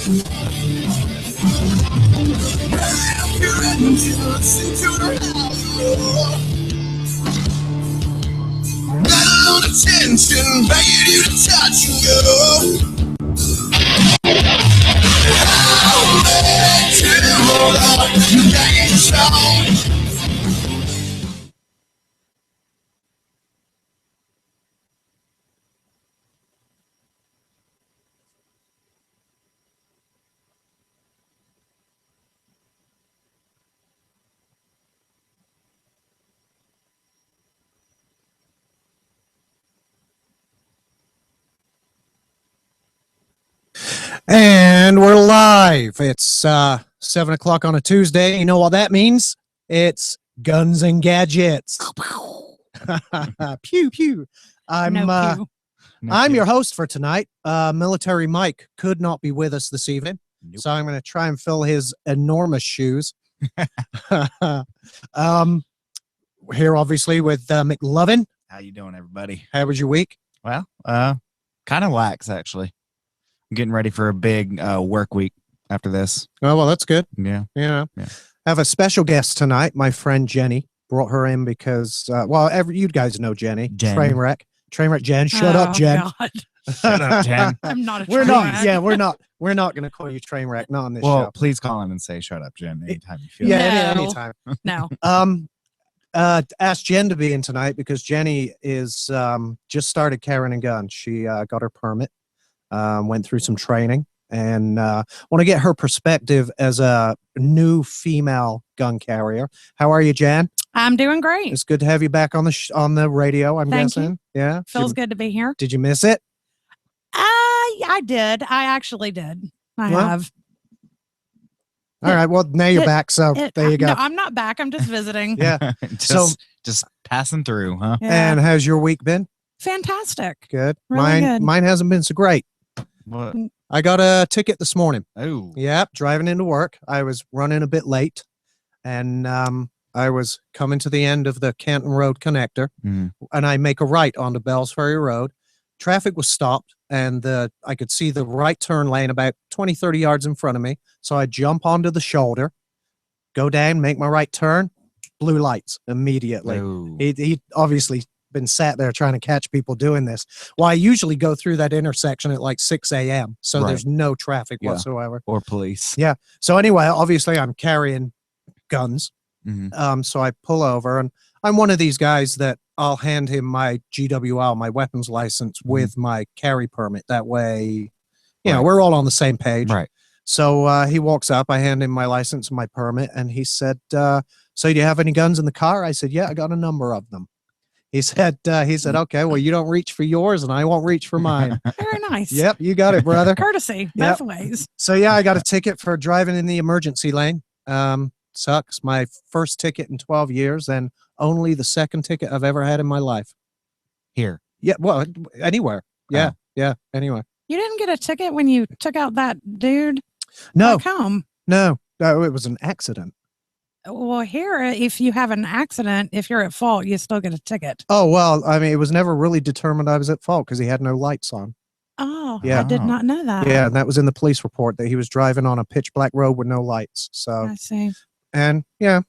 Got a lot of tension, begging you to touch and go. How many times you can't show? And we're live. It's 7 o'clock on a Tuesday. You know what that means? It's Guns and Gadgets. Pew pew. I'm your host for tonight. Military Mike could not be with us this evening, so I'm going to try and fill his enormous shoes. Here, obviously, with McLovin. How you doing, everybody? How was your week? Well, kind of lax, actually. I'm getting ready for a big work week after this. Oh, well, that's good. Yeah. I have a special guest tonight. My friend Jenny. Brought her in because, you guys know Jenny. Jen. Trainwreck Jen. Shut up, Jen. God. Shut up, Jen. I'm not a We're train not. wreck. Yeah, we're not going to call you Trainwreck. Not on this Well, show. please call in and say "shut up, Jen" anytime you feel. Yeah, it. No. anytime. No. Asked Jen to be in tonight because Jenny is just started carrying a gun. She got her permit, went through some training, and want to get her perspective as a new female gun carrier. How are you, Jan? I'm doing great. It's good to have you back on the radio. I'm Thank guessing. you. Yeah, Feels good to be here. Did you miss it? I did. I actually did. I Well, have. All right. Well, now you're back. So there you go. No, I'm not back. I'm just visiting. Yeah. just passing through, huh? Yeah. And how's your week been? Fantastic. Good. Really good. Mine hasn't been so great. What? I got a ticket this morning. Oh, Yep, driving into work. I was running a bit late, and I was coming to the end of the Canton Road connector, Mhm. and I make a right onto Bells Ferry Road. Traffic was stopped, and I could see the right turn lane about 20, 30 yards in front of me. So I jump onto the shoulder, go down, make my right turn, blue lights immediately. Oh. He obviously been sat there trying to catch people doing this. Well, I usually go through that intersection at like 6 a.m. So Right. there's no traffic Yeah. whatsoever. Or police. Yeah. So anyway, obviously I'm carrying guns. Mhm. So I pull over, and I'm one of these guys that I'll hand him my GWL, my weapons license, with my carry permit. That way, you know, Right. we're all on the same page. Right. So he walks up, I hand him my license and my permit, and he said, so do you have any guns in the car? I said, yeah, I got a number of them. He said, okay, well, you don't reach for yours and I won't reach for mine. Very nice. Yep, you got it, brother. Courtesy Yep. both ways. So yeah, I got a ticket for driving in the emergency lane. Sucks. My first ticket in 12 years and only the second ticket I've ever had in my life. Here. Yeah, well, anywhere. Yeah, Oh. yeah, anywhere. You didn't get a ticket when you took out that dude No, back home. no, it was an accident. Well, here, if you have an accident, if you're at fault, you still get a ticket. Oh, well, I mean, it was never really determined I was at fault because he had no lights on. Oh, Yeah. I did not know that. Yeah, and that was in the police report that he was driving on a pitch black road with no lights. So, I see. and yeah.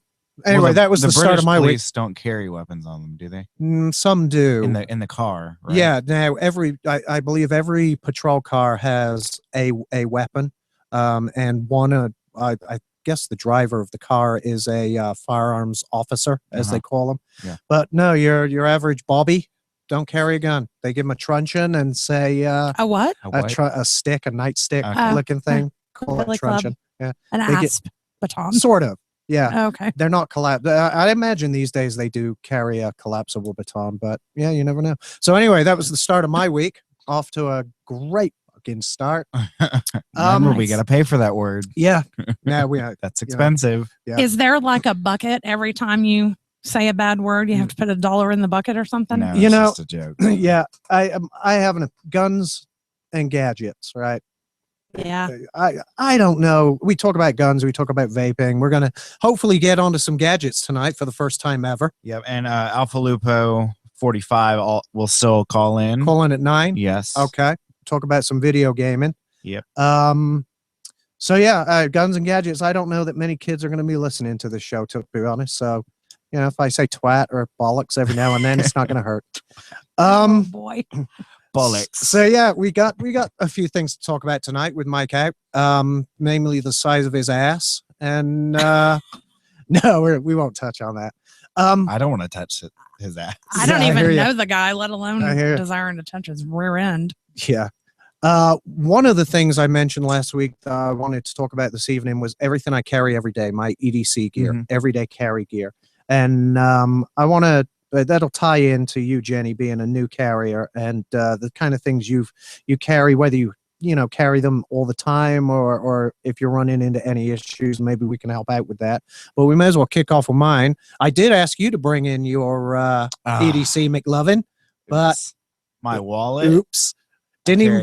Anyway, Well, that was the start British of my week. police don't carry weapons on them, do they? Some do. In the car, right? Yeah. Now I believe every patrol car has a weapon, and one I guess the driver of the car is a firearms officer, as they call them. Yeah. But no, your average Bobby don't carry a gun. They give him a truncheon and say A what? a stick, a nightstick Okay. looking thing. Call it Billy Club. truncheon. Yeah, An They get- asp baton. sort of. Yeah. Okay. They're not I imagine these days they do carry a collapsible baton, but yeah, you never know. So anyway, that was the start of my week. Off to a great fucking start. Remember, we Nice. got to pay for that word. Yeah. Now That's expensive. Yeah. Is there like a bucket every time you say a bad word? You have to put $1 in the bucket or something? No, You it's know- just a joke. yeah. I have guns and gadgets, right? Yeah. I don't know. We talk about guns, we talk about vaping. We're gonna hopefully get onto some gadgets tonight for the first time ever. Yep. And Alpha Lupo 45 will still call in. Call in at 9. Yes. Okay. Talk about some video gaming. Yep. So yeah, guns and gadgets. I don't know that many kids are going to be listening to this show, to be honest. So, if I say twat or bollocks every now and then, it's not going to hurt. Oh boy. Bollocks. So yeah, we got a few things to talk about tonight with Mike out. Namely the size of his ass, and no, we won't touch on that. I don't want to touch his ass. I don't Yeah, I hear even ya. know the guy, let alone I hear ya. desiring to touch his rear end. Yeah. One of the things I mentioned last week I wanted to talk about this evening was everything I carry every day, my EDC gear, Mhm. everyday carry gear. And I want to, that'll tie into you, Jenny, being a new carrier and the kind of things you carry, whether you carry them all the time or if you're running into any issues, maybe we can help out with that. But we may as well kick off with mine. I did ask you to bring in your EDC McLovin, but It's my wallet. oops. Didn't even carry-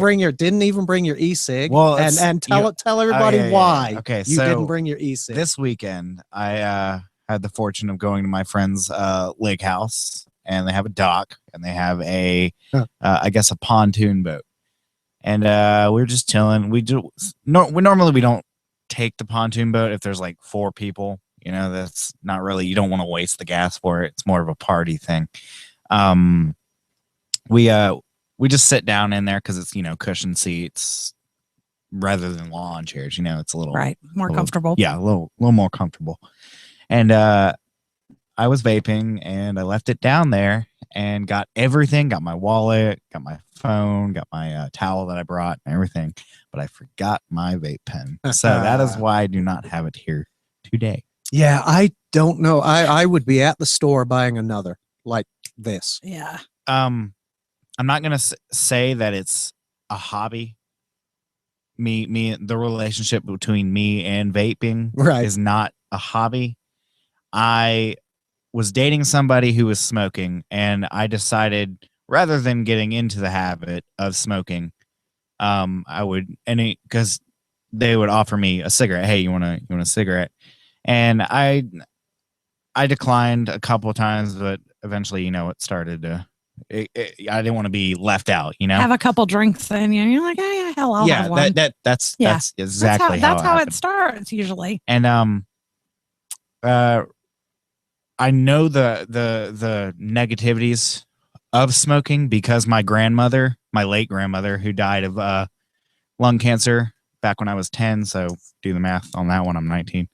bring your e-cig. Well, and it's- tell everybody yeah, yeah, why yeah. Okay, you so didn't bring your e-cig. This weekend, I had the fortune of going to my friend's lake house, and they have a dock, and they have a, I guess, a pontoon boat. And we were just chilling. We normally don't take the pontoon boat if there's like 4 people. That's not really. You don't want to waste the gas for it. It's more of a party thing. We just sit down in there because it's cushion seats rather than lawn chairs. It's a little Right. More little- comfortable. Yeah, a little more comfortable. And I was vaping and I left it down there and got everything. Got my wallet, got my phone, got my towel that I brought and everything. But I forgot my vape pen. So that is why I do not have it here today. Yeah, I don't know. I would be at the store buying another like this. Yeah. I'm not gonna say that it's a hobby. The relationship between me and vaping Right. is not a hobby. I was dating somebody who was smoking, and I decided rather than getting into the habit of smoking, I would because they would offer me a cigarette. Hey, you want a cigarette? And I declined a couple of times, but eventually, it started to. I didn't want to be left out, Have a couple drinks in you, and you're like, oh yeah, hell, I'll have one. That's Yeah. that's exactly that's how it happened. starts usually. And I know the negativities of smoking because my late grandmother, who died of lung cancer back when I was 10, so do the math on that one. I'm 19,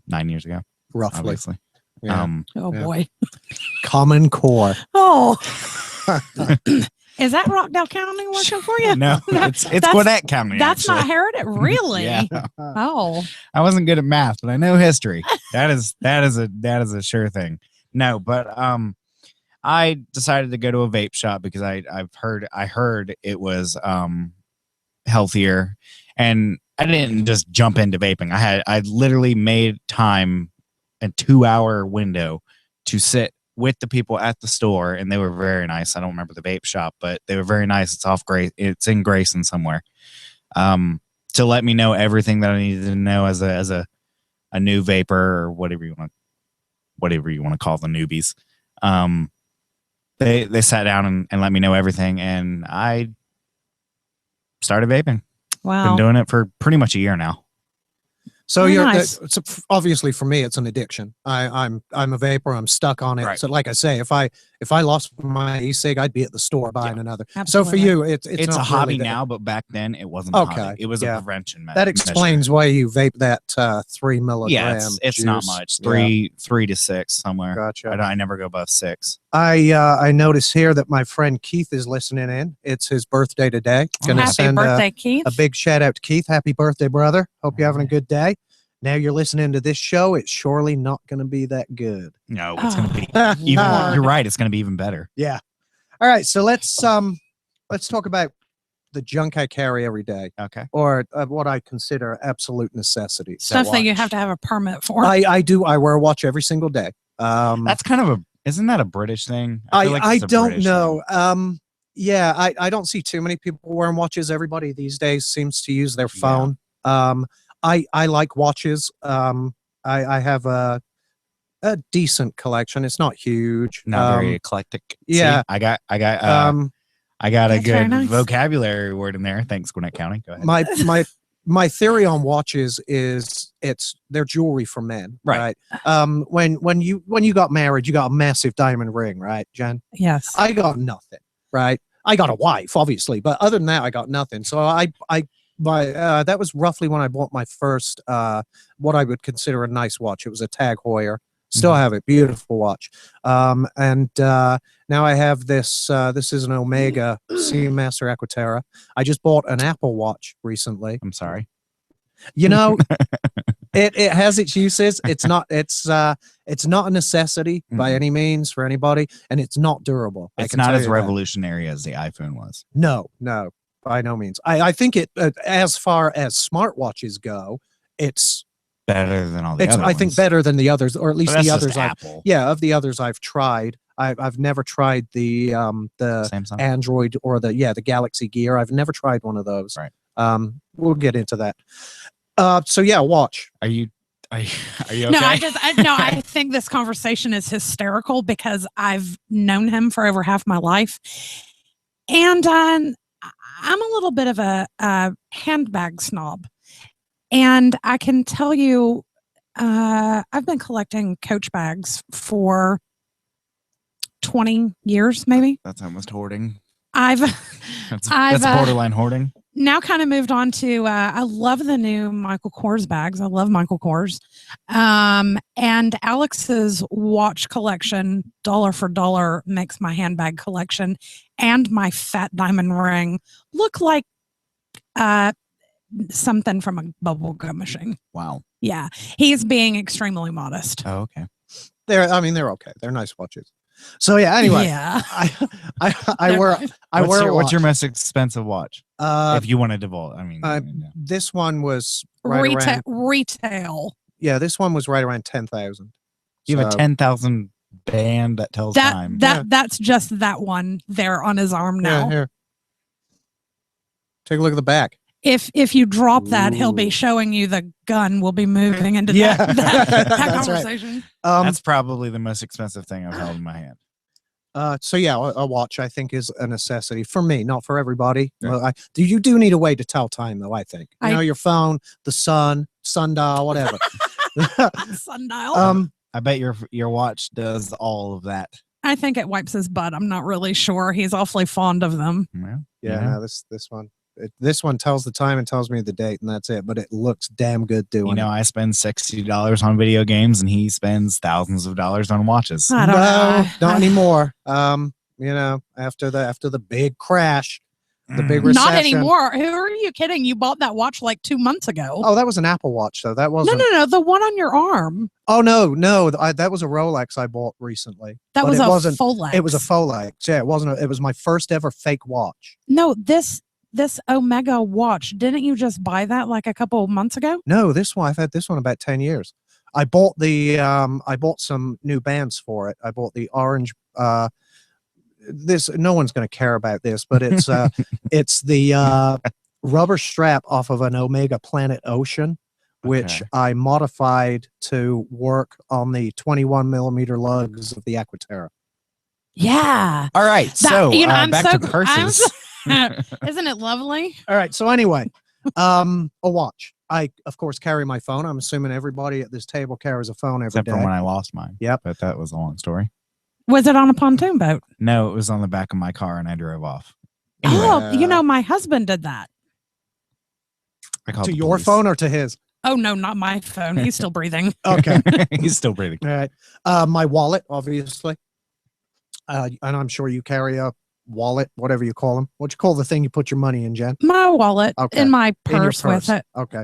9 years ago, Roughly. obviously. Yeah. Oh Yeah. boy. Common Core. Oh. Is that Rockdale County working for you? No, No, it's that's- Gwinnett County. That's not actually. Heritage, really? Yeah. Oh. I wasn't good at math, but I know history. That is a sure thing. No, but I decided to go to a vape shop because I heard it was healthier, and I didn't just jump into vaping. I literally made time, a 2-hour window, to sit with the people at the store, and they were very nice. I don't remember the vape shop, but they were very nice. It's in Grayson somewhere. To let me know everything that I needed to know as a new vapor, or whatever you want to call the newbies. They sat down and let me know everything, and I started vaping. Wow. Been doing it for pretty much a year now. So Oh, you're nice. obviously for me it's an addiction. I'm a vapor. I'm stuck on it. Right. So like I say, if I lost my e-cig, I'd be at the store buying another. So for Absolutely. you, it's It's a not hobby really that- now, but back then it wasn't a Okay, hobby. It was yeah. a prevention That measure. explains why you vape that 3 milligram. Yeah, it's not juice. much. Yeah, 3 to 6 somewhere. gotcha. I never go above 6. I notice here that my friend Keith is listening in. It's his birthday today. Gonna Happy send birthday, Keith. a big shout out to Keith. Happy birthday, brother. Hope you're having a good day. Now you're listening to this show. It's surely not going to be that good. No, it's gonna be even. Yeah. You're right. It's gonna be even better. All right. So let's talk about the junk I carry every day, Okay. or what I consider absolute necessities. Stuff that you have to have a permit for. I do. I wear a watch every single day. That's kind of isn't that a British thing? feel like I it's a don't British know. thing. Yeah, I don't see too many people wearing watches. Everybody these days seems to use their Yeah. phone. I like watches. I have a decent collection. It's not huge. Not very eclectic. yeah. See, I got a That's very good nice. vocabulary word in there. Thanks, Gwinnett County. Go ahead. my my theory on watches is they're jewelry for men, Right. When you got married, you got a massive diamond ring, right, Jen? Yes. I got nothing, right? I got a wife, obviously, but other than that, I got nothing. So that was roughly when I bought my first what I would consider a nice watch. It was a Tag Heuer. Still have it, beautiful watch. And now I have this. This is an Omega Seamaster Aquaterra. I just bought an Apple Watch recently. I'm sorry. You know, it has its uses. It's not a necessity by any means for anybody, and it's not durable. I It's can not tell as you that. revolutionary as the iPhone was. No, by no means. I think it as far as smartwatches go, it's Better than all the other I think ones. better than the others, or at least But that's the just others. Apple. Of the others I've tried. I've never tried the Samsung. Android or the Galaxy Gear. I've never tried one of those. Right. We'll get into that. So yeah, watch. Are you okay? No, I think this conversation is hysterical because I've known him for over half my life. And I'm a little bit of a handbag snob. And I can tell you, I've been collecting Coach bags for 20 years, maybe. That's almost hoarding. I've That's borderline hoarding. now kind of moved on to I love the new Michael Kors bags. I love Michael Kors. And Alex's watch collection, dollar for dollar, makes my handbag collection and my fat diamond ring look like something from a bubblegum machine. Wow. Yeah. He's being extremely modest. Oh, okay. They're okay. They're nice watches. So yeah. Anyway, Yeah. I wear a What's watch. your most expensive watch? Uh, If you want to divulge, I mean, yeah. this one was right around. Retail. Yeah, this one was right around 10,000. You have a 10,000 band that tells time. That's just that one there on his arm now. Yeah, here. Take a look at the back. If you drop that, he'll Ooh. be showing you the gun. We'll be moving into Yeah. that That's right. conversation. That's probably the most expensive thing I've held in my hand. So yeah, a watch I think is a necessity for me, not for everybody. Yeah. Well, you do need a way to tell time though. I think your phone, the sundial, whatever. Sundial. I bet your watch does all of that. I think it wipes his butt. I'm not really sure. He's awfully fond of them. Well, Yeah, yeah. no, this one. This one tells the time and tells me the date, and that's it. But it looks damn good doing You know, I spend $60 on video games, and he spends thousands of dollars on watches. I don't know. not anymore. You know, after the big crash, the big recession. Not anymore. Who are you kidding? You bought that watch like 2 months ago. Oh, that was an Apple Watch, though. That wasn't. No. The one on your arm. Oh no. That was a Rolex I bought recently. That But was it a wasn't. Folex. It was a Folex. Yeah, it wasn't. It was my first ever fake watch. No, this Omega watch. Didn't you just buy that like a couple of months ago? No, this one I've had this one about 10 years. I bought I bought some new bands for it. I bought the orange this no one's going to care about this, but it's it's the rubber strap off of an Omega Planet Ocean, which Okay. I modified to work on the 21 millimeter lugs of the Aquaterra. Yeah. All right, so I'm back so to purses. Isn't it lovely? All right. So anyway, a watch. I of course carry my phone. I'm assuming everybody at this table carries a phone every Except day. for when I lost mine. Yep. But that was a long story. Was it on a pontoon boat? No, it was on the back of my car, and I drove off. Oh, you know, my husband did that. I called To the your police. phone or to his? Oh no, not my phone. He's still breathing. Okay. He's still breathing. All right. My wallet, obviously. And I'm sure you carry a wallet, whatever you call them. What you call the thing you put your money in, Jen? My wallet Okay. in my In your purse with it. Okay.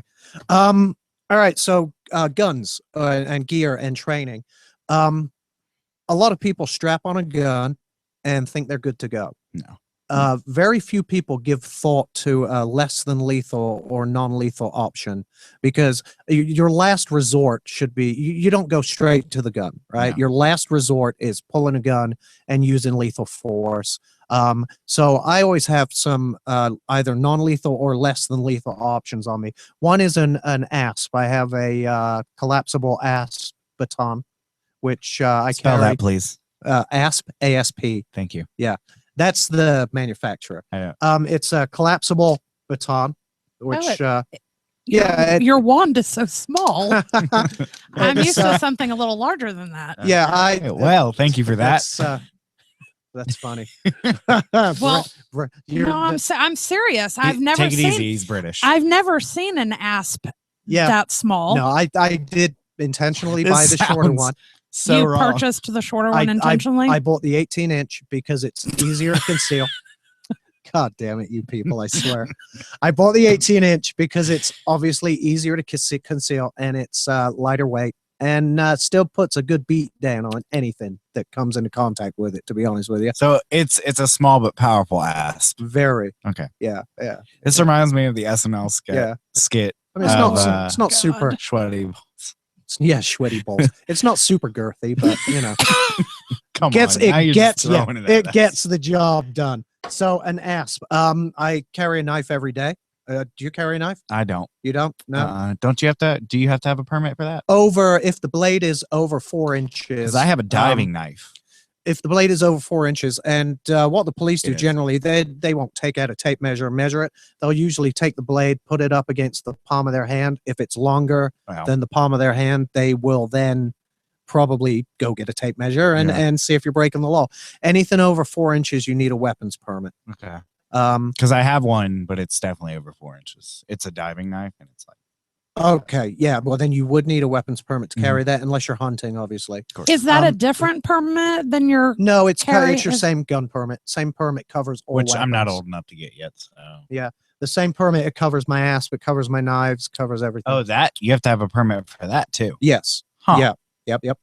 All right. So guns and gear and training. A lot of people strap on a gun and think they're good to go. No. Very few people give thought to a less than lethal or non-lethal option, because your last resort should be you don't go straight to the gun, right? No. Your last resort is pulling a gun and using lethal force. So I always have some either non-lethal or less than lethal options on me. One is an ASP. I have a collapsible ASP baton, which I Spell carry. that, please. ASP, ASP. Thank you. That's the manufacturer. Yeah. It's a collapsible baton, which Your wand is so small. I'm It's, used to something a little larger than that. yeah, Okay, well, thank you for that. That's funny. Well, You're No, I'm serious. I've never Take it seen. easy. He's British. I've never seen an asp yeah. that small. No, I did intentionally This buy the shorter sounds one. so you wrong. purchased the shorter one I- intentionally. I bought the 18-inch because it's easier to conceal. God damn it, you people! I swear. I bought the 18-inch because it's obviously easier to conceal and it's lighter weight and still puts a good beat down on anything that comes into contact with it. To be honest with you, So it's a small but powerful asp. very. Okay. Yeah. This reminds me of the SNL skit. Yeah. Skit. I mean, it's Of, not. It's not God. super. Sweaty. Yeah, sweaty balls. It's not super girthy, but you know, Come gets on. now it you're gets just throwing yeah, it, it at gets us. the job done. So an asp. I carry a knife every day. Do you carry a knife? I don't. You don't? No. Don't you have to? Do you have to have a permit for that? Over if the blade is over 4 inches. Because I have a diving knife. If the blade is over 4 inches, and what the police do It is. generally, they won't take out a tape measure and measure it. They'll usually take the blade, put it up against the palm of their hand. If it's longer Well, than the palm of their hand, they will then probably go get a tape measure and, Yeah. and see if you're breaking the law. Anything over 4 inches, you need a weapons permit. okay. Um, Because I have one, but it's definitely over 4 inches. It's a diving knife, and it's like, okay, yeah. Well, then you would need a weapons permit to Mhm. carry that, unless you're hunting, obviously. of course. Is that a um, different permit than your? No, it's Carry it's your is- same gun permit. Same permit covers all. Which I'm not weapons. old enough to get yet. So. The same permit. It covers my ass, it covers my knives, covers everything. Oh, that you have to have a permit for that too. Yes. Huh. Yeah. Yep.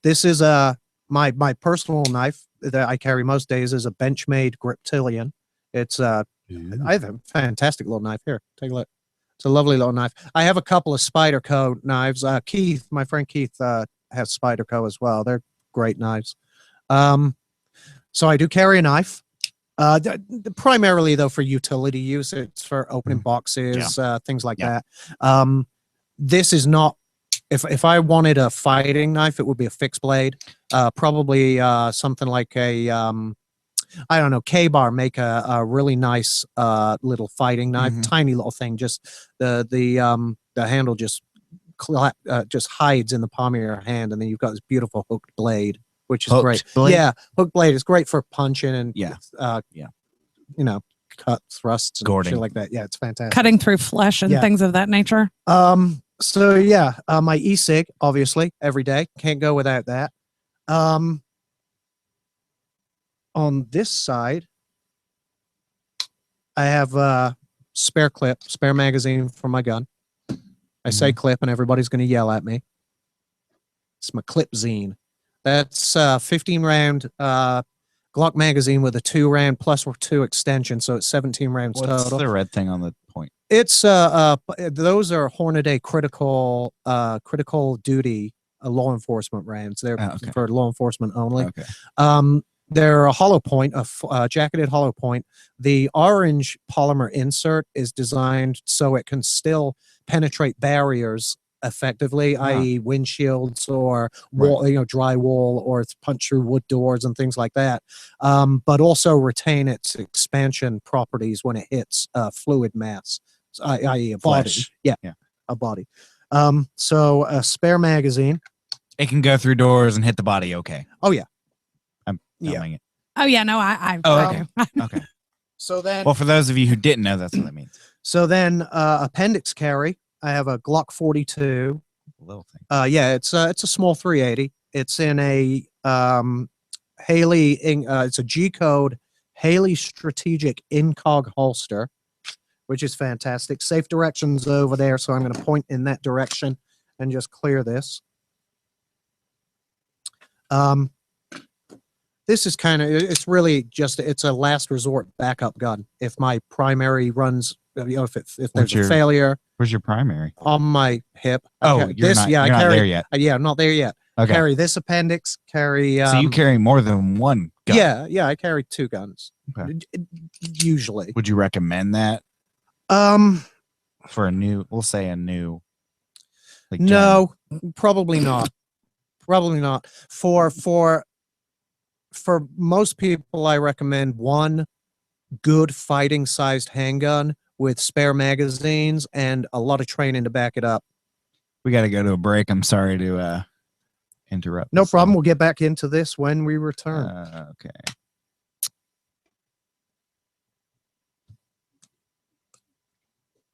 This is my personal knife that I carry most days is a Benchmade Griptilian. It's I have a fantastic little knife here. Take a look. It's a lovely little knife. I have a couple of Spyderco knives. Keith, my friend Keith, has Spyderco as well. They're great knives. So I do carry a knife. Primarily though for utility use. It's for opening boxes, things like Yeah. that. This is not. If I wanted a fighting knife, it would be a fixed blade. Probably something like a I don't know, K-Bar make a really nice little fighting knife, Mhm. tiny little thing. Just the handle just just hides in the palm of your hand, and then you've got this beautiful hooked blade, which is Hooked great. blade? Yeah, hooked blade is great for punching and Yeah. you know, cut thrusts and Gording. shit like that. Yeah, it's fantastic. Cutting through flesh and Yeah. things of that nature. So yeah, my e-cig, obviously, every day. Can't go without that. On this side, I have a spare clip, spare magazine for my gun. I say clip and everybody's going to yell at me. It's my clip zine. That's 15 round Glock magazine with a 2-round plus 2 extension. So it's 17 rounds What's total. the red thing on the point? It's those are Hornady critical duty law enforcement rounds. They're Oh, okay. for law enforcement only. Okay. They're a hollow point, jacketed hollow point. The orange polymer insert is designed so it can still penetrate barriers effectively, Yeah. i.e., windshields or Right. wall, drywall, or it's punch through wood doors and things like that. But also retain its expansion properties when it hits fluid mass, i.e., a body. Flesh. Yeah, Yeah. a body. So a spare magazine. It can go through doors and hit the body. Okay. Oh yeah. I'm Yeah. filming it. Oh yeah, no, I Oh, I okay. do. Okay. So then, Well, for those of you who didn't know, that's what that means. appendix carry. I have a Glock 42. Little thing. Yeah, it's a small 380. It's in a Haley. It's a G code Haley Strategic Incog holster, which is fantastic. Safe directions over there, so I'm going to point in that direction and just clear this. This is kind of, it's really just, it's a last resort backup gun. If my primary runs, if there's a your- failure Where's your primary? on my hip. I Oh, ca- you're not, I you're not carry, there yet. yeah, I'm not there yet. Okay. Carry this appendix, carry, So you carry more than one gun. yeah, I carry 2 guns. Okay. Usually. Would you recommend that for a new, we'll say a new, like No, probably not. Probably not. For most people, I recommend one good fighting sized handgun with spare magazines and a lot of training to back it up. We got to go to a break. I'm sorry to interrupt. No this problem. thing. We'll get back into this when we return. Okay.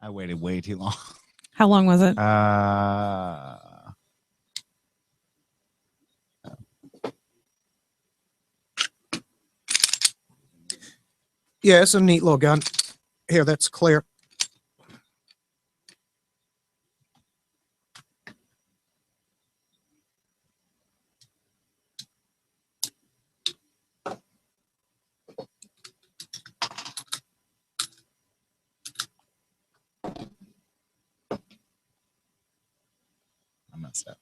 I waited way too long. How long was it? Yeah, it's a neat little gun. Here, that's clear. I messed up.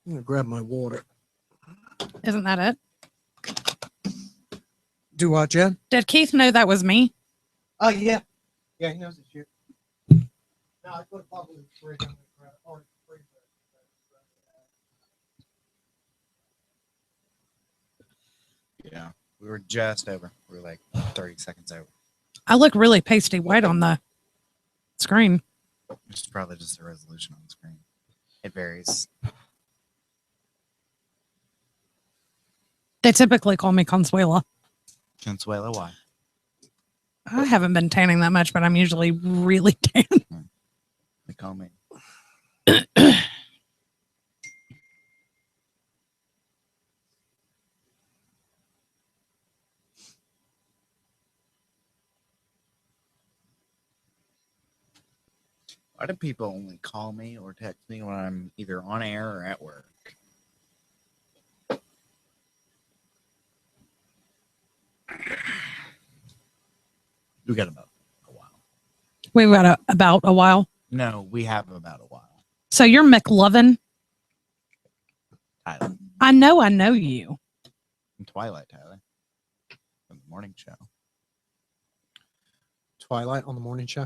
I'm gonna grab my water. Isn't that it? Do what, Jen? Did Keith know that was me? Oh yeah. Yeah, he knows it's you. No, I put a bottle in the fridge. I'm gonna grab it. Or freezer. Yeah, we were just over. We were like 30 seconds over. I look really pasty white on the screen. Which is probably just the resolution on the screen. It varies. They typically call me Consuela. Consuela, why? I haven't been tanning that much, but I'm usually really tan. They call me. Why do people only call me or text me when I'm either on air or at work? We got about a while. We've got about a while. No, we have about a while. So you're McLovin. Tyler. I know you. From Twilight, Tyler. From the morning show. Twilight on the morning show.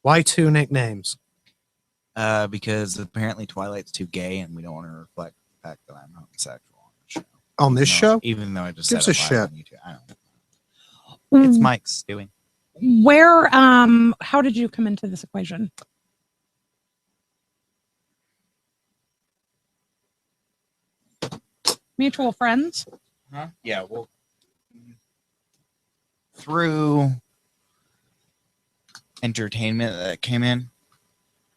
Why two nicknames? Because apparently Twilight's too gay and we don't want to reflect the fact that I'm homosexual on the show. On this show? Even though I just Gives said a it live shit. on YouTube. I don't know. It's Mike's doing. Where how did you come into this equation? Mutual friends? Huh? Yeah, well, through entertainment that came in,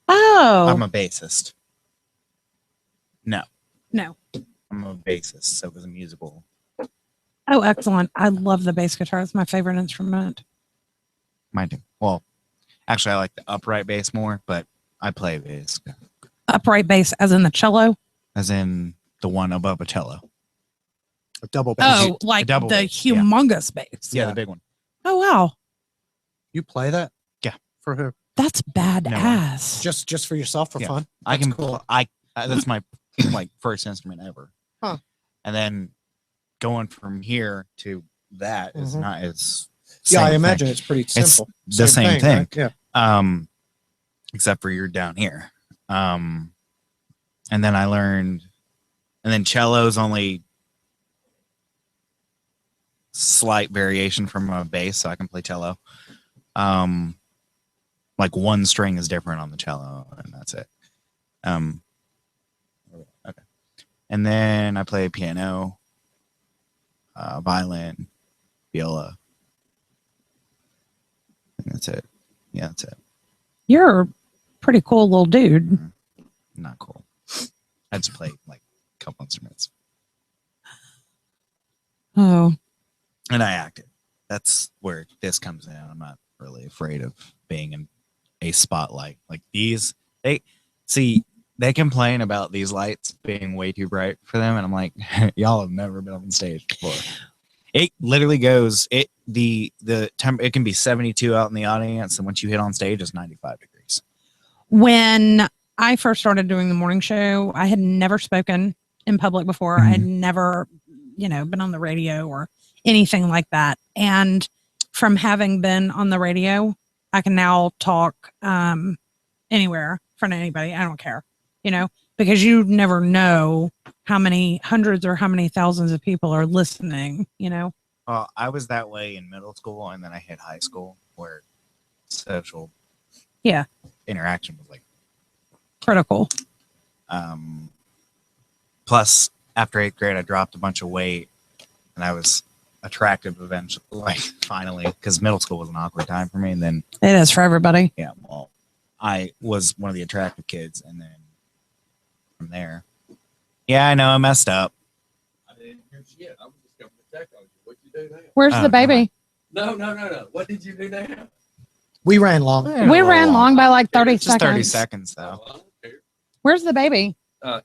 Oh. I'm a bassist. No, No. I'm a bassist, so it was a musical. Oh, excellent. I love the bass guitar. It's my favorite instrument. Mine too. Well, actually, I like the upright bass more, but I play bass, Upright bass as in the cello. as in the one above a cello. A double bass. Oh, like double the bass, yeah. humongous bass. Yeah, Yeah. the big one. Oh wow. You play that? Yeah. For who? That's badass. Just for yourself for Yeah. fun? I That's can. cool. That's my like first instrument ever. Huh. And then going from here to that is Mhm. not as. Yeah, I same imagine thing. it's pretty simple. the same thing. right? Yeah. Except for you're down here. And then I learned, and then cello's only slight variation from a bass, so I can play cello. Like one string is different on the cello, and that's it. Okay. And then I play piano, violin, viola. And that's it. Yeah, that's it. You're a pretty cool little dude. Not cool. I just play like a couple instruments. Oh. And I acted. That's where this comes in. I'm not really afraid of being in a spotlight. Like these, they complain about these lights being way too bright for them, and I'm like, y'all have never been on stage before. It literally goes. It can be 72 out in the audience, and once you hit on stage, it's 95 degrees. When I first started doing the morning show, I had never spoken in public before. I had never been on the radio or anything like that. And from having been on the radio, I can now talk anywhere in front of anybody. I don't care, because you never know how many hundreds or how many thousands of people are listening, Well, I was that way in middle school, and then I hit high school where social interaction was like critical. Plus, after 8th grade, I dropped a bunch of weight, and I was attractive eventually, finally, because middle school was an awkward time for me. And then It is for everybody. yeah, well, I was one of the attractive kids, and then from there, yeah, I know I messed up. I didn't hear shit. I was just coming to check on you. What you do now? Where's Oh, the baby? No. What did you do now? We ran long. We ran long by like 30 Just seconds. 30 seconds though. I don't care. Where's the baby?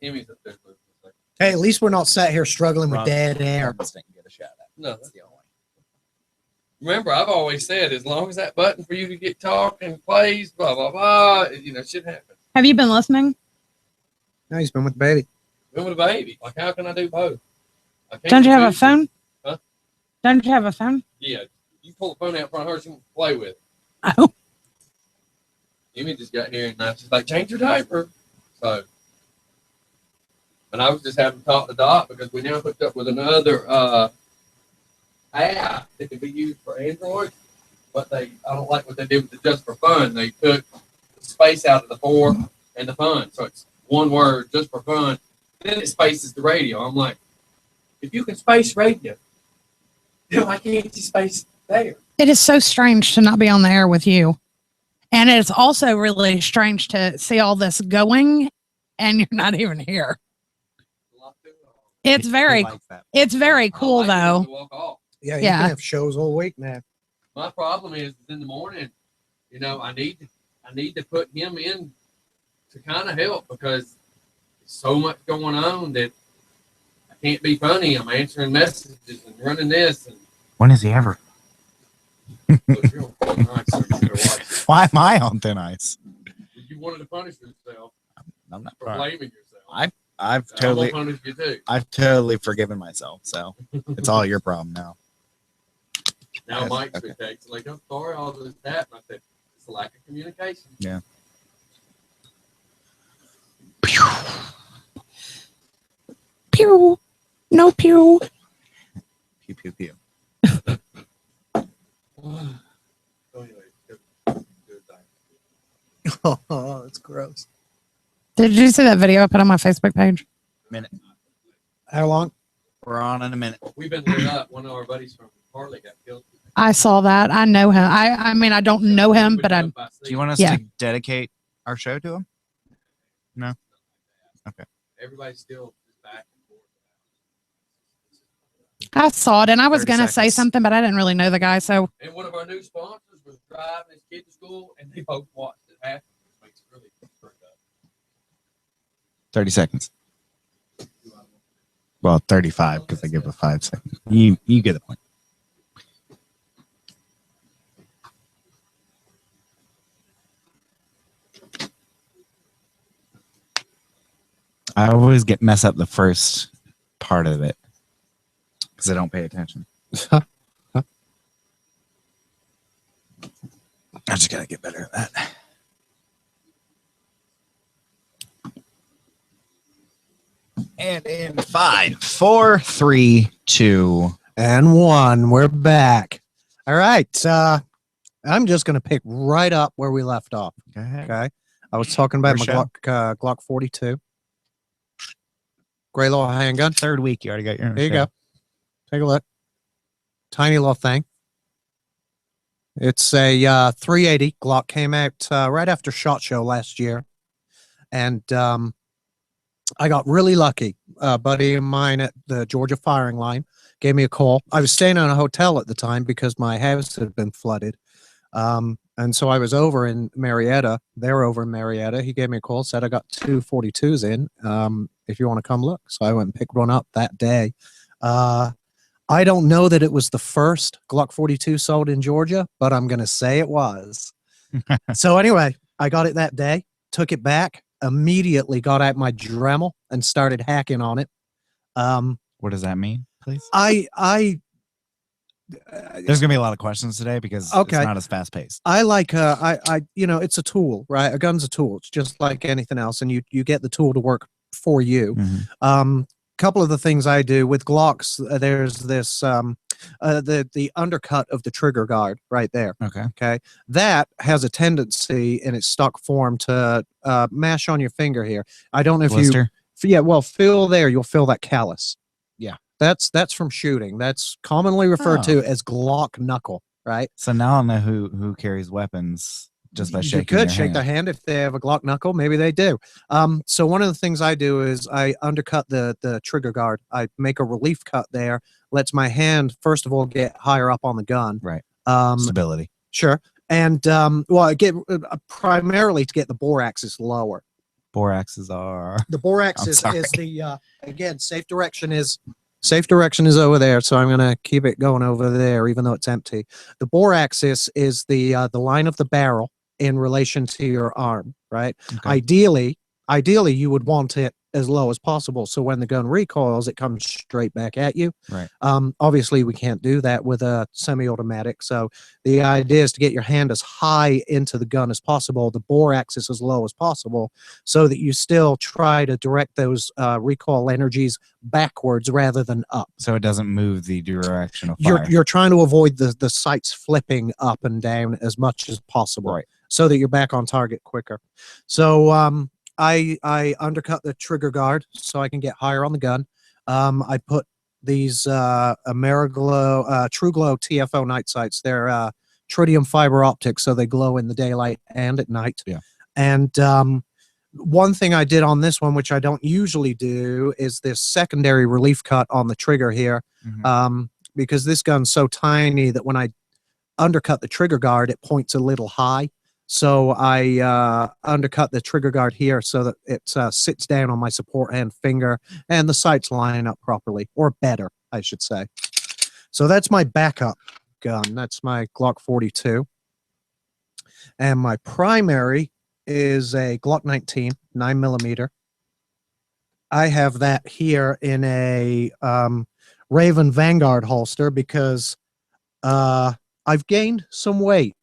Emmy's up there. For a second. Hey, at least we're not sat here struggling with Ron- dead air. Ron just didn't get a shout out. No. That's the only. Remember, I've always said, as long as that button for you to get talking plays, blah blah blah, shit happens. Have you been listening? No, he's been with the baby. Been with a baby. Like, how can I do both? I can't Don't you have a do- phone? Huh? Don't you have a phone? Yeah. You pull the phone out in front of her, she wants to play with it. Oh, Emmy just got here and now she's like, change your diaper. So, and I was just having to talk to Doc because we now hooked up with another app that can be used for Android. But I don't like what they did with the just for fun. They took the space out of the for and the fun. So it's one word, just for fun. And then it spaces the radio. I'm like, if you can space radio, then why can't you space there? it is so strange to not be on the air with you. And it's also really strange to see all this going and you're not even here. It's He very, likes that. it's very cool I like it though. to walk off. Yeah, you Yeah. can have shows all week now. My problem is in the morning, I need to put him in to kind of help because there's so much going on that I can't be funny. I'm answering messages and running this and When is he ever? look, you're on thin ice, so you better watch it. Why am I on thin ice? You wanted to punish yourself I'm not. for blaming yourself. I've So totally, I'm gonna punish you too. I've totally forgiven myself. So it's all your problem now. Now Yes, Mike's okay. been texting like, I'm sorry, all this that. And I said, it's a lack of communication. Yeah. Pew. No pew. Pew pew pew. So anyway, good thing. Oh, it's gross. Did you see that video I put on my Facebook page? Minute. How long? We're on in a minute. We've been lit up. One of our buddies from Harley got killed. I saw that. I know him. I mean, I don't know him, but I, Do you want us Yeah. to dedicate our show to him? No. Okay. Everybody's still back and forth. I saw it and I was 30 going to say seconds. something, but I didn't really know the guy. So And one of our new sponsors was driving his kid to school, and they both watched it happen, which makes it really screwed up. 30 seconds. Well, 35 because I give a 5 seconds. You get the point. I always mess up the first part of it because I don't pay attention. I just gotta get better at that. And in 5, 4, 3, 2. And 1. We're back. All right. I'm just going to pick right up where we left off. Go ahead. Okay. I was talking about my First show. Glock 42. Gray little handgun. Third week, you already got your own There you show. go. Take a look. Tiny little thing. It's a 380. Glock came out right after SHOT Show last year. And I got really lucky. A buddy of mine at the Georgia firing line gave me a call. I was staying in a hotel at the time because my house had been flooded. And so I was over in Marietta. They're over in Marietta. He gave me a call, said I got 2 42s in. If you want to come look. So I went and picked one up that day. I don't know that it was the first Glock 42 sold in Georgia, but I'm going to say it was. So anyway, I got it that day, took it back, immediately got out my Dremel and started hacking on it. What does that mean? please? I There's gonna be a lot of questions today because Okay. it's not as fast paced. I like it's a tool, right? A gun's a tool. It's just like anything else, and you get the tool to work for you. Couple of the things I do with Glocks, there's this the undercut of the trigger guard right there. Okay. Okay, that has a tendency in its stock form to mash on your finger here. I don't know if Blister. yeah, well, feel there, you'll feel that callus. Yeah. That's from shooting. That's commonly referred Oh. to as Glock knuckle, right? So now I'll know who carries weapons just by You shaking could their shake hand. their hand if they have a Glock knuckle. Maybe they do. So one of the things I do is I undercut the trigger guard. I make a relief cut there. Lets my hand first of all get higher up on the gun. Right. Stability. Sure. And well, I get primarily to get the bore axis lower. Bore axes are. The bore I'm axis sorry. is the again safe direction is over there, so I'm gonna keep it going over there, even though it's empty. The bore axis is the line of the barrel in relation to your arm, right? Okay. Ideally, you would want it as low as possible, so when the gun recoils, it comes straight back at you. Right. Obviously, we can't do that with a semi-automatic. So the idea is to get your hand as high into the gun as possible, the bore axis as low as possible, so that you still try to direct those recoil energies backwards rather than up. So it doesn't move the direction of fire. You're trying to avoid the sights flipping up and down as much as possible, Right. so that you're back on target quicker. So I undercut the trigger guard so I can get higher on the gun. I put these Ameriglow True Glow TFO night sights. They're tritium fiber optics, so they glow in the daylight and at night. Yeah. And one thing I did on this one, which I don't usually do, is this secondary relief cut on the trigger here. Because this gun's so tiny that when I undercut the trigger guard, it points a little high. So I undercut the trigger guard here so that it sits down on my support hand finger and the sights line up properly, or better, I should say. So that's my backup gun. That's my Glock 42. And my primary is a Glock 19, 9mm. I have that here in a Raven Vanguard holster because I've gained some weight.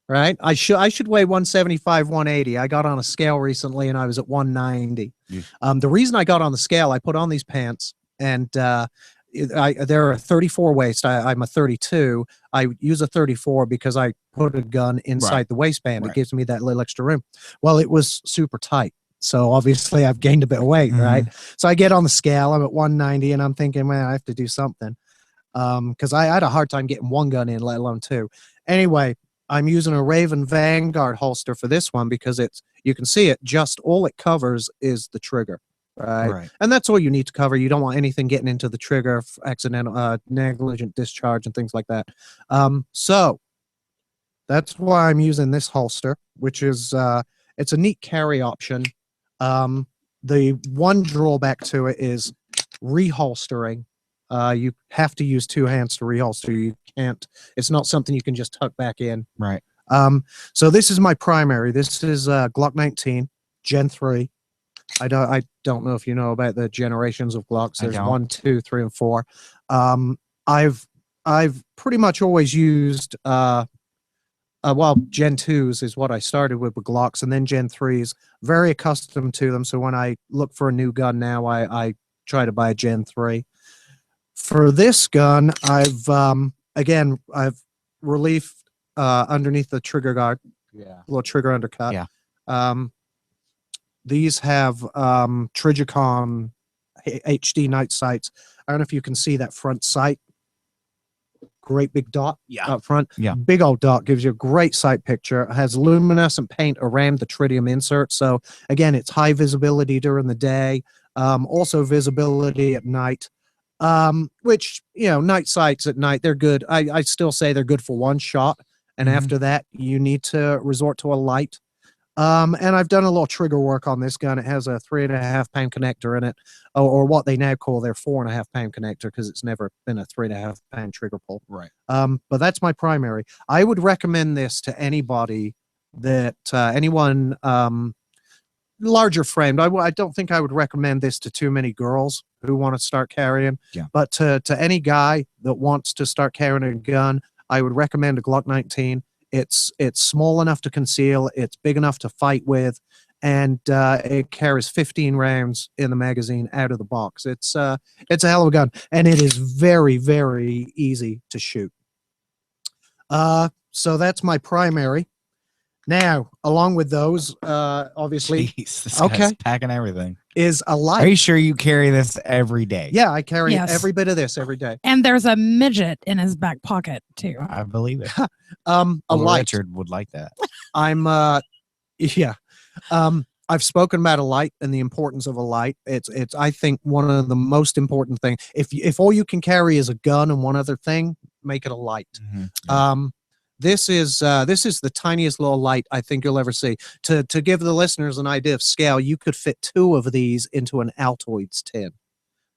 Right, I should weigh 175, 180. I got on a scale recently and I was at 190. Yeah. The reason I got on the scale, I put on these pants and they're a 34 waist. I'm a 32. I use a 34 because I put a gun inside Right. the waistband. Right. It gives me that little extra room. Well, it was super tight. So obviously I've gained a bit of weight, right? So I get on the scale, I'm at 190 and I'm thinking, man, I have to do something. Because I had a hard time getting one gun in, let alone two. Anyway, I'm using a Raven Vanguard holster for this one because you can see it, just all it covers is the trigger, right? Right. And that's all you need to cover. You don't want anything getting into the trigger, accidental, negligent discharge and things like that. So that's why I'm using this holster, which is, it's a neat carry option. The one drawback to it is reholstering. You have to use two hands to reholster. You can't, it's not something you can just tuck back in. Right. So this is my primary. This is Glock 19 Gen 3. I don't know if you know about the generations of Glocks. I There's don't. 1, 2, 3, and 4. I've pretty much always used well, Gen 2s is what I started with Glocks, and then Gen 3s. Very accustomed to them. So when I look for a new gun now, I try to buy a Gen 3. For this gun, I've relief underneath the trigger guard, Yeah. little trigger undercut. Yeah. These have Trigicon HD night sights. I don't know if you can see that front sight. Great big dot up front. Yeah. Big old dot gives you a great sight picture. It has luminescent paint around the tritium insert. So again, it's high visibility during the day. Also visibility at night. Which, night sights at night, they're good. I still say they're good for one shot. And Mhm. after that, you need to resort to a light. And I've done a little trigger work on this gun. It has a 3.5 pound connector in it, or what they now call their 4.5 pound connector, because it's never been a 3.5 pound trigger pull. Right. But that's my primary. I would recommend this to anybody that, anyone, larger framed. I don't think I would recommend this to too many girls who want to start carrying. Yeah. But to any guy that wants to start carrying a gun, I would recommend a Glock 19. It's small enough to conceal. It's big enough to fight with, and it carries 15 rounds in the magazine out of the box. It's a hell of a gun, and it is very, very easy to shoot. So that's my primary. Now, along with those, obviously, Jeez, this guy's Okay. packing everything. is a Are light. you sure you carry this every day? Yeah, I carry Yes. every bit of this every day. And there's a midget in his back pocket too. I believe it. A Little light. Richard would like that. I'm yeah. I've spoken about a light and the importance of a light. It's I think one of the most important thing. If all you can carry is a gun and one other thing, make it a light. Mhm. This is the tiniest little light I think you'll ever see. To give the listeners an idea of scale, you could fit 2 of these into an Altoids tin.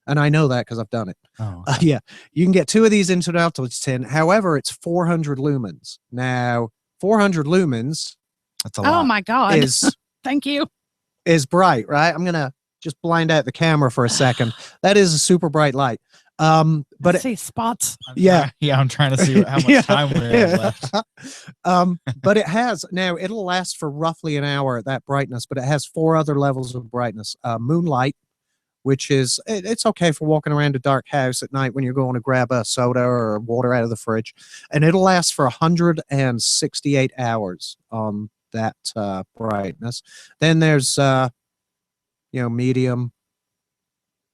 And I know that because I've done it. Oh, Yeah, you can get 2 of these into an Altoids tin. However, it's 400 lumens. Now, 400 lumens that's a lot. Oh my God. is Thank you. bright, right? I'm gonna just blind out the camera for a second. That is a super bright light. But But it, see spots. yeah. I'm trying to see how much Yeah. time we have left. but it has now. It'll last for roughly an hour at that brightness. But it has 4 other levels of brightness. Moonlight, which is it's okay for walking around a dark house at night when you're going to grab a soda or water out of the fridge, and it'll last for 168 hours on that brightness. Then there's medium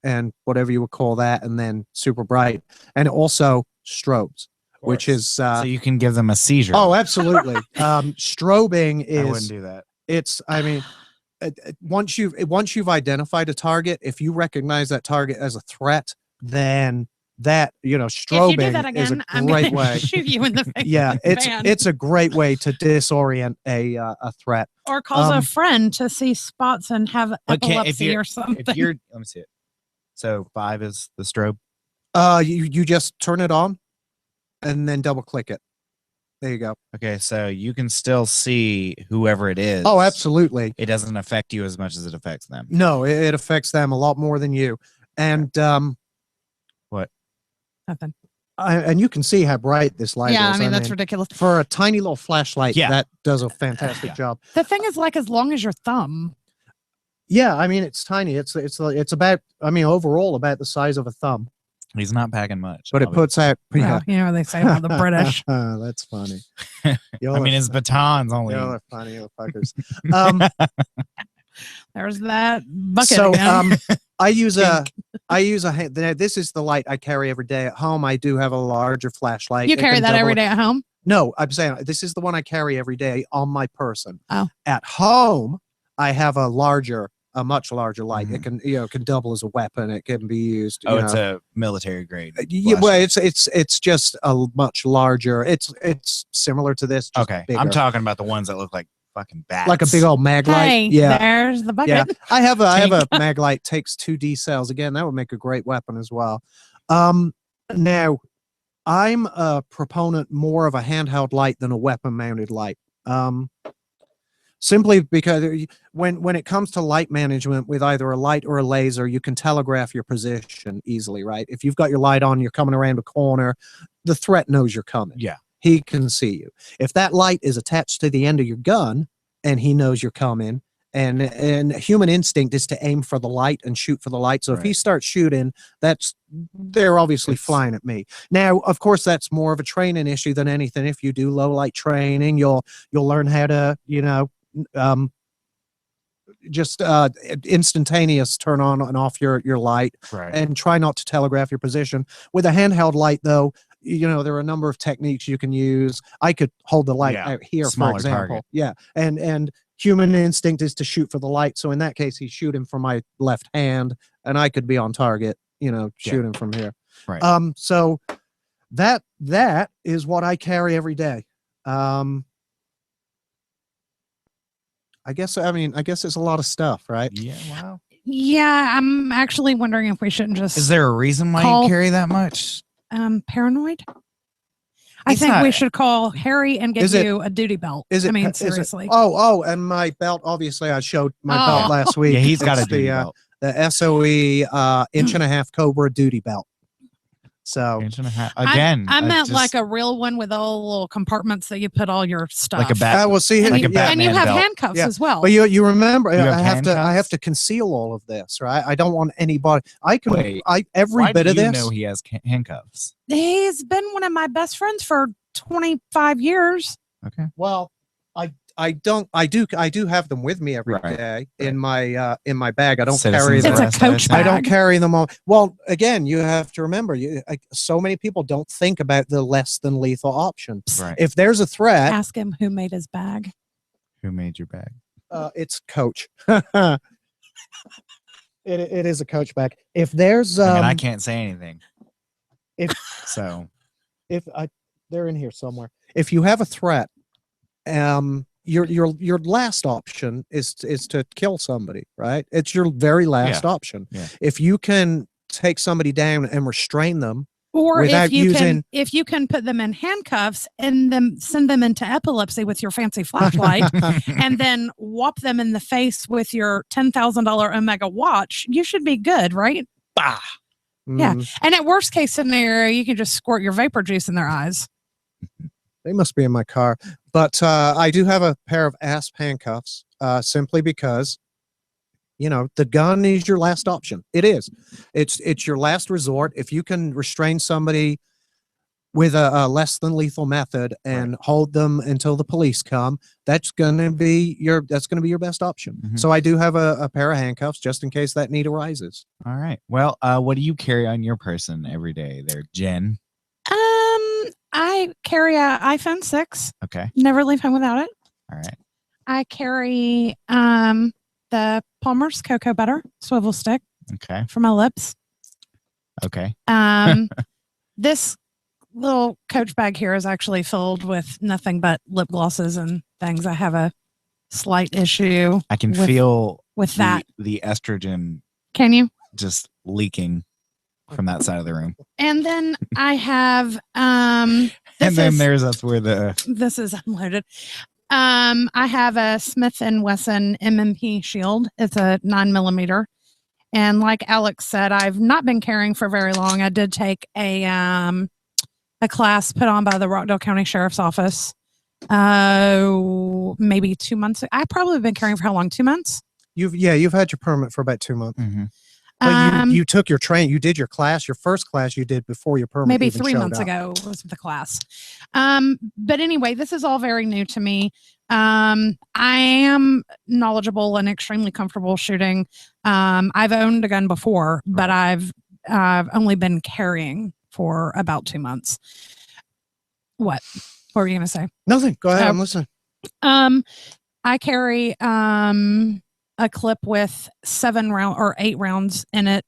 and whatever you would call that, and then super bright, and also strobes, which is so you can give them a seizure. oh, absolutely. Strobing I wouldn't is do that. once you've identified a target, if you recognize that target as a threat, then that If you do strobing that is again, a I'm great gonna way. shoot you in the face. Yeah, Van. it's a great way to disorient a threat. Or cause um, a friend to see spots and have But if epilepsy you're- or something. If you're, let me see it. So 5 is the strobe. You just turn it on, and then double click it. There you go. Okay, so you can still see whoever it is. Oh, absolutely. It doesn't affect you as much as it affects them. No, it affects them a lot more than you. And Nothing. and you can see how bright this light Yeah, is. I mean that's ridiculous. for a tiny little flashlight, Yeah. that does a fantastic Yeah. job. The thing is, like, as long as your thumb. Yeah, I mean it's tiny. It's about overall about the size of a thumb, He's not packing much. but it puts out. Well, you know what they say about the British. That's funny. I Y'all mean, are his baton's only. y'all are funny little fuckers. There's that bucket So again. I use a this is the light I carry every day at home. I do have a larger flashlight. You It carry can that every double- day at home? No, I'm saying this is the one I carry every day on my person. Oh. At home, I have a much larger light. It can can double as a weapon. It can be used. Oh, you it's know. a military grade. Yeah, well, it's just a much larger. It's similar to this. Just Okay, bigger. I'm talking about the ones that look like fucking bats. like a big old mag light. Hey, Yeah, there's the bucket. yeah. I have a mag light. Takes 2 D cells. Again, that would make a great weapon as well. Now, I'm a proponent more of a handheld light than a weapon mounted light. Simply because when it comes to light management with either a light or a laser, you can telegraph your position easily, right? If you've got your light on, you're coming around a corner, the threat knows you're coming. Yeah. He can see you. If that light is attached to the end of your gun and he knows you're coming, and human instinct is to aim for the light and shoot for the light. So if he Right. starts shooting, they're obviously It's- flying at me. Now, of course, that's more of a training issue than anything. If you do low light training, you'll learn how to, just instantaneous turn on and off your light, Right. and try not to telegraph your position. With a handheld light, though, there are a number of techniques you can use. I could hold the light Yeah, out here, for smaller example. target. Yeah, and human instinct is to shoot for the light. So in that case, he's shooting from my left hand, and I could be on target, shooting from here. Right. So that is what I carry every day. I guess it's a lot of stuff, right? Yeah. Wow. Yeah, I'm actually wondering if we shouldn't just Is there a reason why Call- you carry that much? paranoid. I It's think we not- should call Harry and get Is it- you a duty belt. Is it? I mean, is it- seriously. oh, and my belt. Obviously, I showed my Oh. belt last week. Yeah, he's got a It's duty the, belt. The SOE inch and a half Cobra duty belt. So Inch and a half. Again, I meant just like a real one with all the little compartments that you put all your stuff. like a bat. we'll see. and, like you, a Batman and you have belt. handcuffs Yeah. as well. But you remember You have I have handcuffs? to conceal all of this, right? I don't want anybody. I can Wait, every Why bit do of you this. know he has handcuffs? He's been one of my best friends for 25 years. Okay. Well, I do have them with me every day Right. in my bag. I don't Citizens carry them. It's a arrest, coach I I bag. don't carry them all. Well, again, you have to remember, so many people don't think about the less than lethal option. Right. If there's a threat, Ask him who made his bag. Who made your bag? it's Coach. it is a Coach bag. If there's, I mean, I can't say anything. if- so, they're in here somewhere. If you have a threat, your last option is to kill somebody, right? It's your very last option. Yeah. If you can take somebody down and restrain them, Or Without if you can put them in handcuffs and then send them into epilepsy with your fancy flashlight and then whop them in the face with your $10,000 Omega watch, you should be good, right? bah. Yeah. Mm, And at worst case scenario, you can just squirt your vapor juice in their eyes. they must be in my car. But I do have a pair of asp handcuffs, simply because, the gun is your last option. It is. It's your last resort. If you can restrain somebody with a less than lethal method and hold them until the police come, that's gonna be your best option. Mhm. So I do have a pair of handcuffs just in case that need arises. all right. Well, what do you carry on your person every day there, Jen? I carry a iPhone 6. Okay. Never leave home without it. All right. I carry the Palmer's cocoa butter swivel stick Okay. for my lips. Okay. This little Coach bag here is actually filled with nothing but lip glosses and things. I have a slight issue I can With- feel with that. the estrogen Can you? just leaking from that side of the room. And then I have And then there's us where the this is unloaded. I have a Smith and Wesson M&P shield. It's a 9mm. And like Alex said, I've not been carrying for very long. I did take a class put on by the Rockdale County Sheriff's Office. Maybe 2 months. I've probably been carrying for how long? 2 months. You've had your permit for about 2 months. Mhm. But you took your train. You did your class. Your first class you did before your permit. Maybe even 3 showed months up. ago was the class. But anyway, this is all very new to me. I am knowledgeable and extremely comfortable shooting. I've owned a gun before, but I've only been carrying for about 2 months. What were you going to say? Nothing. Go ahead. Oh. I'm listening. I carry a clip with 7 round or 8 rounds in it.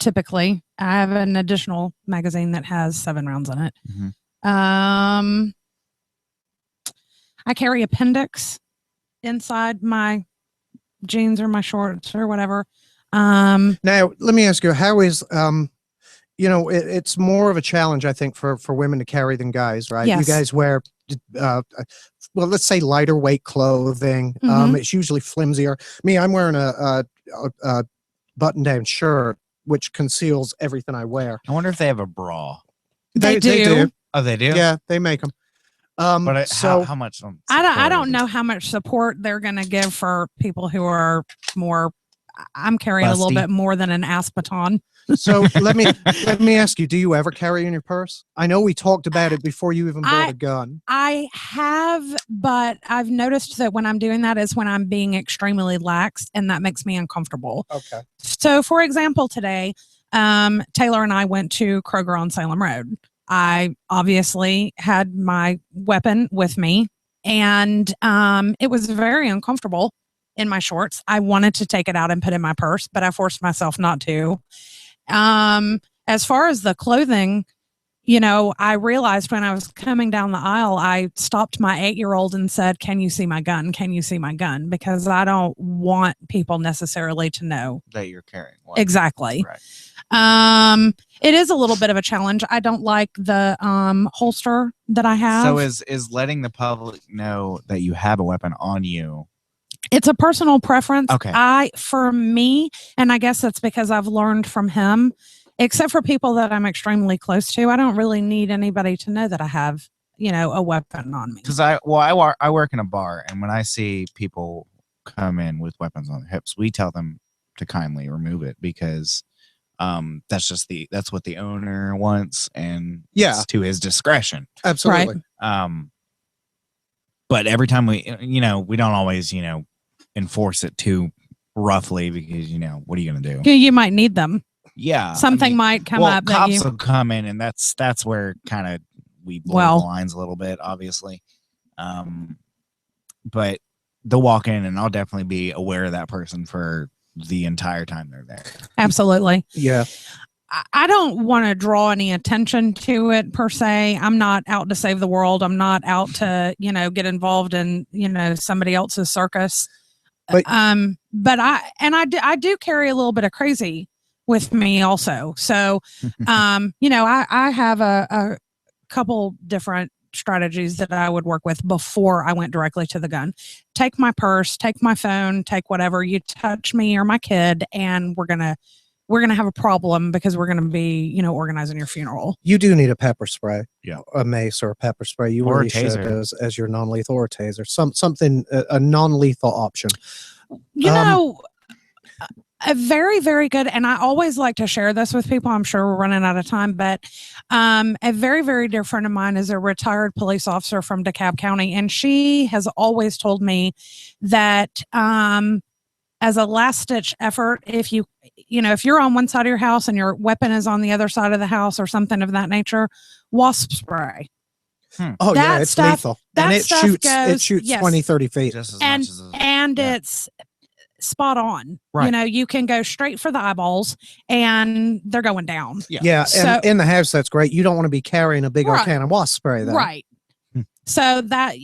Typically, I have an additional magazine that has 7 rounds in it. Mhm. I carry appendix inside my jeans or my shorts or whatever. Now, let me ask you, how is it's more of a challenge, I think, for women to carry than guys, right? You Yes. guys wear, well, let's say lighter weight clothing. Mhm. It's usually flimsier. Me, I'm wearing a button-down shirt, which conceals everything I wear. I wonder if they have a bra. They do. Oh, they do. Yeah, they make them. But So how much? I don't know how much support they're going to give for people who are more. I'm carrying a little Busty. bit more than an Aspeton. So let me ask you: do you ever carry in your purse? I know we talked about it before you even bought a gun. I have, but I've noticed that when I'm doing that is when I'm being extremely lax, and that makes me uncomfortable. Okay. So, for example, today, Taylor and I went to Kroger on Salem Road. I obviously had my weapon with me, and it was very uncomfortable in my shorts. I wanted to take it out and put it in my purse, but I forced myself not to. As far as the clothing, I realized when I was coming down the aisle, I stopped my 8-year-old and said, "Can you see my gun? Can you see my gun?" Because I don't want people necessarily to know that you're carrying one. exactly. Right. It is a little bit of a challenge. I don't like the holster that I have. So is letting the public know that you have a weapon on you It's a personal preference. Okay. For me, and I guess that's because I've learned from him, except for people that I'm extremely close to, I don't really need anybody to know that I have, a weapon on me. Because I work in a bar, and when I see people come in with weapons on their hips, we tell them to kindly remove it because that's what the owner wants, and it's to his discretion. Absolutely. But every time we don't always enforce it too roughly because what are you gonna do? You might need them. Yeah, something might come up. Cops will come in, and that's where kind of we blur the lines a little bit, obviously. But they'll walk in, and I'll definitely be aware of that person for the entire time they're there. Absolutely. Yeah. I don't want to draw any attention to it per se. I'm not out to save the world. I'm not out to, get involved in, somebody else's circus. But I do carry a little bit of crazy with me also. So, I have a couple different strategies that I would work with before I went directly to the gun. Take my purse, take my phone, take whatever. You touch me or my kid, and we're gonna have a problem because we're gonna be, organizing your funeral. You do need a pepper spray, yeah, a mace or a pepper spray. You or really a taser should as your non-lethal or a taser. Something a non-lethal option. A very, very good, and I always like to share this with people. I'm sure we're running out of time, but a very, very dear friend of mine is a retired police officer from DeKalb County, and she has always told me that as a last-ditch effort, if you're on one side of your house and your weapon is on the other side of the house or something of that nature, wasp spray. Oh, yeah, it's lethal. And it shoots 20, 30 feet. Just as and much as it's spot on. Right. You can go straight for the eyeballs and they're going down. Yeah. And in the house, that's great. You don't want to be carrying a big old can of wasp spray though. Right. So that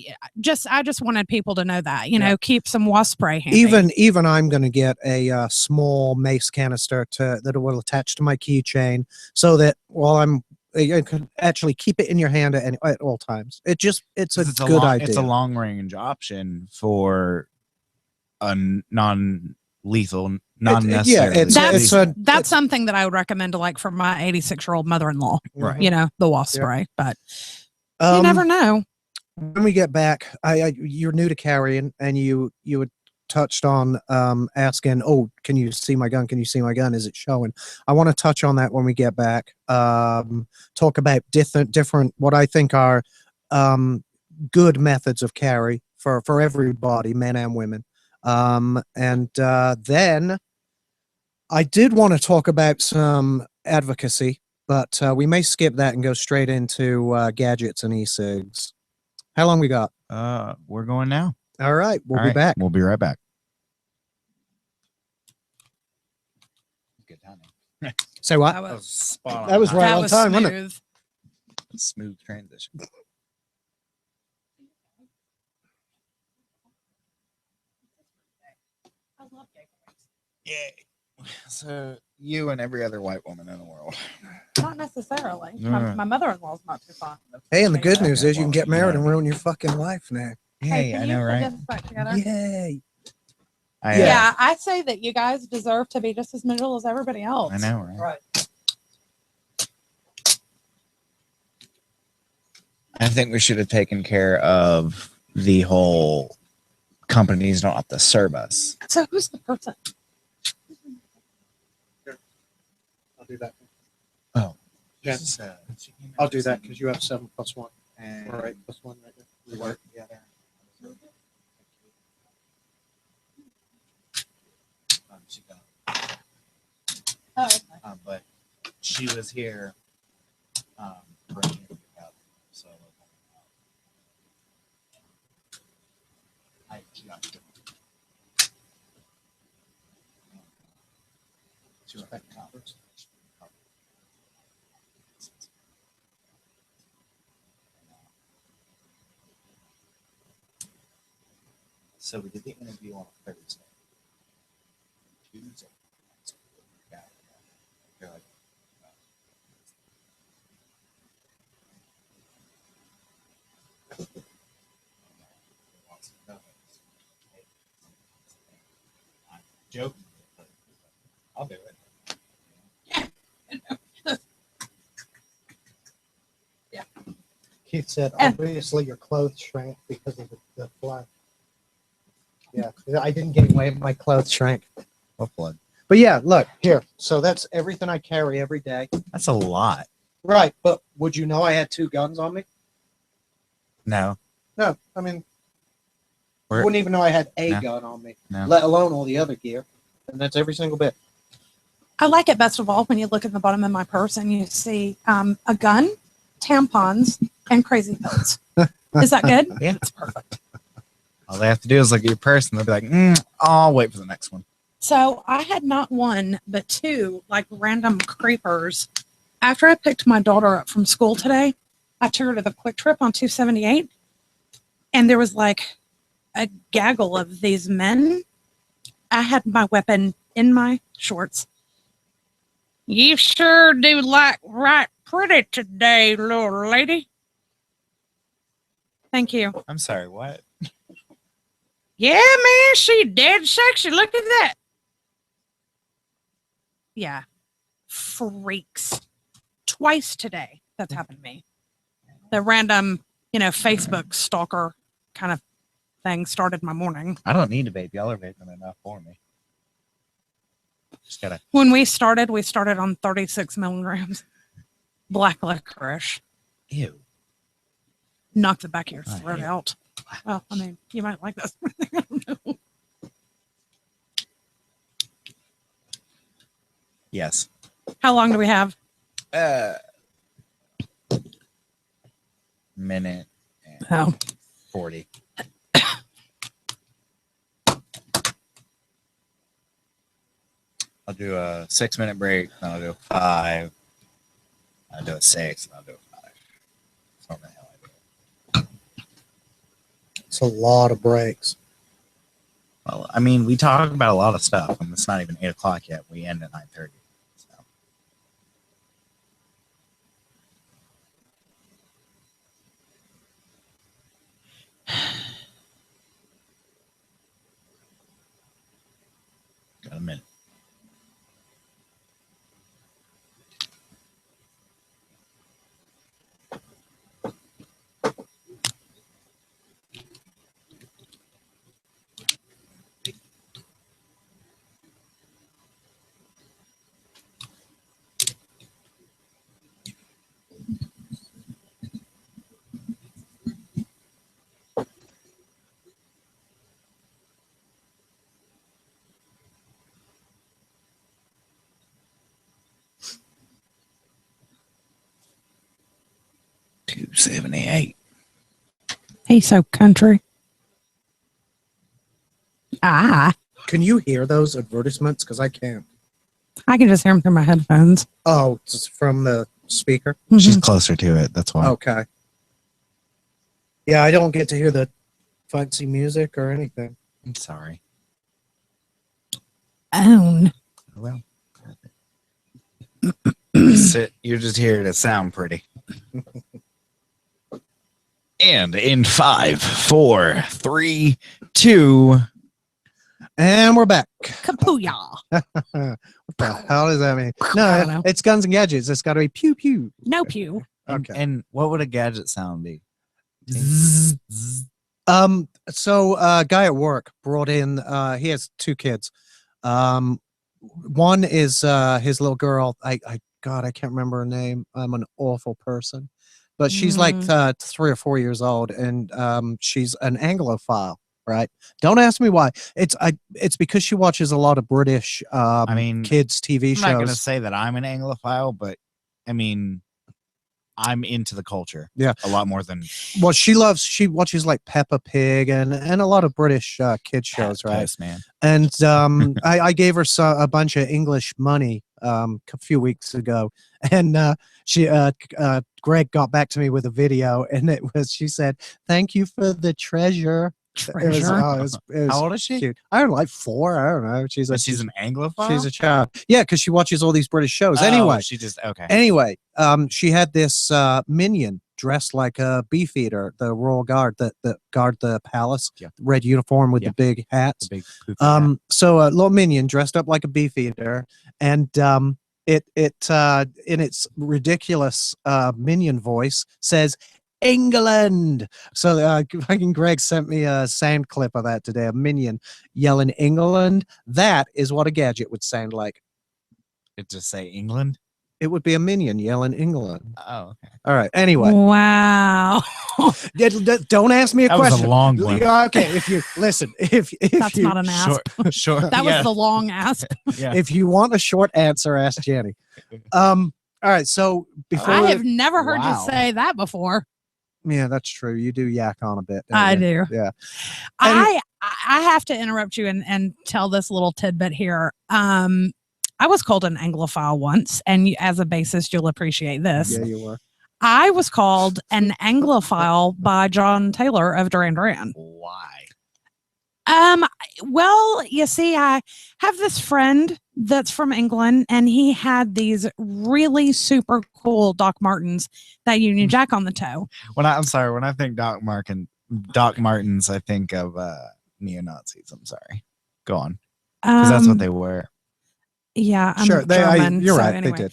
I just wanted people to know that, keep some wasp spray handy. Even I'm going to get a small mace canister that will attach to my keychain so that while you can actually keep it in your hand at all times. It's a good idea. It's a long range option for a non-lethal, non-necessarily. That's something that I would recommend to for my 86-year-old mother-in-law. Right. The wasp spray, but you never know. When we get back, you're new to carrying, and you had touched on asking, "Oh, can you see my gun? Can you see my gun? Is it showing?" I want to touch on that when we get back. Talk about different what I think are good methods of carry for everybody, men and women. And then I did want to talk about some advocacy, but we may skip that and go straight into gadgets and e-cigs. How long we got? We're going now. All right. We'll be back. We'll be right back. Good timing. Say what? That was spot on. That was right on time, wasn't smooth. Smooth transition. I love Yay. So you and every other white woman in the world. Not necessarily. My mother-in-law's not too fond of Hey, and the good news is you can get married and ruin your fucking life now. Hey, I know, right? Yay. Yeah, I say that you guys deserve to be just as miserable as everybody else. I know, right? I think we should have taken care of the whole companies don't have to serve us. So who's the person? I'll do that. Oh. Yeah. I'll do that because you have 7 + 1. And all right, +1 right there. We work together. She got, Oh, okay. but she was here bringing it up. So she got to a conference. So we did the interview on a Thursday. Tuesday. Yeah. They're like, joking. I'll do it. Keith said, Eh. obviously your clothes shrank because of the flood. Yeah, I didn't gain weight. My clothes shrank. What blood? But yeah, look here. So that's everything I carry every day. That's a lot. Right. But would you know I had 2 guns on me? No. No. I mean, Where- wouldn't even know I had a No. gun on me, No. let alone all the other gear. And that's every single bit. I like it best of all when you look at the bottom of my purse and you see a gun, tampons, and crazy pills. Is that good? Yeah. It's perfect. All they have to do is look at your purse and they'll be like, I'll wait for the next one. So I had not 1, but 2 like random creepers. After I picked my daughter up from school today, I took her to the Quick Trip on 278, and there was like a gaggle of these men. I had my weapon in my shorts. You sure do like right pretty today, little lady. Thank you. I'm sorry, what? Yeah, man, she dead sexy. Look at that. Yeah. Freaks. Twice today that's happened to me. The random, Facebook stalker kind of thing started my morning. I don't need a vape. Y'all are vaping enough for me. Just gotta. When we started on 36 milligrams. Black licorice. Ew. Knock the back of your I throat hate out. Well, I mean, you might like this. I don't know. Yes. How long do we have? Minute and Oh. 40. I'll do a 6-minute break, then I'll do a 5. I'll do a 6, and I'll do a 5. That's normally how I do it. It's a lot of breaks. Well, I mean, we talk about a lot of stuff, and it's not even 8 o'clock yet. We end at 9:30. So. Got a minute. $2.78. Hey, so country. Ah, Can you hear those advertisements? Because I can't. I can just hear them through my headphones. Oh, it's from the speaker. She's closer to it. That's why. Okay. Yeah, I don't get to hear the fancy music or anything. I'm sorry. Own. Well, you're just here to sound pretty. And in 5, 4, 3, 2. And we're back. Kapooyah. What the hell does that mean? I don't No, know. it's guns and gadgets. It's got to be pew pew. No pew. And, Okay. and what would a gadget sound be? So a guy at work brought in he has 2 kids. One is his little girl. God, I can't remember her name. I'm an awful person. But she's like 3 or 4 years old, and she's an Anglophile, right? Don't ask me why. It's because she watches a lot of British I mean, kids TV I'm not going to shows. say that I'm an Anglophile, but I mean, I'm into the culture. Yeah. A lot more than Well, she watches like Peppa Pig and a lot of British kid shows, right? Toast, man. And I gave her a bunch of English money a few weeks ago, and Greg got back to me with a video, and she said, "Thank you for the treasure." It was, Treasure. it was How old is she? cute. I don't know, like 4. I don't know. She's She's an Anglophile? she's a child. Yeah, because she watches all these British shows. Oh, Anyway, she just, okay. Anyway, she had this minion dressed like a beefeater, the royal guard that guard the palace. Yeah. Red uniform with Yeah. the big hats. The big poofy hat. So a little minion dressed up like a beefeater, and it in its ridiculous minion voice says England. So fucking Greg sent me a sound clip of that today, a minion yelling England. That is what a gadget would sound like. It just say England. It would be a minion yelling England. Oh, okay. All right. Anyway, Wow. don't ask me a That was question. a long one. Yeah, okay, if you listen, if That's you, not an asp. Short. That was yeah, the long asp. yeah. if you want a short answer, ask Jenny. All right. So before I have never heard Wow. you say that before. yeah, that's true. You do yak on a bit. don't I you? do. Yeah. I have to interrupt you and tell this little tidbit here. I was called an Anglophile once, and as a bassist, you'll appreciate this. Yeah, you were. I was called an Anglophile by John Taylor of Duran Duran. Why? Well, you see, I have this friend that's from England, and he had these really super cool Doc Martens that Union Jack on the toe. I'm sorry. When I think Doc Martens, I think of neo Nazis. I'm sorry. Go on, because that's what they were. Yeah, I'm Sure. German, You're so right. anyway. They did.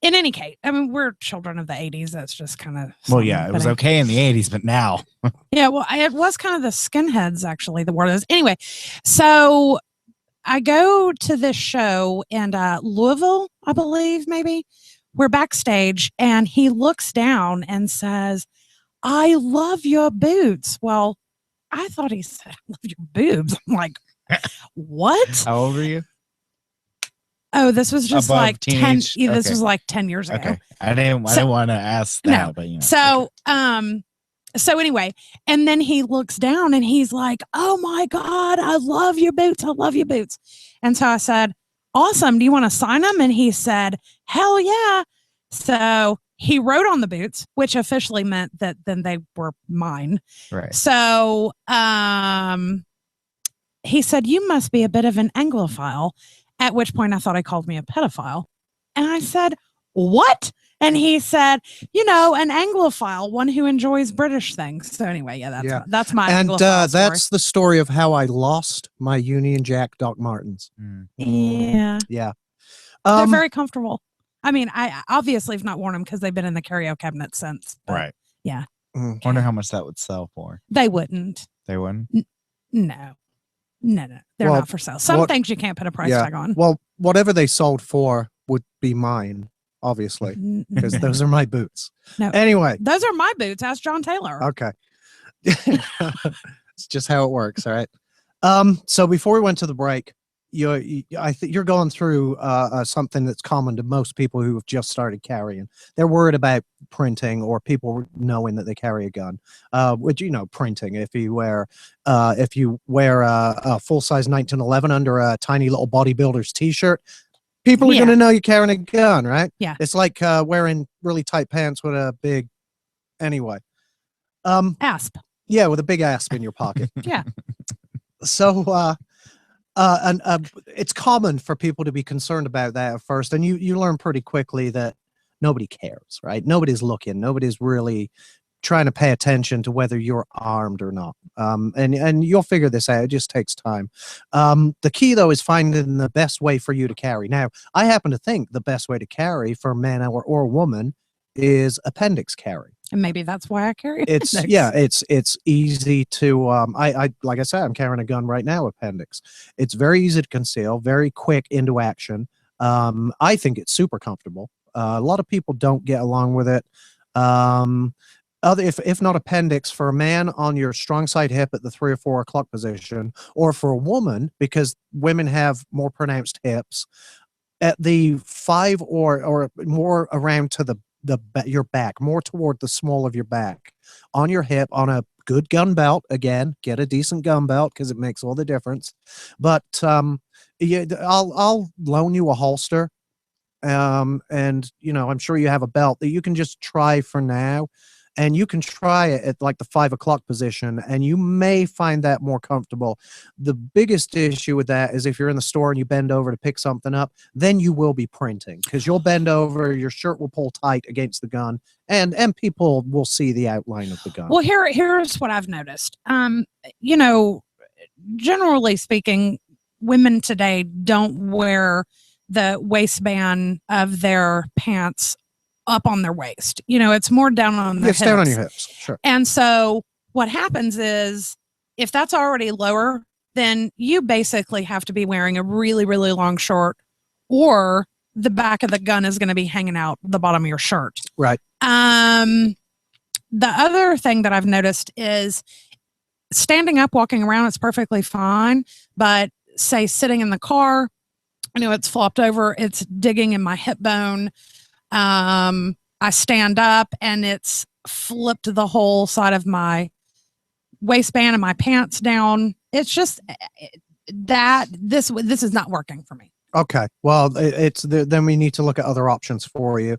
In any case, I mean, we're children of the 80s. That's just kind of Well, yeah, it was okay in the 80s, but now. Yeah, well, it was kind of the skinheads, actually, the word is. Anyway, so I go to this show in Louisville, I believe, maybe. We're backstage, and he looks down and says, I love your boots. Well, I thought he said, I love your boobs. I'm like, what? How old were you? Oh, this was just Above like teenage? 10. This Okay. was like 10 years ago. Okay, I didn't want to ask that, No. but you know. So, so anyway, and then he looks down and he's like, oh my God, I love your boots. I love your boots. And so I said, awesome. Do you want to sign them? And he said, hell yeah. So he wrote on the boots, which officially meant that then they were mine. Right. So, he said, you must be a bit of an Anglophile, at which point I thought he called me a pedophile. And I said, what? And he said, you know, an Anglophile, one who enjoys British things. So anyway, yeah, that's my And Anglophile story. that's the story of how I lost my Union Jack Doc Martens. Mm. Yeah, Yeah. they're very comfortable. I mean, I obviously have not worn them because they've been in the curio cabinet since. But Right. Yeah. Mm. Wonder how much that would sell for. They wouldn't. They wouldn't. No. They're Well, not for sale. Some what- things you can't put a price yeah. tag on. Well, whatever they sold for would be mine, obviously, because those are my boots. No. Anyway, Those are my boots. Ask John Taylor. okay. It's just how it works. All right. So before we went to the break, I think you're going through something that's common to most people who have just started carrying. They're worried about printing or people knowing that they carry a gun. Which, you know, printing. If you wear a full size 1911 under a tiny little bodybuilder's T-shirt, people are Yeah. going to know you're carrying a gun, right? Yeah. It's like wearing really tight pants with a big. Anyway. Asp. Yeah, with a big asp in your pocket. Yeah. So, it's common for people to be concerned about that at first, and you learn pretty quickly that nobody cares, right? Nobody's looking. Nobody's really trying to pay attention to whether you're armed or not. And you'll figure this out. It just takes time. The key, though, is finding the best way for you to carry. Now, I happen to think the best way to carry for a man or a woman is appendix carry. And maybe that's why I carry It's appendix. it's easy to I like I said, I'm carrying a gun right now, appendix. It's very easy to conceal, very quick into action. I think it's super comfortable. A lot of people don't get along with it. If not appendix, for a man on your strong side hip at the 3 or 4 o'clock position, or for a woman, because women have more pronounced hips, at the 5 or more around to your back, more toward the small of your back, on your hip, on a good gun belt. Again, get a decent gun belt because it makes all the difference. But yeah, I'll loan you a holster, and you know, I'm sure you have a belt that you can just try for now. and you can try it at like the 5 o'clock position, and you may find that more comfortable. The biggest issue with that is if you're in the store and you bend over to pick something up, then you will be printing because you'll bend over, your shirt will pull tight against the gun, and people will see the outline of the gun. Well, here's what I've noticed. Generally speaking, women today don't wear the waistband of their pants up on their waist. It's more down on their It's hips. down on your hips, sure. And so what happens is if that's already lower, then you basically have to be wearing a really, really long short, or the back of the gun is going to be hanging out the bottom of your shirt. Right. The other thing that I've noticed is standing up, walking around, it's perfectly fine. But say sitting in the car, it's flopped over, it's digging in my hip bone. I stand up and it's flipped the whole side of my waistband and my pants down. It's just that this is not working for me. Okay. Well, then we need to look at other options for you,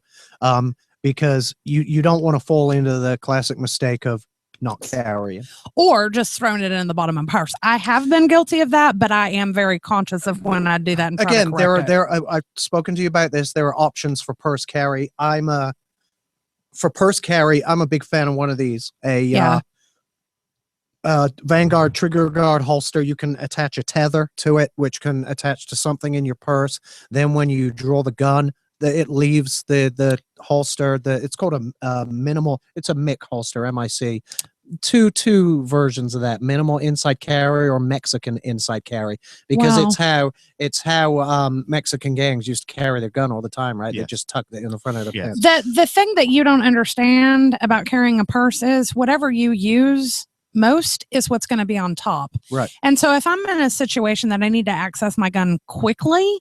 because you don't want to fall into the classic mistake of not carrying, or just throwing it in the bottom of my purse. I have been guilty of that, but I am very conscious of when I do that. And again, I've spoken to you about this. There are options for purse carry. For purse carry, I'm a big fan of one of these. Vanguard trigger guard holster. You can attach a tether to it, which can attach to something in your purse. Then when you draw the gun, it leaves the holster. It's called a minimal. It's a MIC holster, MIC. Two versions of that: minimal inside carry or Mexican inside carry, because Wow. it's how Mexican gangs used to carry their gun all the time, right? Yeah. They just tuck it in the front of the Yes. pants. The thing that you don't understand about carrying a purse is whatever you use most is what's going to be on top. Right. And so if I'm in a situation that I need to access my gun quickly,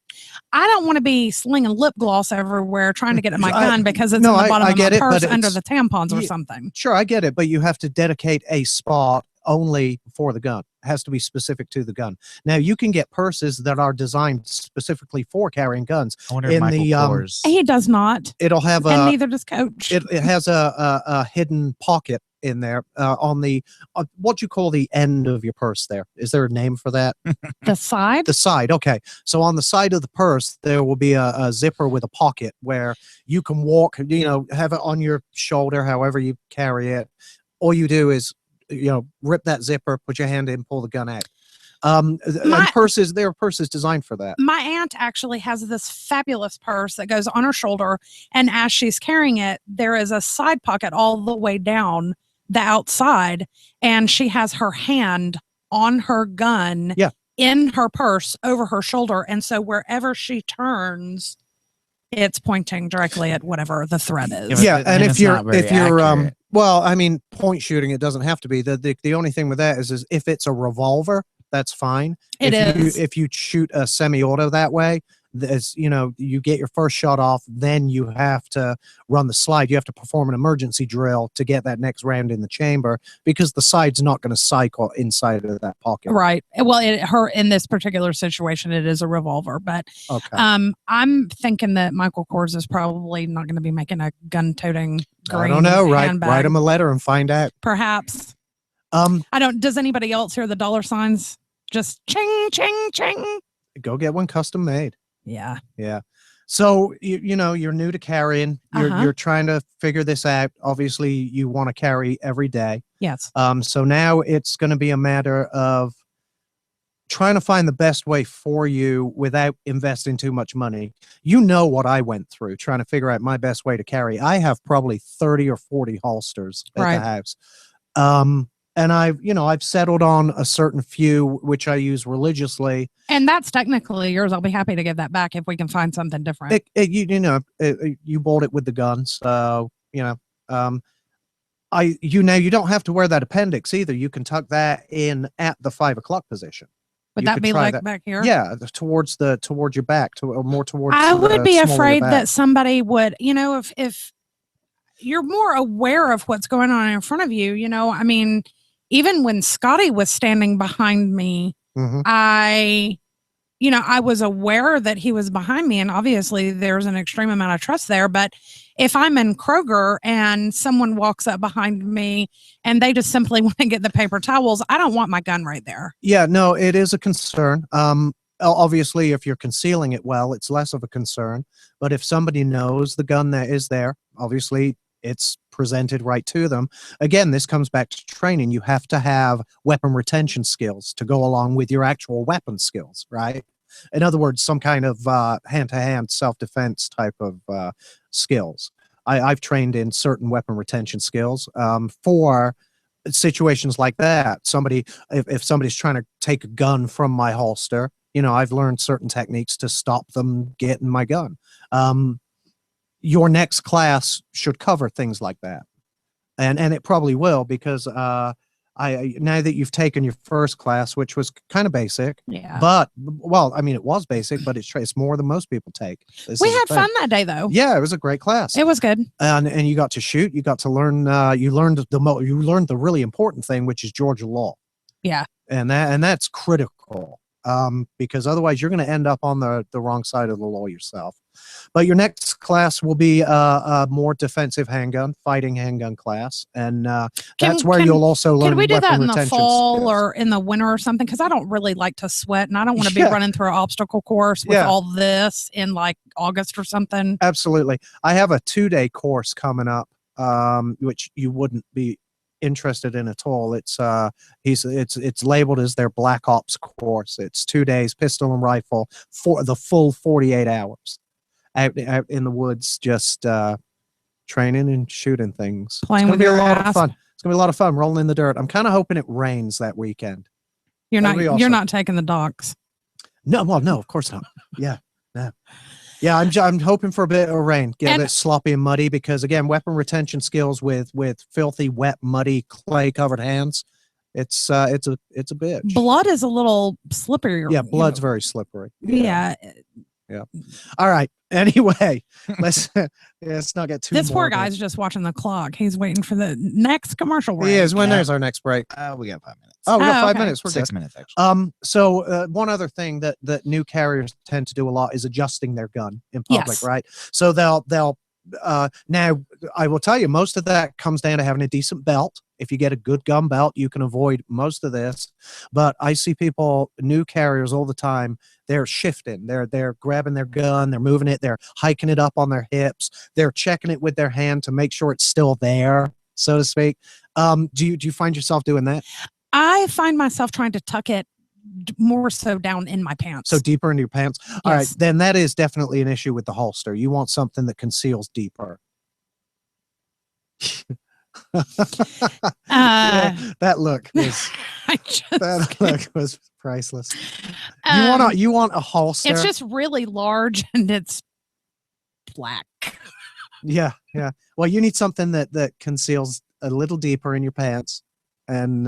I don't want to be slinging lip gloss everywhere trying to get at my gun because it's no, in the bottom I of get my it, but purse under it's- the tampons or Yeah. something. Sure, I get it, but you have to dedicate a spot only for the gun. It has to be specific to the gun. Now, you can get purses that are designed specifically for carrying guns. I wonder In if Michael the, Kors. He does not. It'll have And a neither does Coach. it has a hidden pocket in there on the what you call the end of your purse. There is there a name for that? The side? The side. Okay, so on the side of the purse there will be a zipper with a pocket where you can walk. Have it on your shoulder, however you carry it. All you do is rip that zipper, put your hand in, pull the gun out. And there are purses designed for that. My aunt actually has this fabulous purse that goes on her shoulder, and as she's carrying it, there is a side pocket all the way down the outside, and she has her hand on her gun in her purse over her shoulder, and so wherever she turns, it's pointing directly at whatever the threat is. Yeah, and if it's you're not very accurate. well, I mean, point shooting, it doesn't have to be. The only thing with that is if it's a revolver, that's fine. If you shoot a semi-auto that way, you get your first shot off, then you have to run the slide. You have to perform an emergency drill to get that next round in the chamber because the side's not going to cycle inside of that pocket. Right. Well, in this particular situation, it is a revolver, but Okay. I'm thinking that Michael Kors is probably not going to be making a gun-toting green I don't know. handbag. Write him a letter and find out. Perhaps. Um, I don't. Does anybody else hear the dollar signs? Just ching, ching, ching. Go get one custom made. Yeah. Yeah. So you're new to carrying. You're trying to figure this out. Obviously, you want to carry every day. Yes. So now it's going to be a matter of trying to find the best way for you without investing too much money. You know what I went through trying to figure out my best way to carry. I have probably 30 or 40 holsters at the house. And I've settled on a certain few which I use religiously. And that's technically yours. I'll be happy to give that back if we can find something different. You bought it with the gun, so you don't have to wear that appendix either. You can tuck that in at the 5 o'clock position. Would You that could be try like that. back here? Yeah, towards your back, or more towards. I would be small of your afraid back. that somebody would, if you're more aware of what's going on in front of you, I mean, even when Scotty was standing behind me, Mhm. I was aware that he was behind me, and obviously there's an extreme amount of trust there, but if I'm in Kroger and someone walks up behind me and they just simply want to get the paper towels, I don't want my gun right there. Yeah, no, it is a concern. Obviously, if you're concealing it well, it's less of a concern. But if somebody knows the gun that is there, obviously it's presented right to them. Again, this comes back to training. You have to have weapon retention skills to go along with your actual weapon skills, right? In other words, some kind of hand-to-hand self-defense type of skills. I've trained in certain weapon retention skills for situations like that. If somebody's trying to take a gun from my holster, I've learned certain techniques to stop them getting my gun. Your next class should cover things like that, and it probably will, because now that you've taken your first class, which was kind of basic, Yeah. but it was basic, but it's more than most people take. We had fun that day, though. Yeah, it was a great class. It was good. And you got to shoot. You got to learn. You learned the really important thing, which is Georgia law. Yeah. And that's critical, because otherwise you're going to end up on the wrong side of the law yourself. But your next class will be a more defensive fighting handgun class, and that's where you'll also learn. Can we do that in the retention fall skills. or in the winter or something? Because I don't really like to sweat, and I don't want to be running through an obstacle course with all this in like August or something. Absolutely. I have a 2-day course coming up, which you wouldn't be interested in at all. It's labeled as their Black Ops course. It's 2 days, pistol and rifle, for the full 48 hours out in the woods, just training and shooting things. Playing it's with gonna be your a lot ass. of fun. It's gonna be a lot of fun rolling in the dirt. I'm kind of hoping it rains that weekend. You're That'll be not. awesome. You're not taking the dogs. No, well, no, of course not. Yeah, no. Yeah, I'm hoping for a bit of rain, get a bit sloppy and muddy, because again, weapon retention skills with filthy, wet, muddy, clay-covered hands, it's a bitch. Blood is a little slippery. Yeah, blood's very slippery. Yeah. All right. Anyway, let's not get too. This poor morbid. guy's just watching the clock. He's waiting for the next commercial break. He is. When there's our next break? We got 5 minutes. Oh, we got 5 okay. minutes. We're 6 good. minutes actually. So one other thing that new carriers tend to do a lot is adjusting their gun in public, Yes. right? So they'll now I will tell you, most of that comes down to having a decent belt. If you get a good gun belt, you can avoid most of this. But I see new carriers all the time. They're shifting. They're grabbing their gun. They're moving it. They're hiking it up on their hips. They're checking it with their hand to make sure it's still there, so to speak. Do you find yourself doing that? I find myself trying to tuck it more so down in my pants. So deeper into your pants? All right, Yes. then that is definitely an issue with the holster. You want something that conceals deeper. Yeah, that look was I just, that look was priceless. You want a holster? it's just really large and it's black. Yeah. Well, you need something that conceals a little deeper in your pants, and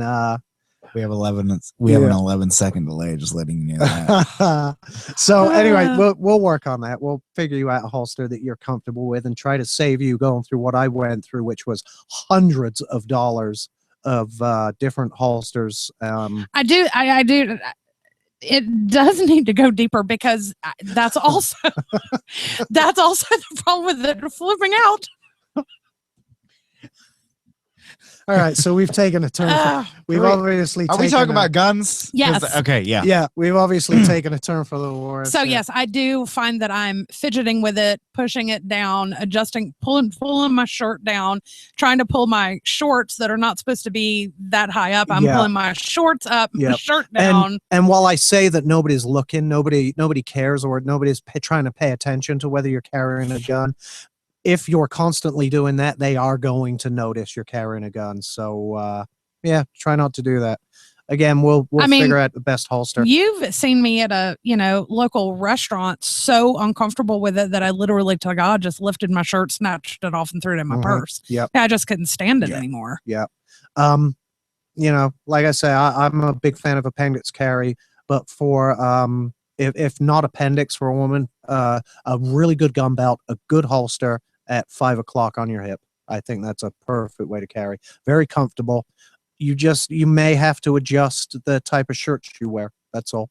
We have 11. We have an 11-second delay. Just letting you know that. so anyway, we'll work on that. We'll figure you out a holster that you're comfortable with, and try to save you going through what I went through, which was hundreds of dollars of different holsters. I do. It does need to go deeper, because that's also the problem with it flipping out. All right, so we've taken a turn. We've Wait, obviously. Are we taken talking a- about guns? 'Cause- Yes. Okay. Yeah. Yeah, we've obviously taken a turn for the worse. So yeah. yes, I do find that I'm fidgeting with it, pushing it down, adjusting, pulling my shirt down, trying to pull my shorts that are not supposed to be that high up. I'm Yeah. pulling my shorts up, my Yep. shirt down. And while I say that nobody's looking, nobody cares, or nobody's trying to pay attention to whether you're carrying a gun. If you're constantly doing that, they are going to notice you're carrying a gun. So try not to do that. Again, we'll figure out the best holster. You've seen me at a local restaurant so uncomfortable with it that I literally to God just lifted my shirt, snatched it off, and threw it in my Mhm. purse. Yep. I just couldn't stand it Yeah. anymore. Like I say, I'm a big fan of appendix carry, but for if not appendix for a woman, a really good gun belt, a good holster at 5 o'clock on your hip. I think that's a perfect way to carry. Very comfortable. You may have to adjust the type of shirts you wear. That's all.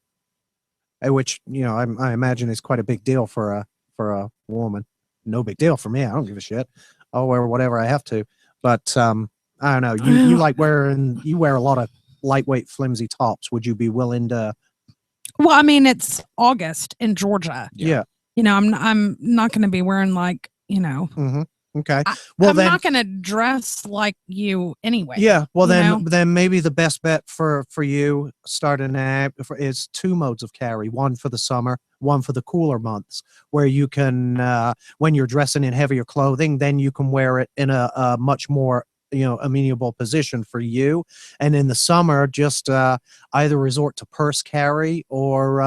Which I imagine is quite a big deal for a woman. no big deal for me. I don't give a shit. I'll wear whatever I have to. But I don't know. You like you wear a lot of lightweight, flimsy tops. Would you be willing to? Well, I mean, it's August in Georgia. Yeah. I'm not going to be wearing like, Mm-hmm. Okay. I, Well, I'm then, not going to dress like you anyway. yeah. Well, you then, know? then maybe the best bet for you starting out is two modes of carry: one for the summer, one for the cooler months, where you can, when you're dressing in heavier clothing, then you can wear it in a much more amenable position for you. And in the summer, just either resort to purse carry or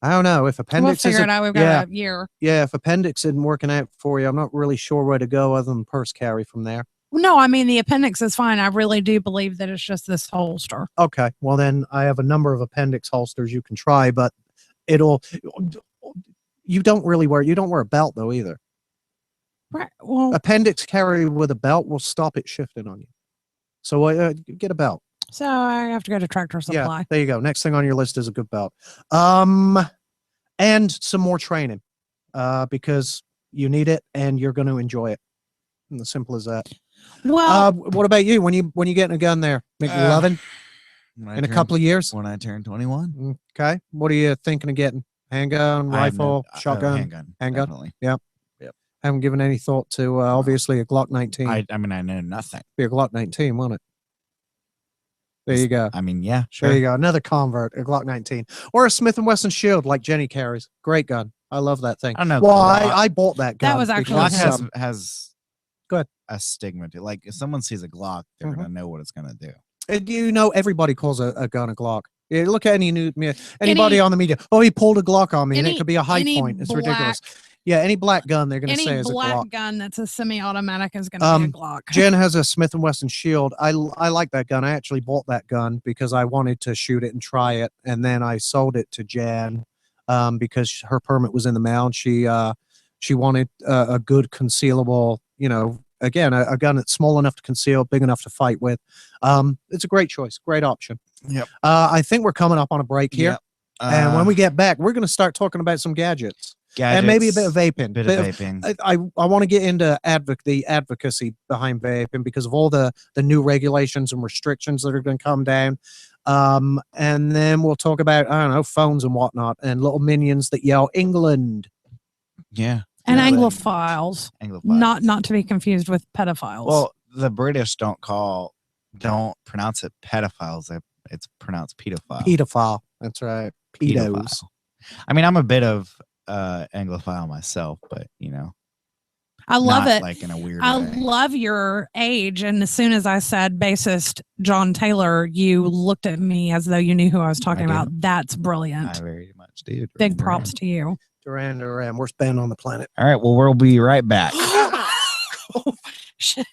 I don't know if We'll appendix figure isn't. it out. We've Yeah. got a year. Yeah, if appendix isn't working out for you, I'm not really sure where to go other than purse carry from there. No, I mean, the appendix is fine. I really do believe that it's just this holster. Okay, well then I have a number of appendix holsters you can try, but you don't wear a belt though either. Right. Well, Appendix carry with a belt will stop it shifting on you. So get a belt. so I have to go to Tractor Supply. Yeah, there you go. Next thing on your list is a good belt. And some more training, because you need it and you're going to enjoy it. And as simple as that. Well, What about you? When you getting a gun there, McLovin, in a couple of years? when I turn 21. Okay. What are you thinking of getting? Handgun, I have rifle, no- shotgun? handgun, Handgun? definitely. Haven't given any thought to obviously a Glock 19. I mean, I know nothing. Be a Glock 19, won't it? There you go. I mean, yeah, sure. There you go. Another convert, a Glock 19, or a Smith and Wesson Shield like Jenny carries. Great gun. I love that thing. I don't know. Well, Glock- I bought that gun. That was actually Glock because, has Go ahead. a stigma to like if someone sees a Glock, they're Mhm. gonna know what it's gonna do. everybody calls a gun a Glock. Yeah, look at anybody on the media. Oh, he pulled a Glock on me, and it could be a high any point. It's black- ridiculous. Yeah, any black gun they're going to any say is a black Glock. gun that's a semi-automatic is going to be a Glock. Jen has a Smith and Wesson Shield. I like that gun. I actually bought that gun because I wanted to shoot it and try it, and then I sold it to Jan because her permit was in the mail, and she wanted a good concealable. Again, a gun that's small enough to conceal, big enough to fight with. It's a great choice, great option. Yep. I think we're coming up on a break here, Yep. and when we get back, we're going to start talking about some gadgets. And maybe a bit of vaping. Bit of vaping. I want to get into the advocacy behind vaping because of all the new regulations and restrictions that are going to come down. And then we'll talk about, I don't know, phones and whatnot and little minions that yell England. Yeah. And Yeah, Anglophiles, Anglophiles. not to be confused with pedophiles. Well, the British don't pronounce it pedophiles. It's pronounced pedophile. Pedophile. That's right. Pedos. Pedophile. I mean, I'm a bit of Anglophile myself, but I love not it. like in a weird I way. love your age. And as soon as I said bassist John Taylor, you looked at me as though you knew who I was talking do. about. That's I brilliant. very much do. Big props to you. Duran Duran. Worst band on the planet. All right. Well, we'll be right back. Shit,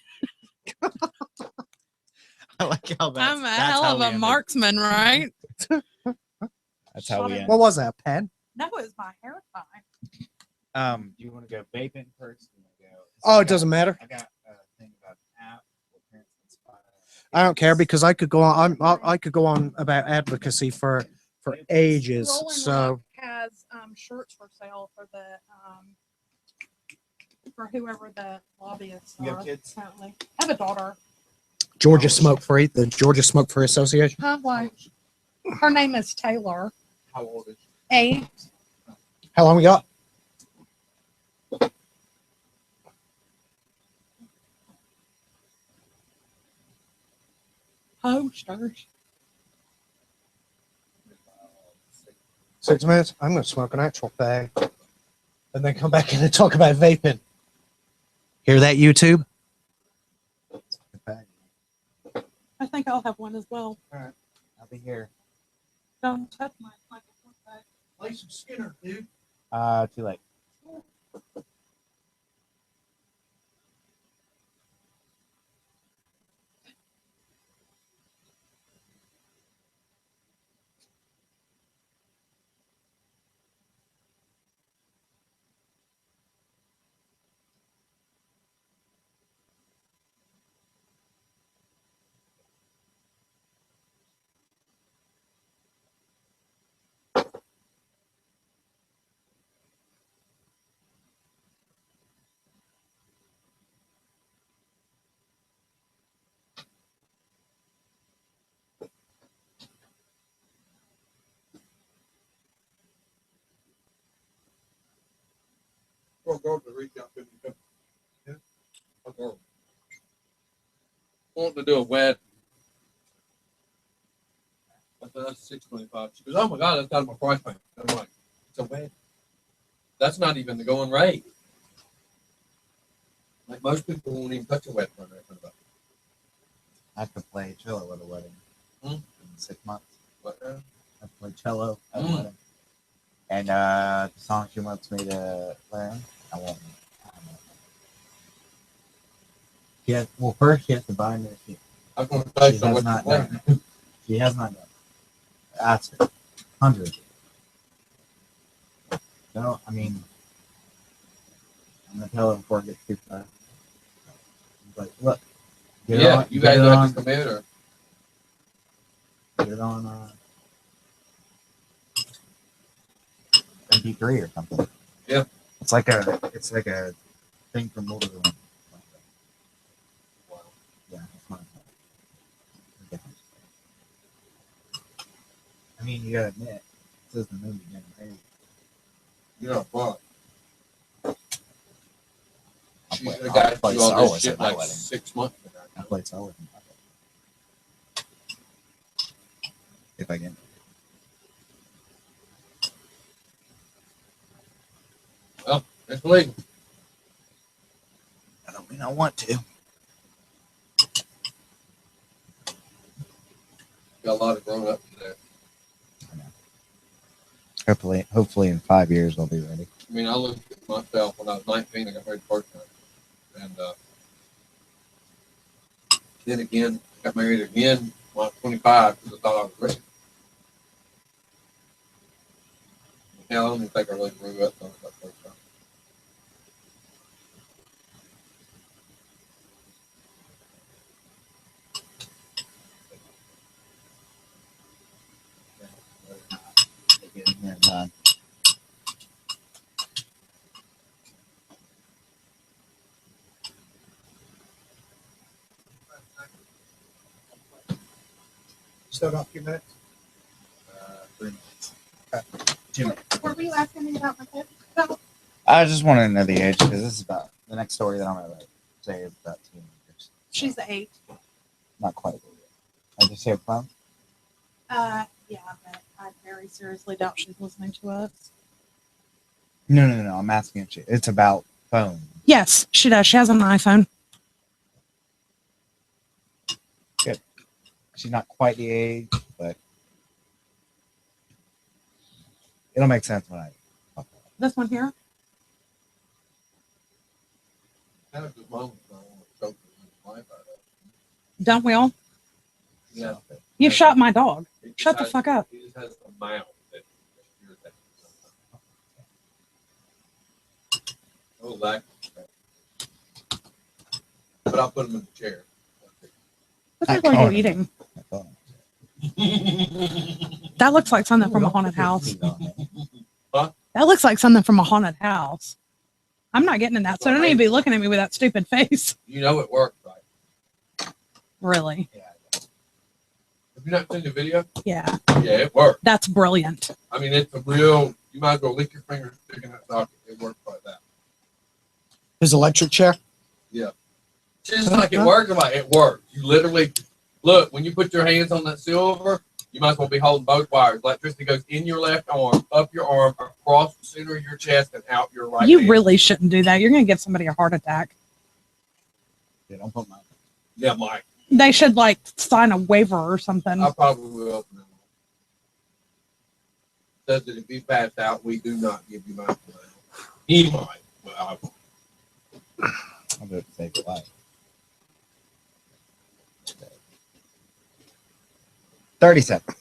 I like how that's, I'm a that's hell how of we a ended. marksman, right? That's how we end. What was that, pen? That was my hair tie. Do you want to go vaping first? Oh, it doesn't matter. I got a thing about an app. What parents can spy. I don't care because I could go on. I could go on about advocacy for ages. Rolling So Rock has shirts for sale for the for whoever the lobbyists You are. have kids? Apparently, I have a daughter. Georgia Smoke Free, the Georgia Smoke Free Association. Huh? Why? Her name is Taylor. How old is she? 8. How long we got? Posters. 6 minutes. I'm going to smoke an actual fag, and then come back in and talk about vaping. Hear that, YouTube? I think I'll have one as well. I'll be here. Don't touch my like a bag. Play some Skinner, dude. Too late. for a girl to reach out to me. Yeah. A girl. Wanting to do a wedding. I said, that's $625. She goes, oh my God, that's out of my price point. I'm like, it's a wedding. That's not even the going rate. Like most people won't even touch a wedding fund. I have to play cello at a wedding in 6 months. What now? I have to play cello at a wedding. And the song she wants me to learn, I won't. Well, first she has to buy me a sheet. I'm going to tell you She so has what not you're done it. She has not done it. Ask her. Hundreds. No, I mean, I'm going to tell her before it gets too far. Like, look. Get it Yeah, on, you get guys it have on, to commit or get it on MP3 or something. Yeah. It's like a thing from Lord of the Rings. Yeah, it's not. I mean, you gotta admit, it says the movie getting married. you're not fucked. I'll She's play- the I'll guy play do all Star this Wars shit at my like wedding. 6 months ago. I played Star Wars in my wedding. If I can. It's legal. I don't mean I want to. Got a lot of grown ups there. Hopefully in 5 years I'll be ready. I mean, I looked at myself when I was 19. I got married the first time, and then again, got married again when I was 25 because I thought I was ready. Hell, I don't even think I really grew up on that first time. And, Still got a few minutes. 3 minutes. 2 minutes. Were you asking me about my kids? I just wanted to know the age because this is about the next story that I'm gonna say is about teenagers. She's 8. Not quite. I just say phone. Yeah, but I very seriously doubt she's listening to us. No. I'm asking if it's about phone. Yes, she does. She has an iPhone. She's not quite the age, but it'll make sense when I talk about it. This one here. Kind of good moments when I want to choke his life out of it. Don't we all? Yeah. You shot my dog. He just Shut the has- fuck up. He just has a mouth that irritates me sometimes. Oh, like. But I'll put him in the chair. What the hell are you eating? My phone. That looks like something from a haunted house. Huh? That looks like something from a haunted house. I'm not getting in that, so don't even be looking at me with that stupid face. You know it works, right? Really? Yeah. Have you not seen the video? Yeah. Yeah, it works. That's brilliant. I mean, it's a real. You might as well lick your fingers sticking that socket. It works like that. His electric chair. It's just like it works. Like it works. You literally look when you put your hands on that silver. You might as well be holding both wires. Electricity goes in your left arm, up your arm, across the center of your chest, and out your right. You hand. really shouldn't do that. You're going to give somebody a heart attack. Yeah, don't put my. Yeah, Mike. They should like sign a waiver or something. I probably will open it. Says that if he passed out, we do not give you my. He might. Well, I won't. I'll do it to save your life. 30 seconds.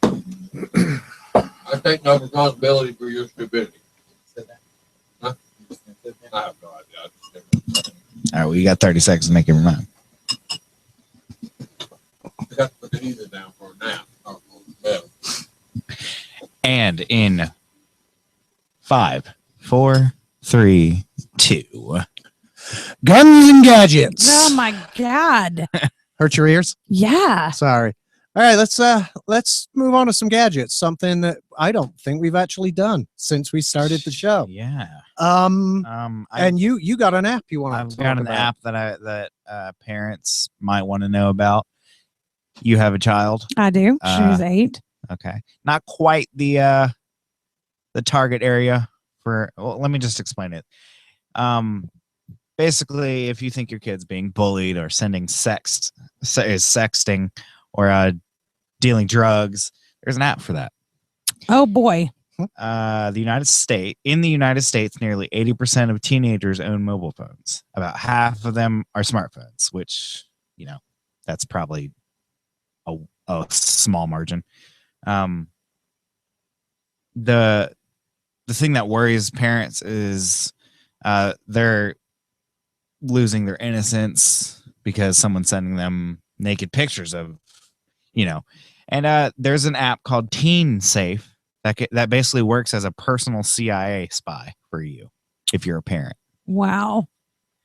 I take no responsibility for your stupidity. Sit down. Huh? Sit down. I have no idea. I just never- All right, well, you got 30 seconds to make your mind. I got to put the heater down for a nap. Oh, well. And in 5, 4, 3, 2. Guns and gadgets. Oh my God. Hurt your ears? Yeah. Sorry. All right, let's move on to some gadgets. Something that I don't think we've actually done since we started the show. Yeah. And you got an app you want to I've talk got an about. app that parents might want to know about. You have a child. I do. She's 8. Okay. Not quite the target area for, well, let me just explain it. Basically, if you think your kid's being bullied or sending sexting or dealing drugs, there's an app for that. Oh boy. In the United States, nearly 80% of teenagers own mobile phones. About half of them are smartphones, which, that's probably a small margin. The thing that worries parents is they're losing their innocence because someone's sending them naked pictures of, and there's an app called Teen Safe that basically works as a personal CIA spy for you if you're a parent. Wow.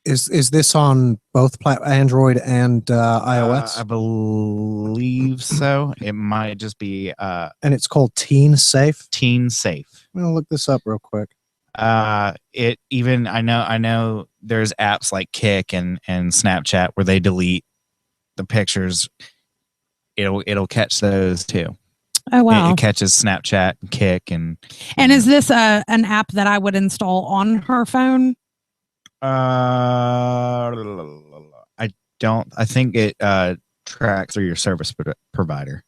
Is this on both Android and iOS? I believe so. It might just be And it's called Teen Safe. Teen Safe. I'm gonna look this up real quick. I know there's apps like Kik and Snapchat where they delete the pictures. It'll catch those too. Oh wow. It catches Snapchat and Kik and is this an app that I would install on her phone? I think it tracks through your service provider.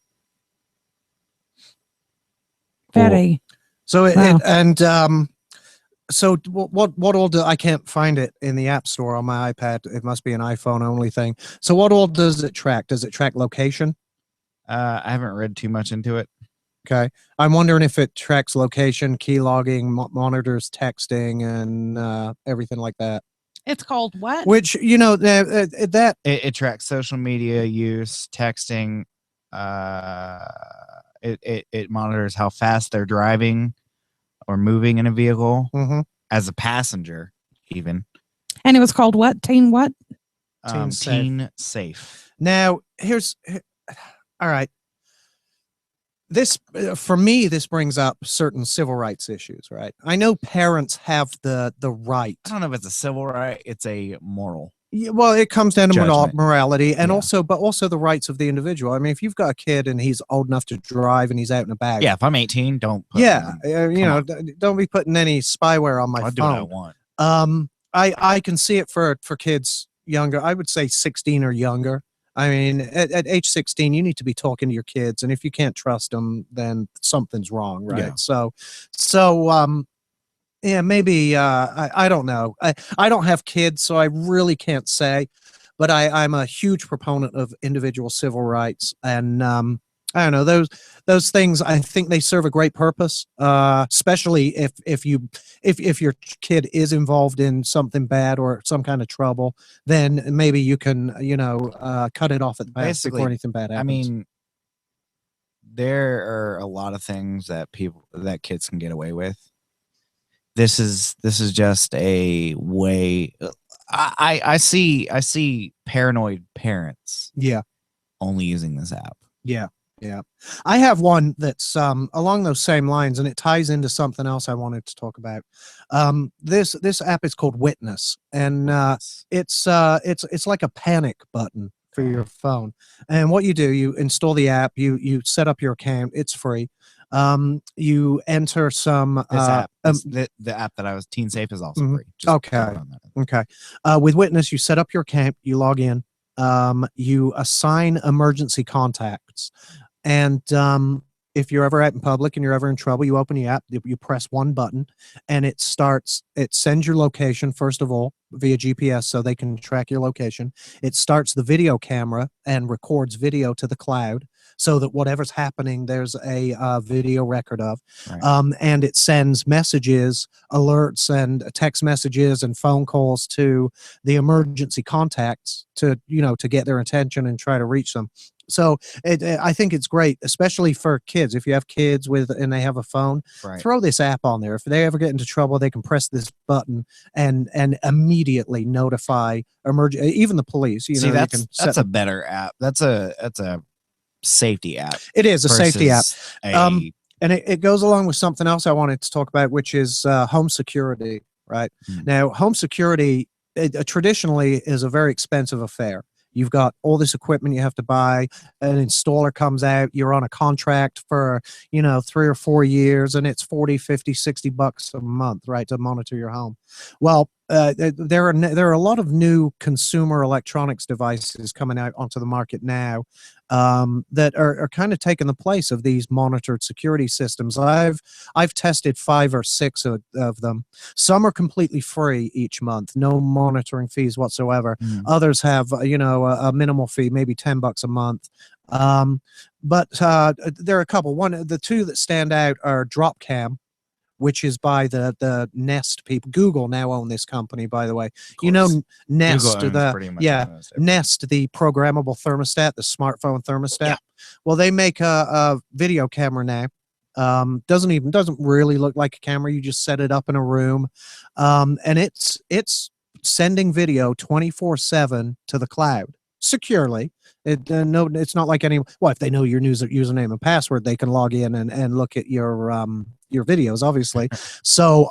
Betty. So Wow. so what all do I can't find it in the App Store on my iPad. It must be an iPhone only thing. So what all does it track? Does it track location? I haven't read too much into it. Okay. I'm wondering if it tracks location, key logging, monitors texting, and everything like that. It's called what? Which, that It tracks social media use, texting. It monitors how fast they're driving or moving in a vehicle as a passenger, even. And it was called what? Teen what? Teen Safe. Teen Safe. Now, all right. This, for me, this brings up certain civil rights issues, right? I know parents have the right. I don't know if it's a civil right. It's a moral. Yeah, well, it comes down to Judgment. morality and Yeah. but also the rights of the individual. I mean, if you've got a kid and he's old enough to drive and he's out and about. Yeah, if I'm 18, don't put Don't be putting any spyware on my I'll do what I phone. want. I can see it for kids younger. I would say 16 or younger. I mean, at age 16, you need to be talking to your kids, and if you can't trust them, then something's wrong, right? Yeah. Yeah, maybe I don't know. I don't have kids, so I really can't say, but I'm a huge proponent of individual civil rights, and I don't know, those things. I think they serve a great purpose, especially if your kid is involved in something bad or some kind of trouble, then maybe you can cut it off at the pass Basically, before anything bad happens. I mean, there are a lot of things that kids can get away with. This is just a way. I see paranoid parents yeah. only using this app. Yeah. I have one that's along those same lines, and it ties into something else I wanted to talk about. This app is called Witness, and it's like a panic button for your phone. And what you do, you install the app, you set up your account. It's free. You enter some This app, the app that I was Teen Safe is also free. Just Okay. cover on that. Okay. With Witness, you set up your account, you log in, you assign emergency contacts, and if you're ever out in public and you're ever in trouble, you open the app, you press one button, and it sends your location, first of all, via GPS so they can track your location. It starts the video camera and records video to the cloud so that whatever's happening, there's a video record of. Right. And it sends messages, alerts, and text messages and phone calls to the emergency contacts to get their attention and try to reach them. So I think it's great, especially for kids. If you have kids and they have a phone, Right. throw this app on there. If they ever get into trouble, they can press this button and immediately notify even the police. See, that's a better app. That's a safety app. It is a safety app. versus a- And it goes along with something else I wanted to talk about, which is home security, right? Hmm. Now, home security traditionally is a very expensive affair. You've got all this equipment you have to buy. An installer comes out. You're on a contract for, 3 or 4 years, and it's 40, 50, 60 bucks a month, right, to monitor your home. Well, there are a lot of new consumer electronics devices coming out onto the market now that are kind of taking the place of these monitored security systems. I've tested 5 or 6 of them. Some are completely free each month, no monitoring fees whatsoever. Hmm. Others have, a minimal fee, maybe $10 a month. But there are a couple. The two that stand out are Dropcam, which is by the Nest people. Google now own this company, by the way. Of course. Nest, Google owns pretty much almost everything. Nest, the programmable thermostat, the smartphone thermostat. Yeah. Well, they make a video camera now. Doesn't really look like a camera. You just set it up in a room, and it's sending video 24/7 to the cloud securely. It's not like if they know your username and password, they can log in and look at your videos, obviously. So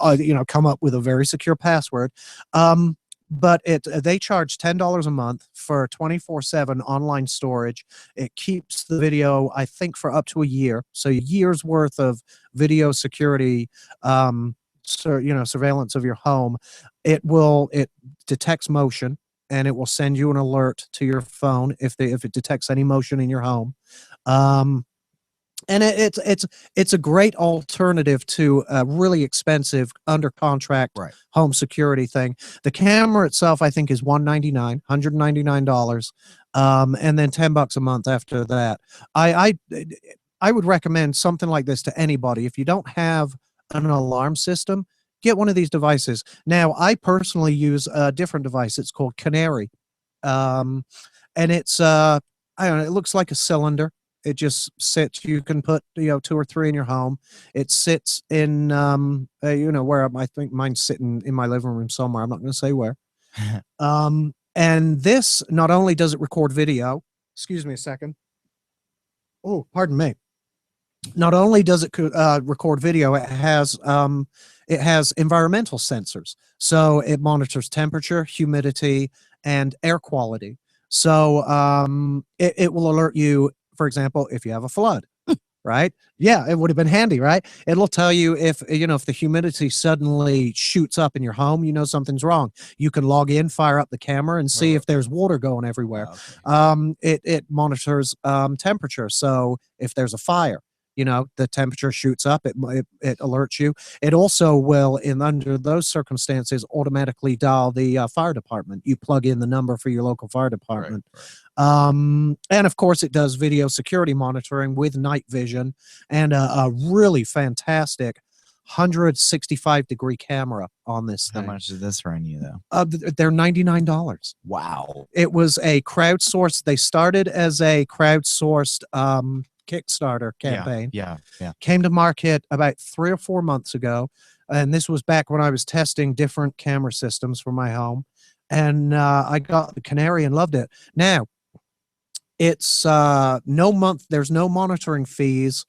come up with a very secure password. But they charge $10 a month for 24/7 online storage. It keeps the video, I think, for up to a year. So a year's worth of video security, surveillance of your home. It detects motion, and it will send you an alert to your phone if it detects any motion in your home. And it's a great alternative to a really expensive under contract Right. home security thing. The camera itself, I think, is $199, and then $10 a month after that. I would recommend something like this to anybody. If you don't have an alarm system, get one of these devices. Now, I personally use a different device. It's called Canary, and it's I don't know. It looks like a cylinder. It just sits. You can put 2 or 3 in your home. It sits in where I think mine's sitting in my living room somewhere. I'm not going to say where. And this not only does it record video. Excuse me a second. Oh, pardon me. Not only does it record video, it has environmental sensors. So it monitors temperature, humidity, and air quality. So it will alert you, for example, if you have a flood, right? Yeah, it would have been handy, right? It'll tell you if the humidity suddenly shoots up in your home, something's wrong. You can log in, fire up the camera, and see if there's water going everywhere. Okay. It monitors temperature. So if there's a fire, the temperature shoots up, it alerts you. It also will, under those circumstances, automatically dial the fire department. You plug in the number for your local fire department. Right. And of course, it does video security monitoring with night vision and a really fantastic 165-degree camera on this How thing. much did this run you though? They're $99. Wow. It was a crowdsourced. They started as a crowdsourced Kickstarter campaign. Yeah. Came to market about 3 or 4 months ago, and this was back when I was testing different camera systems for my home, and I got the Canary and loved it. Now, it's there's no monitoring fees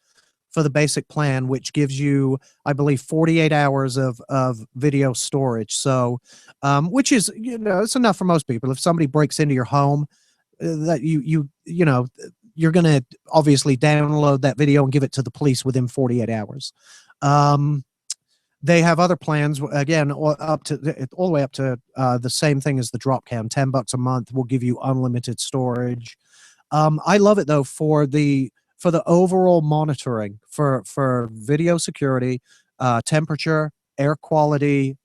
for the basic plan, which gives you, I believe, 48 hours of video storage. So, which is, it's enough for most people. If somebody breaks into your home, that you're going to obviously download that video and give it to the police within 48 hours. They have other plans, again, all the way up to the same thing as the Dropcam. $10 a month will give you unlimited storage. I love it though for the overall monitoring for video security, temperature, air quality,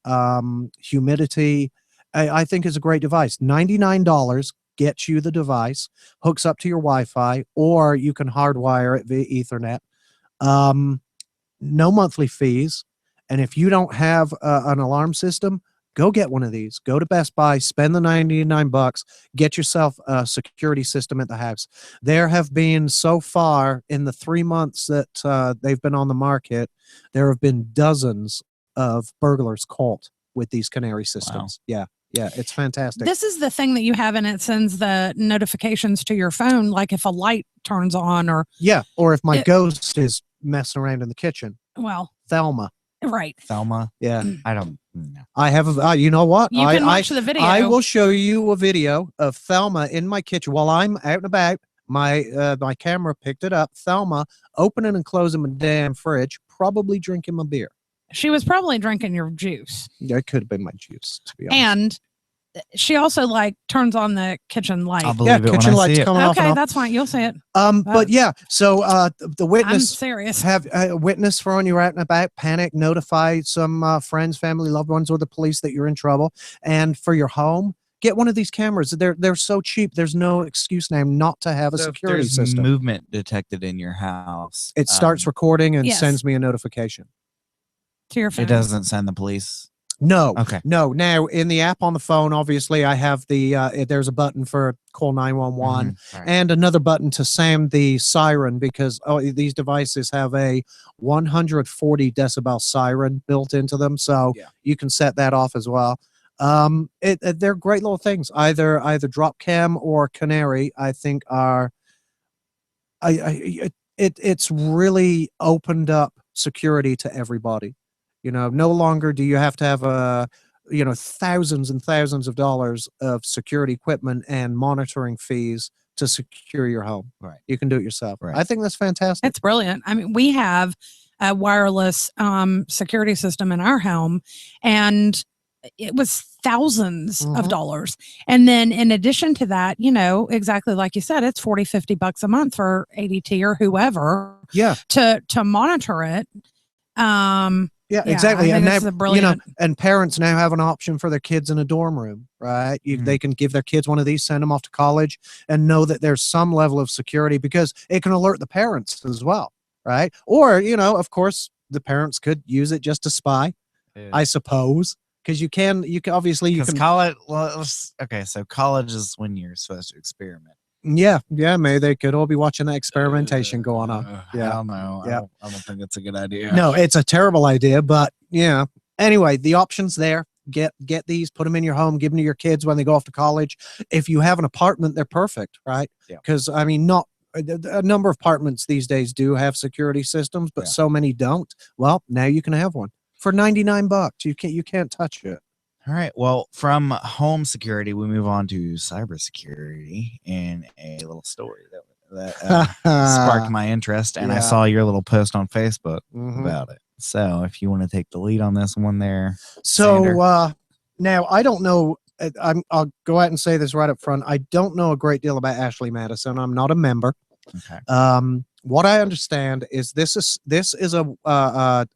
humidity. I think is a great device. $99 gets you the device, hooks up to your Wi-Fi, or you can hardwire it via Ethernet. No monthly fees. And if you don't have an alarm system, go get one of these. Go to Best Buy, spend the $99, get yourself a security system at the house. There have been, so far in the 3 months that they've been on the market, there have been dozens of burglars caught with these Canary systems. Yeah. Yeah, it's fantastic. This is the thing that you have, and it sends the notifications to your phone, like if a light turns on or, Yeah, or if my It- ghost is messing around in the kitchen, well, Thelma. right. Thelma. Yeah, I don't know. I have. You know what? You can watch the video. I will show you a video of Thelma in my kitchen while I'm out and about. My camera picked it up. Thelma opening and closing my damn fridge, probably drinking my beer. She was probably drinking your juice. Yeah, it could have been my juice, to be honest. And she also like turns on the kitchen light. I'll Yeah, believe it when kitchen I lights see it. coming off and Okay, off. that's fine. You'll see it. But yeah, so the I'm witness serious. have a witness throwing you out and about, panic, notify some friends, family, loved ones, or the police that you're in trouble. And for your home, get one of these cameras. They're so cheap. There's no excuse now not to have a So if security there's system. movement detected in your house, It starts recording and Yes. sends me a notification. To your phone. It doesn't send the police. No, Okay. no. Now in the app on the phone, obviously I have there's a button for call 911. Mhm. Right. And another button to sound the siren because these devices have a 140 decibel siren built into them, so Yeah. you can set that off as well. They're great little things. Either Drop Cam or Canary, I think are. It's really opened up security to everybody. You know, no longer do you have to have thousands and thousands of dollars of security equipment and monitoring fees to secure your home. Right. You can do it yourself. Right. I think that's fantastic. It's brilliant. I mean, we have a wireless security system in our home, and it was thousands of Mhm. dollars. And then in addition to that, exactly like you said, it's $40-50 a month for ADT or whoever Yeah. to monitor it. Yeah, Yeah, exactly. I And think now, this is a brilliant. and parents now have an option for their kids in a dorm room, right? Mhm. They can give their kids one of these, send them off to college, and know that there's some level of security because it can alert the parents as well, right? Or, of course, the parents could use it just to spy, I suppose, because you can obviously you Because can. college. Well, so college is when you're supposed to experiment. Yeah, maybe they could all be watching that experimentation going on. Yeah. Hell no. Yeah. I don't think it's a good idea. No, it's a terrible idea, but yeah. Anyway, the options there. Get these, put them in your home, give them to your kids when they go off to college. If you have an apartment, they're perfect, right? Yeah. Because I mean, not a number of apartments these days do have security systems, but Yeah. so many don't. Well, now you can have one for $99. You can't touch it. All right. Well, from home security, we move on to cybersecurity and a little story that sparked my interest. And I Yeah. saw your little post on Facebook Mhm. about it. So if you want to take the lead on this one there. So Sander. now I don't know. I'll go out and say this right up front. I don't know a great deal about Ashley Madison. I'm not a member. Okay. What I understand is this is a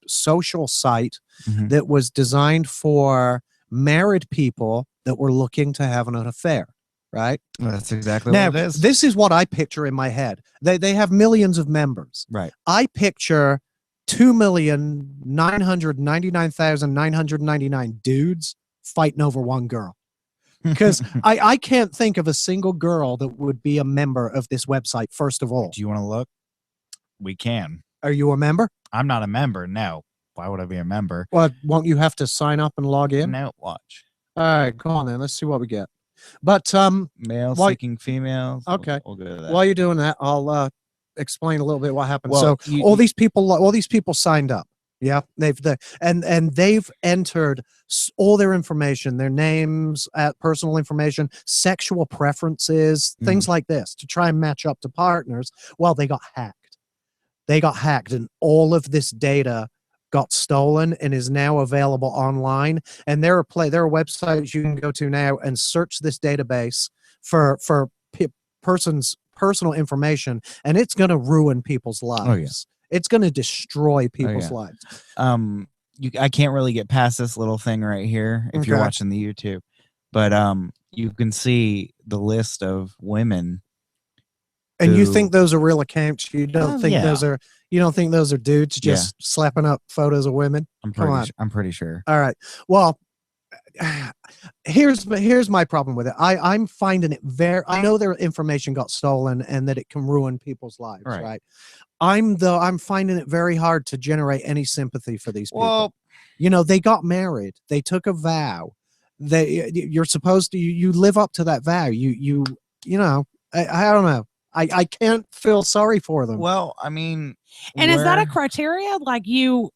social site Mhm. that was designed for married people that were looking to have an affair. Right That's exactly now, what it is. this is what I picture in my head. They have millions of members. Right. I picture 2,999,999 dudes fighting over one girl. Because I can't think of a single girl that would be a member of this website, first of all. Do you want to look? We can. Are you a member? I'm not a member. No. Why would I be a member? Well, won't you have to sign up and log in? No. Watch. All right, go on then. Let's see what we get. But Male Why- seeking females. Okay. We'll go to that. while you're doing that, I'll explain a little bit what happened. Well, So you- all these people signed up. Yeah, they've entered all their information, their names, personal information, sexual preferences, things like this to try and match up to partners. Well, they got hacked. And all of this data got stolen and is now available online. And there are websites you can go to now and search this database for person's personal information, and it's going to ruin people's lives. Oh, yeah. It's going to destroy people's yeah. lives. I can't really get past this little thing right here if you're Okay. watching the YouTube, but you can see the list of women. And you who- think those are real accounts? You don't think yeah. those are dudes just slapping up photos of women? I'm Come on. pretty sure. All right. Well, here's my problem with it. I'm finding it I know their information got stolen and that it can ruin people's lives, Right. right? I'm finding it very hard to generate any sympathy for these people. Well, They got married. They took a vow. you're supposed to, you live up to that vow. You know, I don't know. I can't feel sorry for them. Well, I mean, And is that a where- criteria? Like you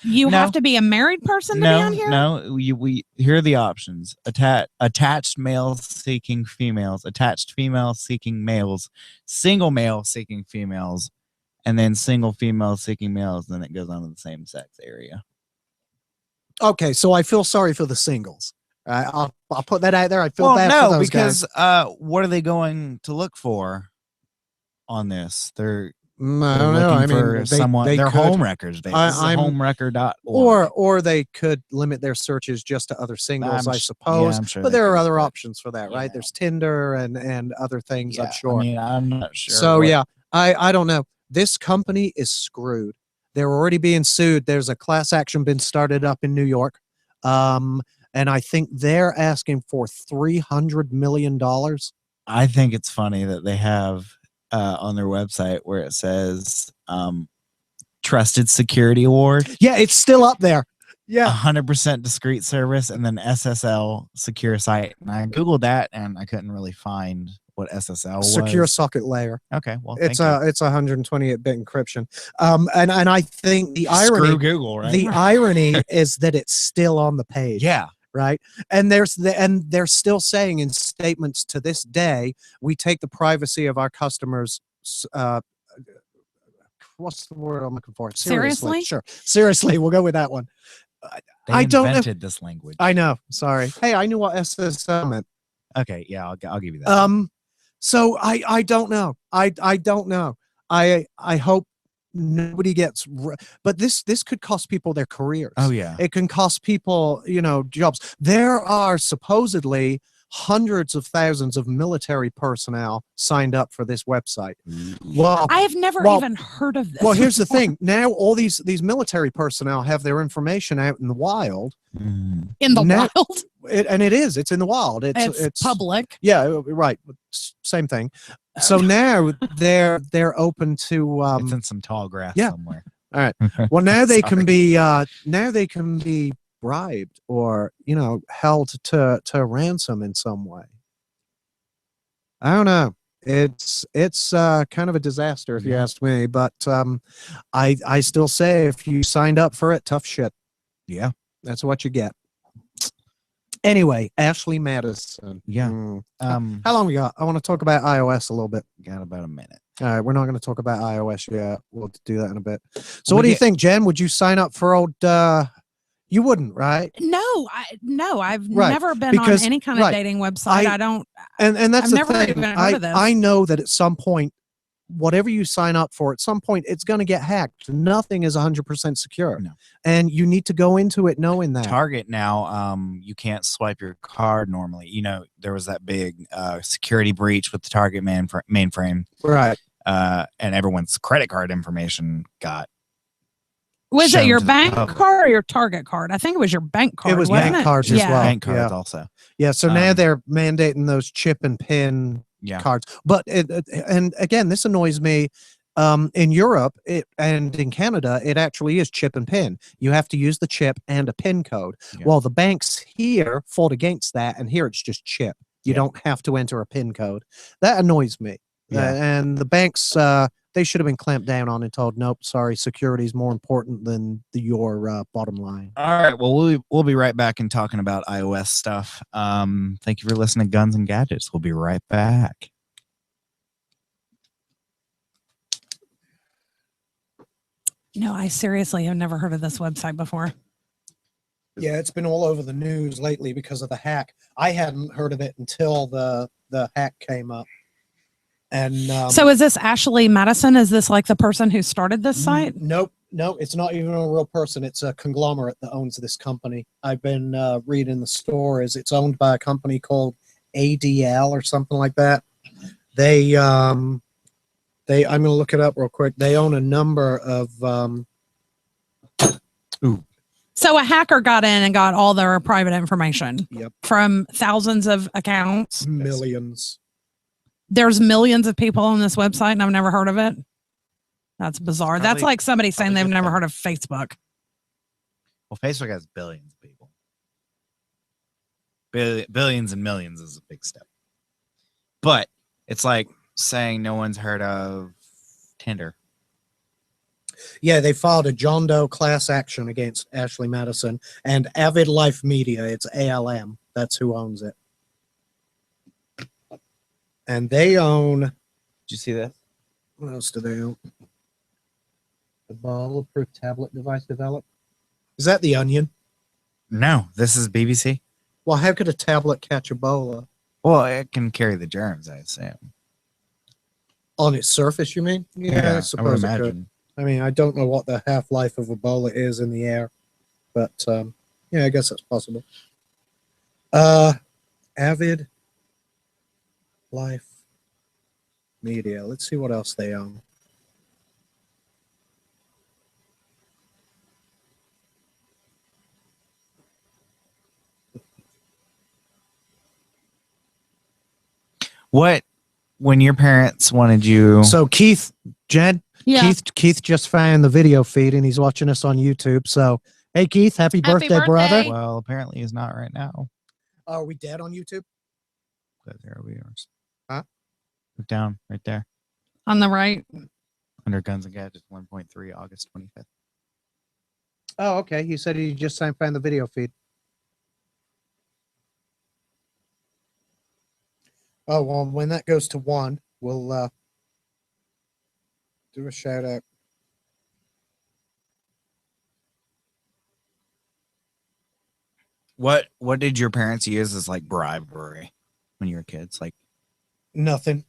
No. have to be a married person to be on here? No, we here are the options: attached males seeking females, attached female seeking males, single male seeking females, and then single female seeking males. Then it goes on to the same sex area. Okay, so I feel sorry for the singles. I'll put that out there. I feel Well, bad for no, those because guys. what are they going to look for on this? They're I they're don't know. looking I for mean, someone. they Their could, home records. This is I'm- homerecord.org. or they could limit their searches just to other singles, I suppose. I'm sure but they there are could, other but- options for that, right? yeah. There's Tinder and other things. Yeah, I'm sure. I mean, I'm not sure. So what- yeah, I don't know. This company is screwed. They're already being sued. There's a class action been started up in New York, and I think they're asking for $300 million. I think it's funny that they have on their website where it says Trusted Security Award, Yeah, it's still up there. Yeah, 100% discreet service, and then SSL secure site. And I googled that and I couldn't really find what SSL was. secure socket layer. Okay, well, It's thank you. it's 128-bit encryption. And I think the irony Screw Google, right? the irony is that it's still on the page. yeah, Right. And they're still saying in statements to this day, we take the privacy of our customers. What's the word I'm looking for? Seriously? Sure. Seriously. We'll go with that one. they I don't know- invented this language. I know. Sorry. Hey, I knew what SSL meant. Okay, yeah, I'll give you that. So I don't know. I don't know. I hope nobody gets, but this could cost people their careers. Oh yeah, It can cost people, jobs. There are supposedly hundreds of thousands of military personnel signed up for this website. Well, I have never Well- even heard of this. well, here's the before. thing. Now all these military personnel have their information out in the wild, Mhm. In the Now- wild, and it is. It's in the wild. it's public. Yeah, right. Same thing. So now they're open to it's in some tall grass yeah. somewhere. all right. Well, now they can Sorry. be bribed or held to ransom in some way. I don't know. It's kind of a disaster if you Yeah. ask me, but I still say if you signed up for it, tough shit. Yeah, That's what you get. Anyway, Ashley Madison. Yeah. Mm. how How long we got? I want to talk about iOS a little bit. got about a minute. All right, we're not going to talk about iOS yet. We'll do that in a bit. So, We what do you get- think, Jen? Would you sign up for old? You wouldn't, right? No, I've Right, never been because- on any kind of right, dating website. I- I don't. And that's I've the never thing. even heard of this. I know that at some point, whatever you sign up for, at some point, it's going to get hacked. Nothing is 100% secure, No. and you need to go into it knowing that. Target now, you can't swipe your card normally. There was that big security breach with the Target mainframe, Right. and everyone's credit card information got. Was it shown your to the bank public. card or your Target card? I think it was your bank card. It was wasn't bank cards as yeah. well. bank cards yeah. also. Yeah. So now Um, they're mandating those chip and pin Yeah. cards. But and again, this annoys me. In Europe and in Canada, it actually is chip and pin. You have to use the chip and a pin code. Yeah. Well, the banks here fought against that, and here it's just chip. You Yeah. don't have to enter a pin code. That annoys me. Yeah. And the banks, they should have been clamped down on and told, nope, sorry, security is more important than your bottom line. All right. Well, we'll be right back and talking about iOS stuff. Thank you for listening to Guns and Gadgets. We'll be right back. No, I seriously have never heard of this website before. Yeah, it's been all over the news lately because of the hack. I hadn't heard of it until the hack came up. And So is this Ashley Madison? Is this like the person who started this site? Nope, it's not even a real person. It's a conglomerate that owns this company. I've been reading the stories. It's owned by a company called ADL or something like that. They I'm gonna look it up real quick. They own a number of So a hacker got in and got all their private information Yep. from thousands of accounts. millions. There's millions of people on this website and I've never heard of it. That's bizarre. That's Probably- like somebody saying probably they've good never thing. heard of Facebook. Well, Facebook has billions of people. Billions and millions is a big step. But it's like saying no one's heard of Tinder. Yeah, they filed a John Doe class action against Ashley Madison and Avid Life Media. It's ALM. That's who owns it. And they own, Did you see that? what else do they own? The bulletproof tablet device developed. Is that the Onion? No, this is BBC. Well, how could a tablet catch Ebola? Well, it can carry the germs, I assume. On its surface, you mean? I I would suppose it could. imagine. I mean, I don't know what the half-life of Ebola is in the air, but yeah, I guess that's possible. Avid Life Media. Let's see what else they own. What, when your parents wanted you? So Keith, Jen, Yeah. Keith just found the video feed and he's watching us on YouTube. So, hey Keith, happy birthday, brother. birthday. Well, apparently he's not right now. Are we dead on YouTube? But there we are. Huh? Look down right there On the right. under Guns and Gadgets 1.3, August 25th. Oh, okay. He said he just found the video feed. Oh, well, when that goes to 1, we'll do a shout out. What did your parents use as like bribery when you were kids? Like, Nothing.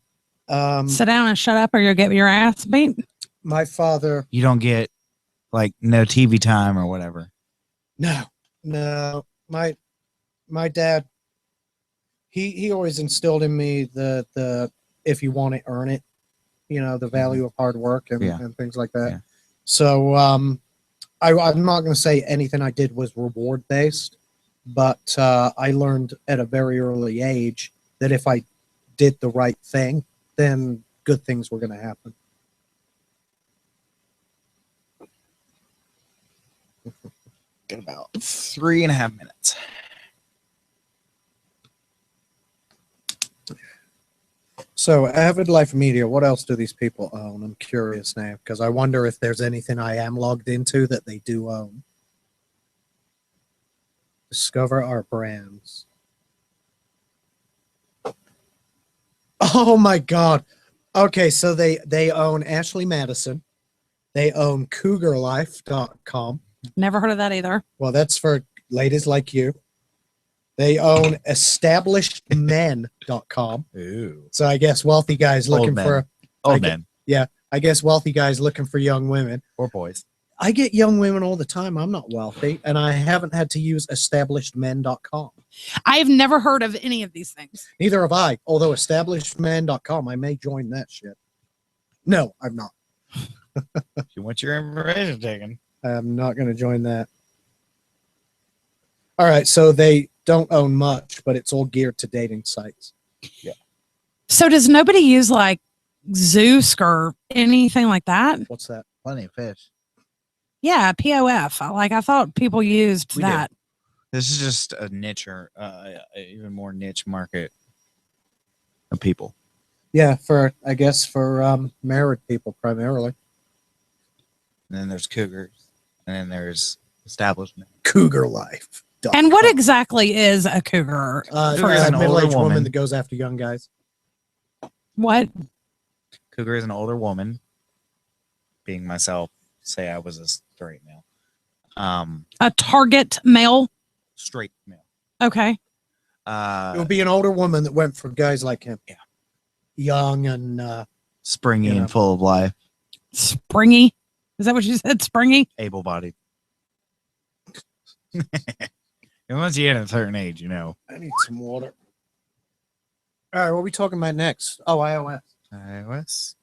Sit down and shut up or you'll get your ass beat. My father, you don't get like no TV time or whatever. no. My dad, he always instilled in me the if you want it, earn it. You know, the value of hard work and, Yeah. and things like that. Yeah. So I'm not going to say anything I did was reward based, but I learned at a very early age that if I did the right thing, then good things were going to happen. Got about 3.5 minutes. So Avid Life Media, what else do these people own? I'm curious now because I wonder if there's anything I am logged into that they do own. Discover our brands. Oh my God. Okay, so they own Ashley Madison. They own CougarLife.com. Never heard of that either. Well, that's for ladies like you. They own EstablishedMen.com. Ooh. So I guess wealthy guys Old looking men. for Old get- men I guess wealthy guys looking for young women. or boys. I get young women all the time. I'm not wealthy, and I haven't had to use establishedmen.com. I have never heard of any of these things. Neither have I. Although establishedmen.com, I may join that shit. No, I'm not. If you want your information taken. I'm not going to join that. All right, so they don't own much, but it's all geared to dating sites. So does nobody use like Zeus or anything like that? What's that? Plenty of fish. Yeah, POF. I thought people used We do. that. This is just a niche or even more niche market of people. Yeah, I guess for married people primarily. And then there's cougars. And then there's establishment. Cougar Life. And what exactly is a cougar? Cougar is a an older middle-aged woman woman. that goes after young guys. What? Cougar is an older woman. Being myself, say I was a straight male. A target male? Straight male. Okay. It would be an older woman that went for guys like him. Yeah. Young and Springy you know. and full of life. Springy? Is that what you said? Springy? Able-bodied. And once you hit a certain age, you know. I need some water. All right, what are we talking about next? Oh, iOS. iOS.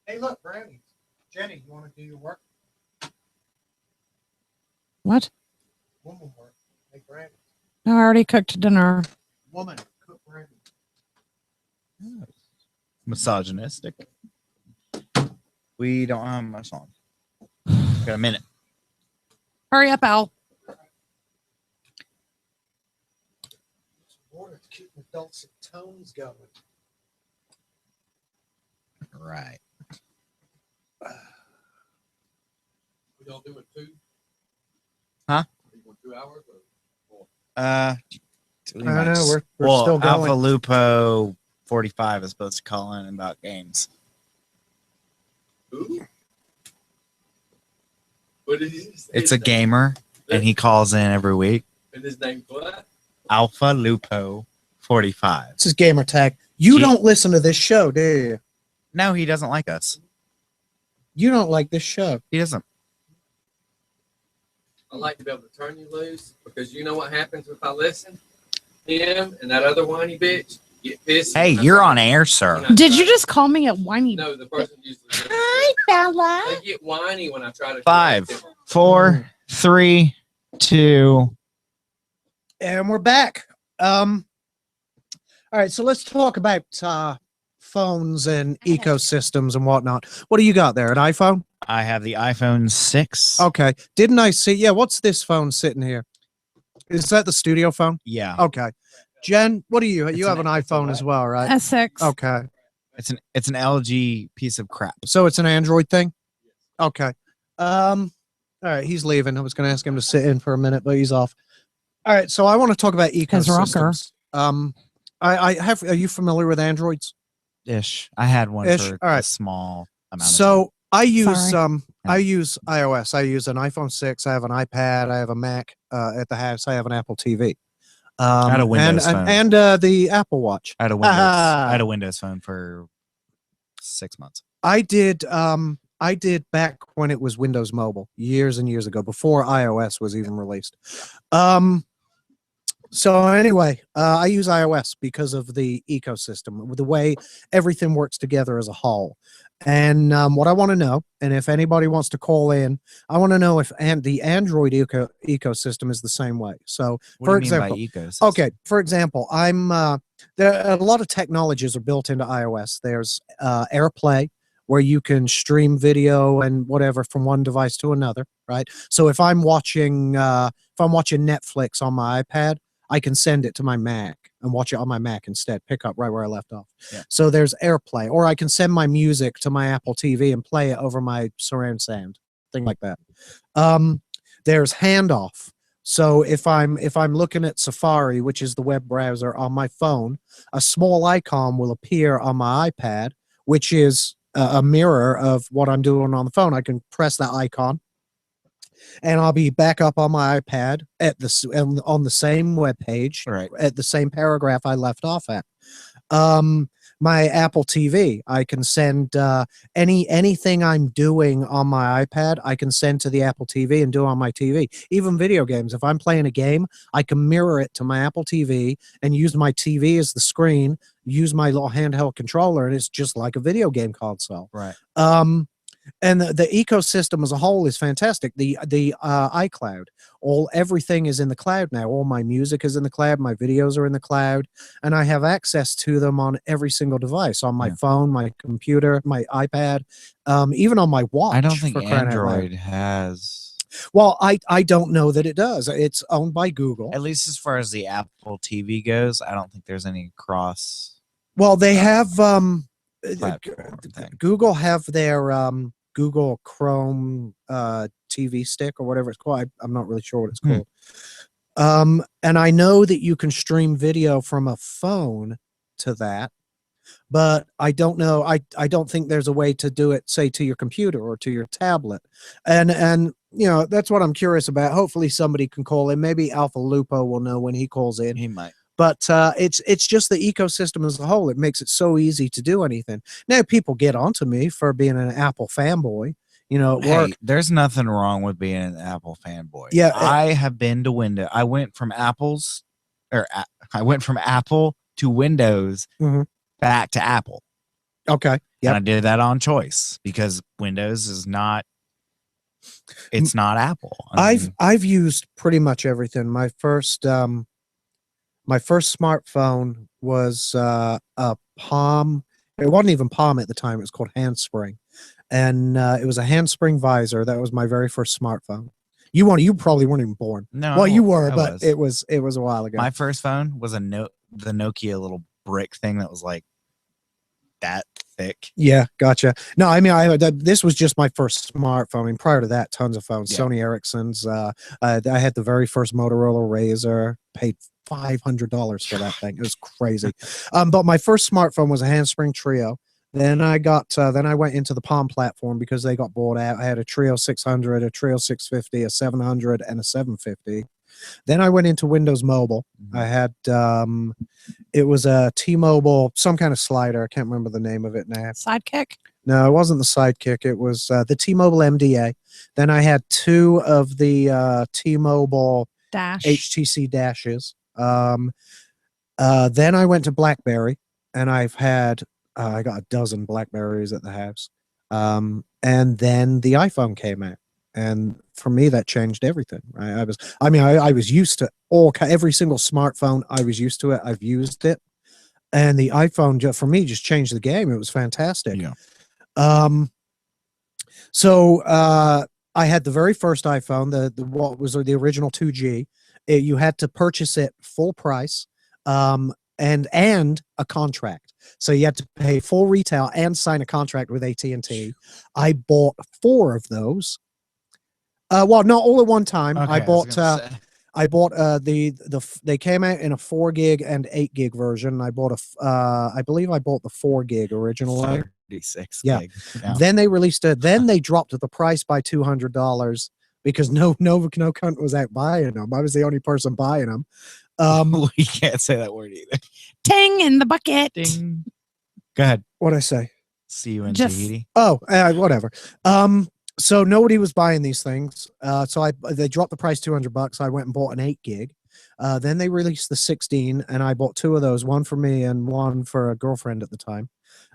Hey, look, brownies. Jenny, you want to do your work? What? Woman work. Make brownies. No, I already cooked dinner. Woman, cook brownies. Misogynistic. We don't have much on. Got a minute. Hurry up, Al. dulcet tones going. Right. We don't do it 2? Huh? You want 2 hours? Or? I don't know, we're well, still going. Alpha Lupo 45 is supposed to call in about games. Who? What is his It's a name? gamer, and he calls in every week. And his name's what? Alpha Lupo 45. This is gamer tag. You Gee. don't listen to this show, do you? No, he doesn't like us. You don't like this show. He doesn't. I like to be able to turn you loose because you know what happens if I listen? Him and that other whiny bitch get pissed. Hey, when I you're say- on air, sir. when I Did say- you just call me a whiny? No, the person usually. does. Hi, Bella. They get whiny when I try to. 5, correct them. 4, 3, 2. And we're back. All right, so let's talk about phones and ecosystems and whatnot. What do you got there? An iPhone? I have the iPhone 6. Okay. Didn't I see? Yeah, what's this phone sitting here? Is that the studio phone? Yeah. Okay. Jen, what do you? It's You have an- an it's a iPhone what? as well, right? S6. Okay. It's an LG piece of crap. So it's an Android thing? Okay. All right, he's leaving. I was going to ask him to sit in for a minute, but he's off. All right, so I want to talk about His rocker. ecosystems. I have. Are you familiar with Androids? Ish. I had one Ish. for All right. a small amount. So I use Sorry. I use iOS. I use an iPhone 6. I have an iPad. I have a Mac at the house. I have an Apple TV. had a Windows phone. and the Apple Watch. I had a Windows. I had a Windows phone for 6 months. I did back when it was Windows Mobile years and years ago, before iOS was even released. So anyway, I use iOS because of the ecosystem, the way everything works together as a whole. And what I want to know, and if anybody wants to call in, I want to know if the Android ecosystem is the same way. So, What for do you mean example, by ecosystem? okay, for example, there a lot of technologies are built into iOS. There's AirPlay, where you can stream video and whatever from one device to another, right? So if I'm watching Netflix on my iPad, I can send it to my Mac and watch it on my Mac instead, pick up right where I left off. Yeah. So there's AirPlay, or I can send my music to my Apple TV and play it over my surround sound, thing like that. There's Handoff. So if I'm looking at Safari, which is the web browser on my phone, a small icon will appear on my iPad, which is a mirror of what I'm doing on the phone. I can press that icon, and I'll be back up on my iPad on the same web page, Right. at the same paragraph I left off at. My Apple TV, I can send anything I'm doing on my iPad, I can send to the Apple TV and do on my TV. Even video games. If I'm playing a game, I can mirror it to my Apple TV and use my TV as the screen, use my little handheld controller, and it's just like a video game console. Right. And the ecosystem as a whole is fantastic. The iCloud, everything is in the cloud now. All my music is in the cloud. My videos are in the cloud, and I have access to them on every single device, on my Yeah. phone, my computer, my iPad, even on my watch. I don't think for crying out loud. Android has, Well, I don't know that it does. It's owned by Google. at least as far as the Apple TV goes, I don't think there's any cross Well, they have platform thing. Google have their Google Chrome TV stick or whatever it's called. I'm not really sure what it's Hmm. called. And I know that you can stream video from a phone to that, but I don't know. I don't think there's a way to do it, say, to your computer or to your tablet. And that's what I'm curious about. Hopefully somebody can call in. Maybe Alpha Lupo will know when he calls in. He might. But it's just the ecosystem as a whole. It makes it so easy to do anything. Now people get onto me for being an Apple fanboy, at work. Hey, there's nothing wrong with being an Apple fanboy. Yeah, I have been to Windows. I went from Apple to Windows, Mhm. back to Apple. Okay. And Yep. I did that on choice because Windows is not. It's not Apple. I mean, I've used pretty much everything. My first smartphone was a Palm. It wasn't even Palm at the time. It was called Handspring, and it was a Handspring visor. That was my very first smartphone. You probably weren't even born. no. Well, you were, I but was. it was a while ago. My first phone was a Note the Nokia little brick thing that was like that thick. Yeah, gotcha. No, I mean, this was just my first smartphone. I mean, prior to that, tons of phones. Yeah. Sony Ericsson's. I had the very first Motorola Razr. Paid $500 for that thing. It was crazy. But my first smartphone was a Handspring Trio. Then I went into the Palm platform because they got bought out. I had a Trio 600, a Trio 650, a 700, and a 750. Then I went into Windows Mobile. I had it was a T-Mobile, some kind of slider. I can't remember the name of it now. Sidekick. No, it wasn't the Sidekick. It was the T-Mobile MDA. Then I had 2 of the T-Mobile Dash. HTC Dashes. Then I went to BlackBerry, and I got a dozen BlackBerries at the house. And then the iPhone came out. And for me, that changed everything. Right? I was used to every single smartphone. I was used to it. I've used it, and the iPhone for me just changed the game. It was fantastic. Yeah. So I had the very first iPhone, what was the original 2G. You had to purchase it full price, and a contract. So you had to pay full retail and sign a contract with AT&T. I bought 4 of those. Well, not all at one time. Okay, I bought say. they came out in a 4 gig and 8 gig version. I bought I believe I bought the 4 gig originally. 36 Yeah. gig. Yeah. Then they released it. Then they dropped the price by $200 because no cunt was out buying them. I was the only person buying them. We can't say that word either. Ting in the bucket. Ding. Go ahead. What'd I say? See you in Just- Tahiti. Oh, whatever. So nobody was buying these things. So they dropped the price $200. I went and bought an 8 gig. Then they released the 16, and I bought 2 of those, one for me and one for a girlfriend at the time.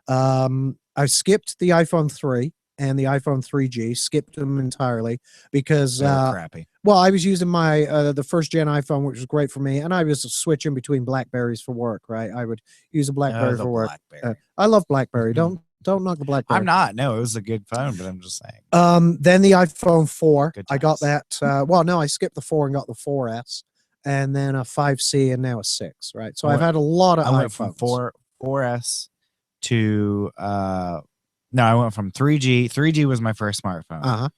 I skipped the iPhone 3 and the iPhone 3G, skipped them entirely because They were crappy. well, I was using my the first gen iPhone, which was great for me, and I was switching between Blackberries for work. Right, I would use a BlackBerry The for work. BlackBerry. I love BlackBerry. Mhm. Don't knock the BlackBerry. I'm not. No, it was a good phone, but I'm just saying. Then the iPhone 4. Good I got times. that. Well, no, I skipped the 4 and got the 4S, and then a 5C, and now a 6. Right, so I've had a lot of I went iPhones. from 4S to no, I went from 3G. 3G was my first smartphone. Uh huh.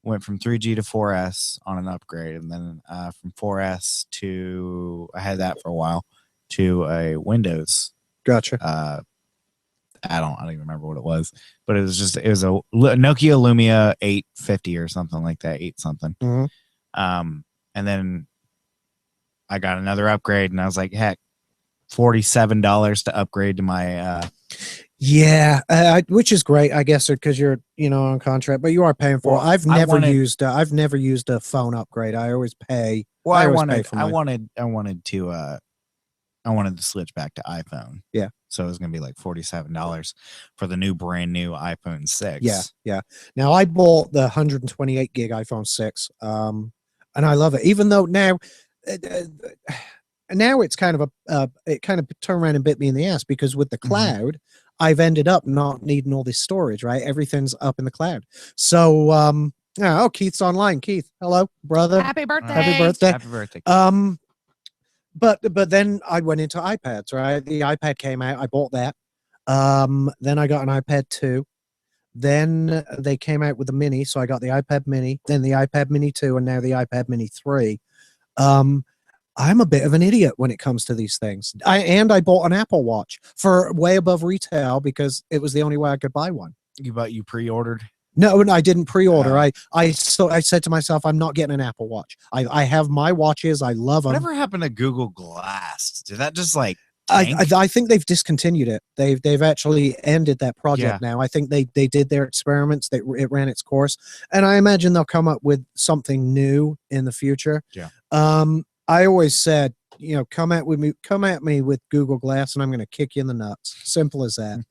Went from 3G to 4S on an upgrade, and then from 4S to I had that for a while to a Windows. Gotcha. I don't even remember what it was, but it was a Nokia Lumia 850 or something like that, 8 something. Mhm. And then I got another upgrade, and I was like, heck, $47 to upgrade to my. Yeah, which is great, I guess, because you're on contract, but you are paying for it. Well, I've I never wanted- used a phone upgrade. I always pay. Well, I I always pay for I mine. wanted to switch back to iPhone. Yeah. So it was gonna be like $47 for the brand new iPhone 6. Yeah. Now I bought the 128 gig iPhone 6, and I love it. Even though now it's kind of it kind of turned around and bit me in the ass because with the cloud, I've ended up not needing all this storage. Right, everything's up in the cloud. So Keith's online. Keith, hello, brother. Happy birthday. Happy birthday. Happy birthday. But then I went into iPads, right? The iPad came out, I bought that. Then I got an iPad 2. Then they came out with the mini, so I got the iPad mini, then the iPad mini 2, and now the iPad mini 3. I'm a bit of an idiot when it comes to these things. I bought an Apple Watch for way above retail because it was the only way I could buy one. You pre-ordered? No, I didn't pre-order. Oh. I said to myself, I'm not getting an Apple Watch. I have my watches. I love them. Whatever happened to Google Glass? Did that just like I think they've discontinued it. They've actually ended that project now. I think they did their experiments. It ran its course, and I imagine they'll come up with something new in the future. Yeah. I always said, come at me with Google Glass, and I'm going to kick you in the nuts. Simple as that.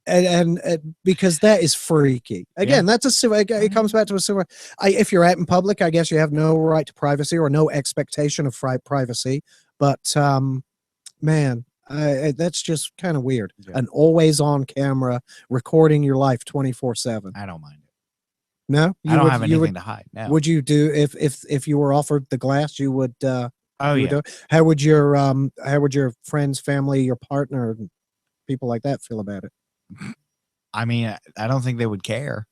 and because that is freaky. Again, that's it comes back to a silver. If you're out in public, I guess you have no right to privacy or no expectation of privacy. But man, that's just kind of weird. Yeah. An always on camera recording your life 24/7. I don't mind it. No, I don't have anything to hide. No. Would you do if you were offered the glass? You would. Oh you were yeah. doing? How would your friends, family, your partner, and people like that feel about it? I mean, I don't think they would care.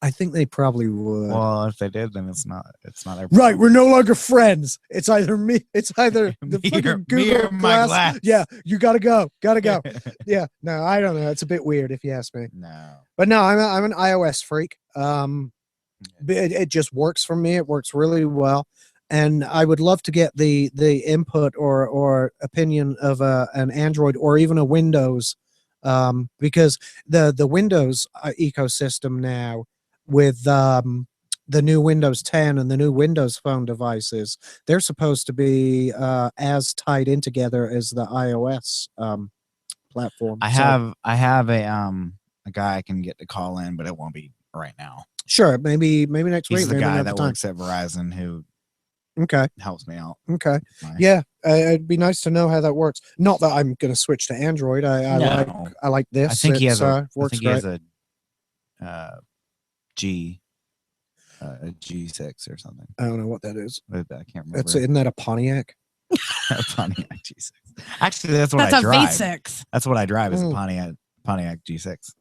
I think they probably would. Well, if they did, then it's not their Right, problem. we're no longer friends. It's either me. It's either the Me fucking or- me Google or my Glass. glass. Yeah, you gotta go. Yeah, no, I don't know. It's a bit weird if you ask me. No. But no, I'm an iOS freak. But it just works for me. It works really well, and I would love to get the input or opinion of an Android or even a Windows, because the Windows ecosystem now with the new Windows 10 and the new Windows Phone devices, they're supposed to be as tied in together as the iOS platform. I have a guy I can get to call in, but it won't be right now. Sure, maybe next He's week. the maybe guy another that time. works at Verizon who Okay, helps me out. okay. My- Yeah, it'd be nice to know how that works. Not that I'm going to switch to Android. No. I like this. I think he has a. I works think he great. has a G6 or something. I don't know what that is. I can't remember. Isn't that a Pontiac? A Pontiac G6. Actually, that's what That's I a drive. V6. That's what I drive is a Mm. Pontiac G6.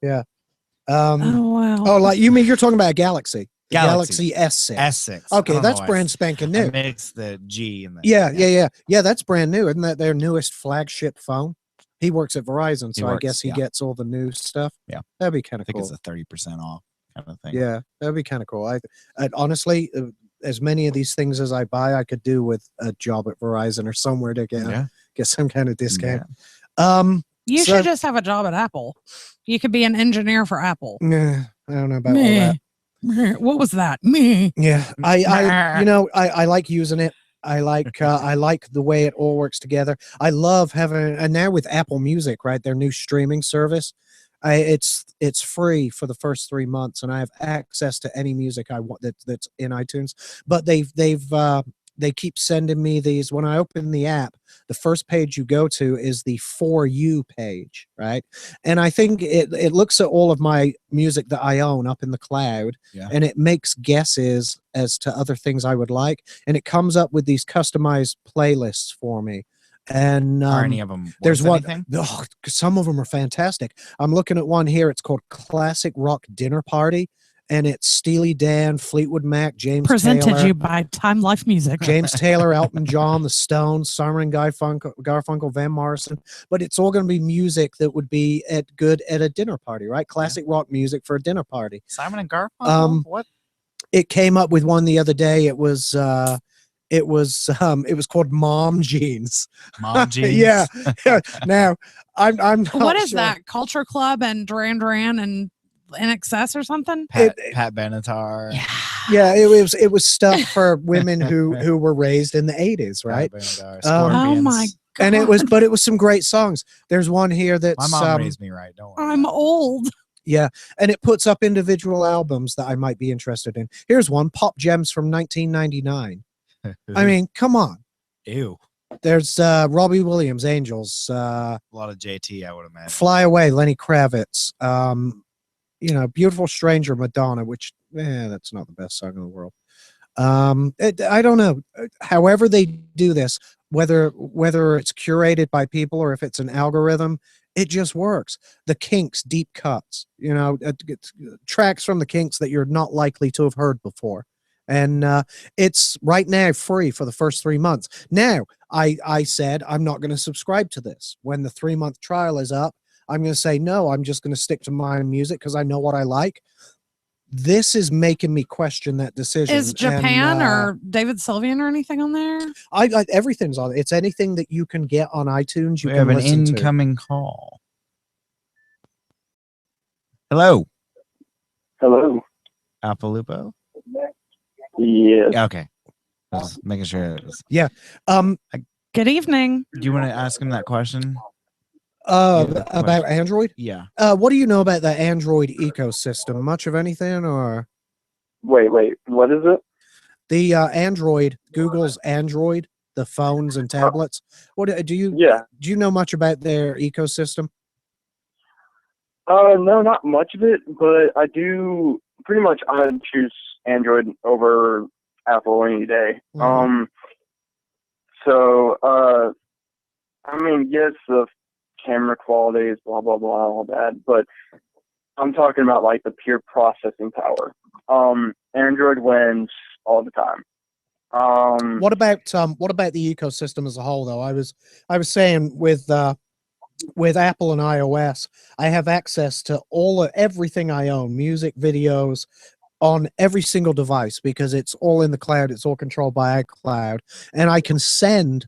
Oh wow. Oh, like you mean you're talking about a Galaxy? The Galaxy. Galaxy S6. S6. Okay, I don't that's know why brand spanking I new. mixed the G and the Yeah. That's brand new. Isn't that their newest flagship phone? He works at Verizon, so I works, guess he yeah. gets all the new stuff. Yeah. That'd be kind I of think cool. it's a 30% off kind of thing. Yeah, that'd be kind of cool. I honestly, as many of these things as I buy, I could do with a job at Verizon or somewhere to get some kind of discount. You so- should just have a job at Apple. You could be an engineer for Apple. Nah, I don't know about all Meh. that. Meh. What was that? Me. Yeah, I like using it. I like the way it all works together. I love having, and now with Apple Music, right, their new streaming service, it's free for the first 3 months, and I have access to any music I want that's in iTunes. But they keep sending me these. When I open the app, the first page you go to is the For You page, right? And I think it looks at all of my music that I own up in the cloud, Yeah. and it makes guesses as to other things I would like, and it comes up with these customized playlists for me. And Are any of them? there's one. Anything? Oh, some of them are fantastic. I'm looking at one here. It's called Classic Rock Dinner Party, and it's Steely Dan, Fleetwood Mac, James Presented Taylor, you by Time Life Music. James Taylor, Elton John, The Stones, Simon and Garfunkel, Van Morrison. But it's all going to be music that would be good at a dinner party, right? Classic rock music for a dinner party. Simon and Garfunkel. What? It came up with one the other day. It was called Mom Jeans. Mom jeans. Yeah. Now, I'm not What is sure. that? Culture Club and Duran Duran and NXS or something? Pat Benatar. Yeah, it was stuff for women who were raised in the 80s, right? Pat Benatar, Oh Scorpions. my god. And it was some great songs. There's one here My that's mom raised me right. Don't worry. I'm old. yeah, and it puts up individual albums that I might be interested in. Here's one, Pop Gems from 1999. I mean, come on. Ew. There's Robbie Williams, Angels, A lot of JT, I would imagine. Fly Away, Lenny Kravitz, Beautiful Stranger, Madonna, which that's not the best song in the world. I don't know. However they do this, whether it's curated by people or if it's an algorithm, it just works. The Kinks, deep cuts, tracks from the Kinks that you're not likely to have heard before. And it's right now free for the first 3 months. Now, I said I'm not going to subscribe to this. When the 3-month trial is up, I'm going to say, no, I'm just going to stick to my music because I know what I like. This is making me question that decision. Is Japan and, or David Sylvian or anything on there? I everything's on it. It's anything that you can get on iTunes. You We can have an listen to. incoming call. Hello, Hello. Alphalupo. Yes. Yeah, okay. I was making sure. It was, Good evening. do you want to ask him that question? About Android. Yeah. What do you know about the Android ecosystem? Much of anything, or Wait. What is it? the Android, Google's Android, the phones and tablets? What do you Yeah. do? You know much about their ecosystem? No, not much of it, but I do pretty much. I'd choose Android over Apple any day. Mhm. So, I mean, yes, the camera quality is blah, blah, blah, all that, but I'm talking about like the pure processing power. Android wins all the time. What about the ecosystem as a whole, though? I was saying with Apple and iOS, I have access to everything I own, music, videos, on every single device because it's all in the cloud. It's all controlled by iCloud, and I can send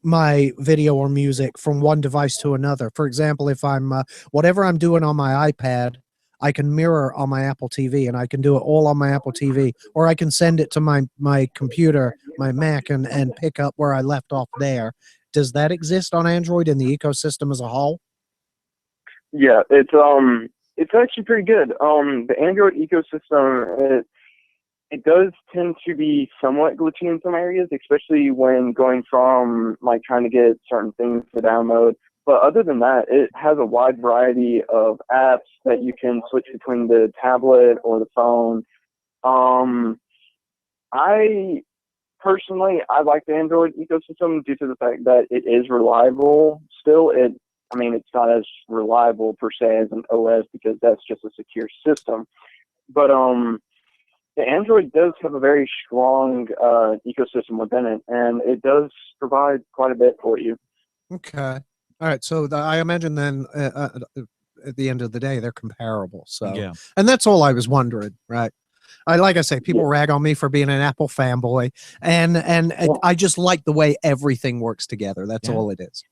my video or music from one device to another. For example, if I'm whatever I'm doing on my iPad, I can mirror on my Apple TV, and I can do it all on my Apple TV, or I can send it to my computer, my Mac, and pick up where I left off there. Does that exist on Android in the ecosystem as a whole? Yeah, it's actually pretty good. The Android ecosystem, it does tend to be somewhat glitchy in some areas, especially when going from like trying to get certain things to download. But other than that, it has a wide variety of apps that you can switch between the tablet or the phone. I personally, I like the Android ecosystem due to the fact that it is reliable still. I mean, it's not as reliable per se as an OS because that's just a secure system. But the Android does have a very strong ecosystem within it, and it does provide quite a bit for you. Okay. All right. So I imagine then at the end of the day, they're comparable. So, Yeah. and that's all I was wondering, right? Like I say, people rag on me for being an Apple fanboy, and I just like the way everything works together. That's all it is.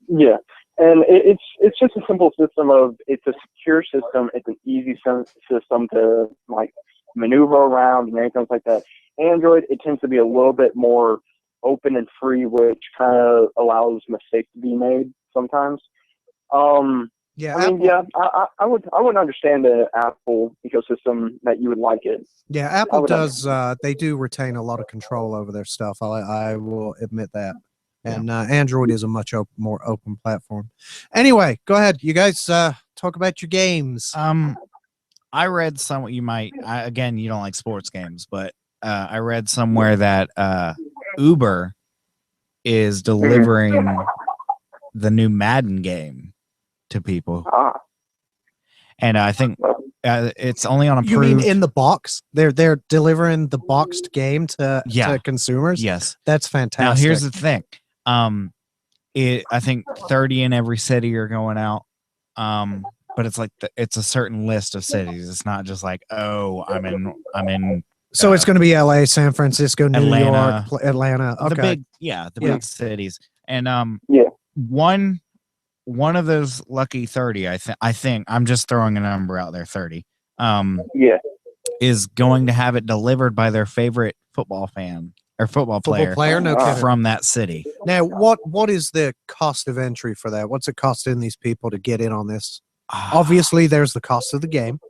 Yeah, and it's just a simple system of it's a secure system. It's an easy system to like maneuver around and everything like that. Android, it tends to be a little bit more open and free, which kind of allows mistakes to be made sometimes. Yeah, I mean, I would understand the Apple ecosystem that you would like it. Yeah, Apple does. They do retain a lot of control over their stuff. I will admit that. And Android is a much more open platform. Anyway, go ahead. You guys talk about your games. I read somewhat. Again, you don't like sports games, but I read somewhere that Uber is delivering the new Madden game to people. And I think it's only on approved. You mean in the box? They're delivering the boxed game to consumers? Yes. That's fantastic. Now here's the thing. I think 30 in every city are going out. But it's like it's a certain list of cities. It's not just like, oh, I'm in. So it's going to be LA, San Francisco, New Atlanta, York, Atlanta. Okay. The big cities. And one of those lucky 30, I think I'm just throwing a number out there, 30. Is going to have it delivered by their favorite football fan or football player no kidding. From that city. Now, what is the cost of entry for that? What's it costing these people to get in on this? Obviously, there's the cost of the game.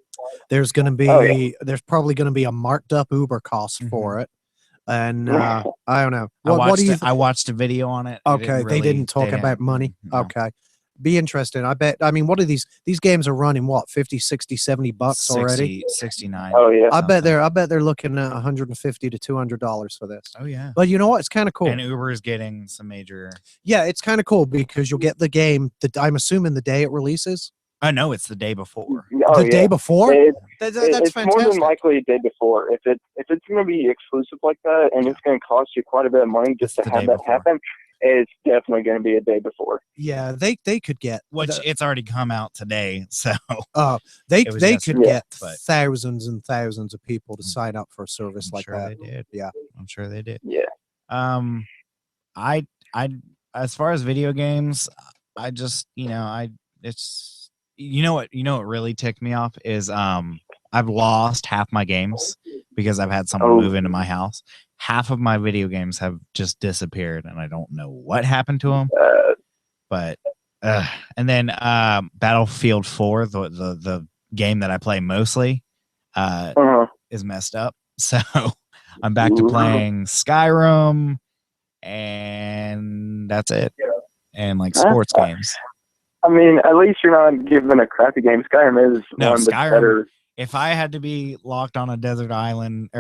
There's going to be there's probably going to be a marked up Uber cost for it, and I don't know. What do you? I watched a video on it. Okay, they didn't talk about money. No. Okay, be interesting. I bet. I mean, what are these games are running? What, 50, 60, 70 bucks already? 69. Oh yeah. I bet they're looking at $150 to $200 for this. Oh yeah. But you know what? It's kind of cool. And Uber is getting some major. Yeah, it's kind of cool because you'll get the game. I'm assuming the day it releases. Oh no, it's the day before. The day before? That's it's fantastic. more than likely a day before. If it's going to be exclusive like that, and it's going to cost you quite a bit of money just to have that happen, it's definitely going to be a day before. Yeah, they could get it's already come out today, so they could get but thousands and thousands of people to sign up for a service like that. They did. Yeah, I'm sure they did. Yeah. I as far as video games, I just it's what really ticked me off is I've lost half my games because I've had someone move into my house. Half of my video games have just disappeared, and I don't know what happened to them. But and then Battlefield 4, the game that I play mostly, is messed up. So I'm back to playing Skyrim, and that's it. And like sports games. I mean, at least you're not given a crappy game. Skyrim is one of the better. If I had to be locked on a desert island,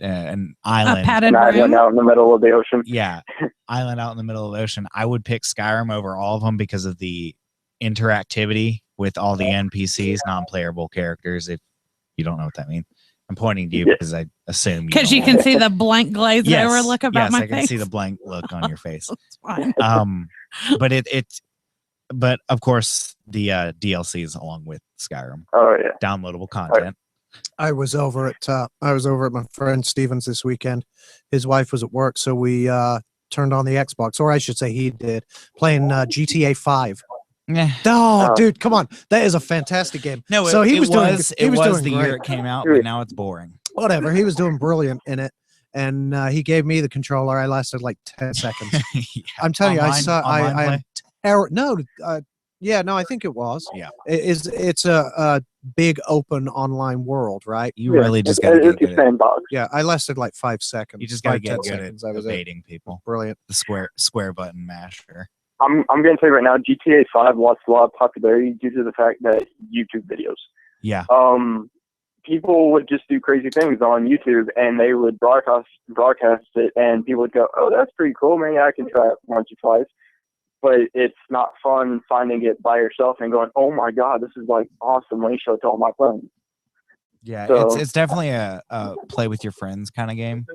an A island. padded An island room. out in the middle of the ocean. Yeah, island out in the middle of the ocean. I would pick Skyrim over all of them because of the interactivity with all the NPCs, non-playable characters. If you don't know what that means, I'm pointing to you Yeah. because I assume Because you don't. can see the blank glaze Yes, over look about yes, my I can face. see the blank look on your face. It's fine. But of course the DLCs along with Skyrim, Oh yeah. downloadable content. I was over at my friend Steven's this weekend. His wife was at work, so we turned on the Xbox, or I should say he did, playing GTA 5. Yeah. Oh, Oh. dude, come on. That is a fantastic game. No, So he it was doing the great. year it came out, but now it's boring. Whatever. He was doing brilliant in it. And he gave me the controller. I lasted like 10 seconds. Yeah. I'm telling you, I Online- saw online I play? am terror. No, yeah, no, I think it was. Yeah. It's a big open online world, right? You really just got to it's get a good at sandbox. Yeah, I lasted like 5 seconds. you just got to 5, get 10 good at seconds. That was it. evading people. Brilliant. The square button masher. I'm going to tell you right now, GTA 5 lost a lot of popularity due to the fact that YouTube videos. Yeah. People would just do crazy things on YouTube, and they would broadcast it, and people would go, "Oh, that's pretty cool, man. Yeah, I can try it once or twice." But it's not fun finding it by yourself and going, "Oh my God, this is like awesome. Let me show it to all my friends." Yeah, So- it's definitely a play with your friends kind of game.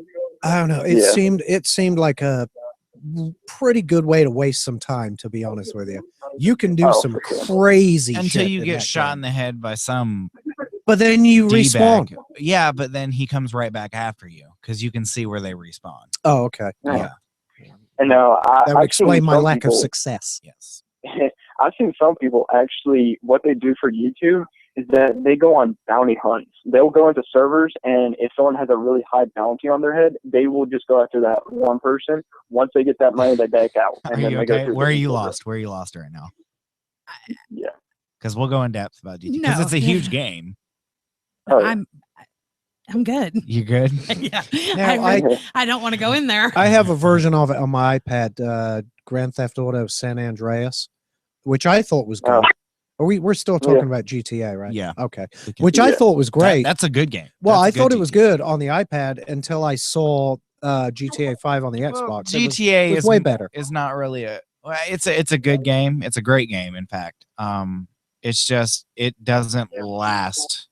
I don't know. Yeah. It seemed like a pretty good way to waste some time, to be honest with you. You can do Oh, some for sure. crazy Until shit you in get that shot game. in the head by some But then you D-bag. respawn. Yeah, but then he comes right back after you because you can see where they respawn. Oh, okay. Yeah. And now That would explain my lack of success. success. Yes. I've seen some people actually, what they do for YouTube is that they go on bounty hunts. They'll go into servers, and if someone has a really high bounty on their head, they will just go after that one person. Once they get that money, they back out. Are And then you they go okay? through Where are the you server. lost? Where are you lost right now? Yeah. Because we'll go in depth about GTA because No. it's a huge game. Oh, yeah. I'm good. You good? Yeah. Now, I don't want to go in there. I have a version of it on my iPad, Grand Theft Auto San Andreas, which I thought was good. We're still talking about GTA, right? Yeah. Okay. We can- Which I Yeah. thought was great. That's a good game. Well, That's I a thought good it was GTA. good on the iPad until I saw GTA 5 on the Xbox. It was- GTA it was is way better. Is not really it's a good game. It's a great game, in fact. It's just it doesn't last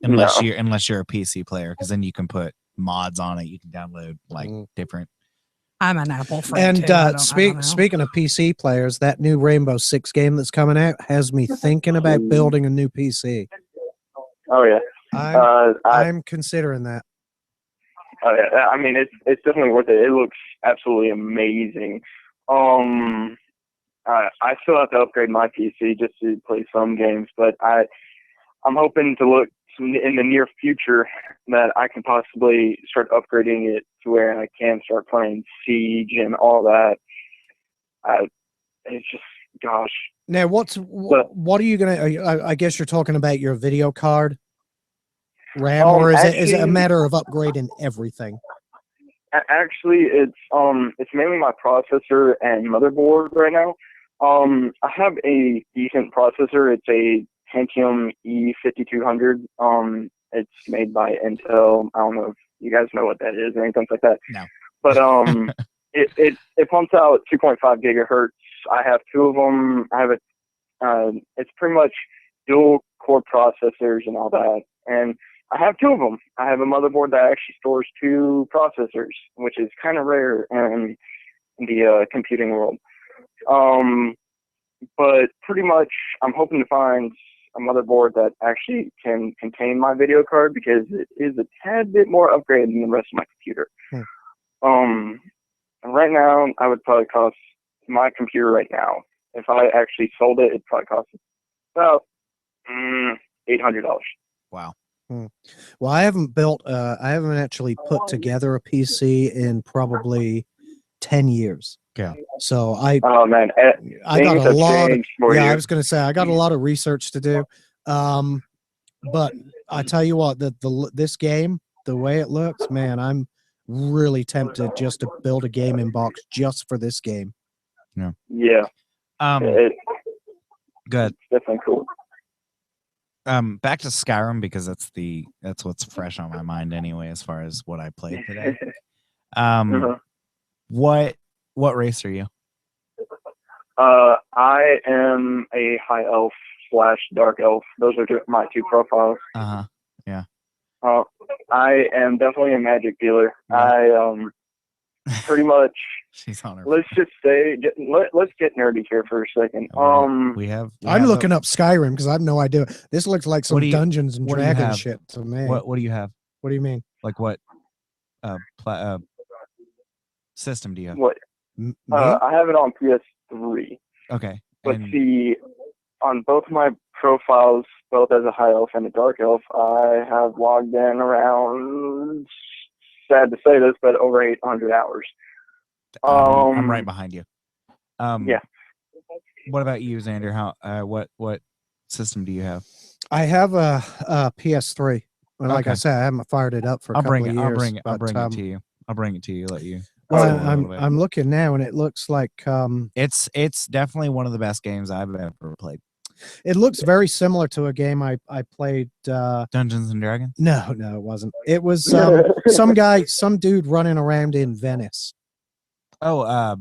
unless No. you're a PC player, because then you can put mods on it. You can download like Mm. different. I'm an Apple freak. And too. I don't know. speaking of PC players, that new Rainbow Six game that's coming out has me thinking about building a new PC. Oh, yeah. I'm considering that. Oh, yeah. I mean, it's definitely worth it. It looks absolutely amazing. I still have to upgrade my PC just to play some games, but I'm hoping to look in the near future that I can possibly start upgrading it to where I can start playing Siege and all that. It's just, gosh. Now, what are you gonna? I guess you're talking about your video card RAM, or is it a actually- matter of upgrading everything? Actually, it's mainly my processor and motherboard right now. I have a decent processor. It's a Pentium E5200. It's made by Intel. I don't know if you guys know what that is or anything like that. No. But it pumps out 2.5 gigahertz. I have two of them. I have it's pretty much dual core processors and all that. And I have two of them. I have a motherboard that actually stores two processors, which is kind of rare in the computing world. But pretty much I'm hoping to find a motherboard that actually can contain my video card, because it is a tad bit more upgraded than the rest of my computer. Right now, I would probably cost my computer right now, if I actually sold it, it'd probably cost about $800. Wow. Well, I haven't actually put together a PC in probably 10 years. Yeah. So Oh man, I got things a have lot. changed for Yeah, you. I was going to say I got a lot of research to do. But I tell you what, this game, the way it looks, man, I'm really tempted just to build a gaming box just for this game. Yeah, Good. it's definitely cool. back to Skyrim because that's what's fresh on my mind anyway, as far as what I played today. Uh-huh. What race are you? I am a high elf / dark elf. Those are my two profiles. I am definitely a magic dealer. Yeah. I pretty much. She's on her. Let's just say, let's get nerdy here for a second. We have. I'm looking up Skyrim because I have no idea. This looks like some What do you- Dungeons and what do you Dragons have? shit to me. What do you have? What do you mean? Like what? System do you have? What? Me? I have it on PS3. Okay. But and- see, on both my profiles, both as a high elf and a dark elf, I have logged in around, sad to say this, but over 800 hours. I'm right behind you. Yeah. What about you, Xander? How? What system do you have? I have a PS3. Well, like I Okay. said, I haven't fired it up for a I'll couple bring of it. years. I'll bring it. I'll but, bring it to you. I'll bring it to you. Let you. Well, explore a little bit. I'm looking now, and it looks like It's definitely one of the best games I've ever played. it looks very similar to a game I played. Dungeons and Dragons. No, it wasn't. It was some dude running around in Venice. Oh,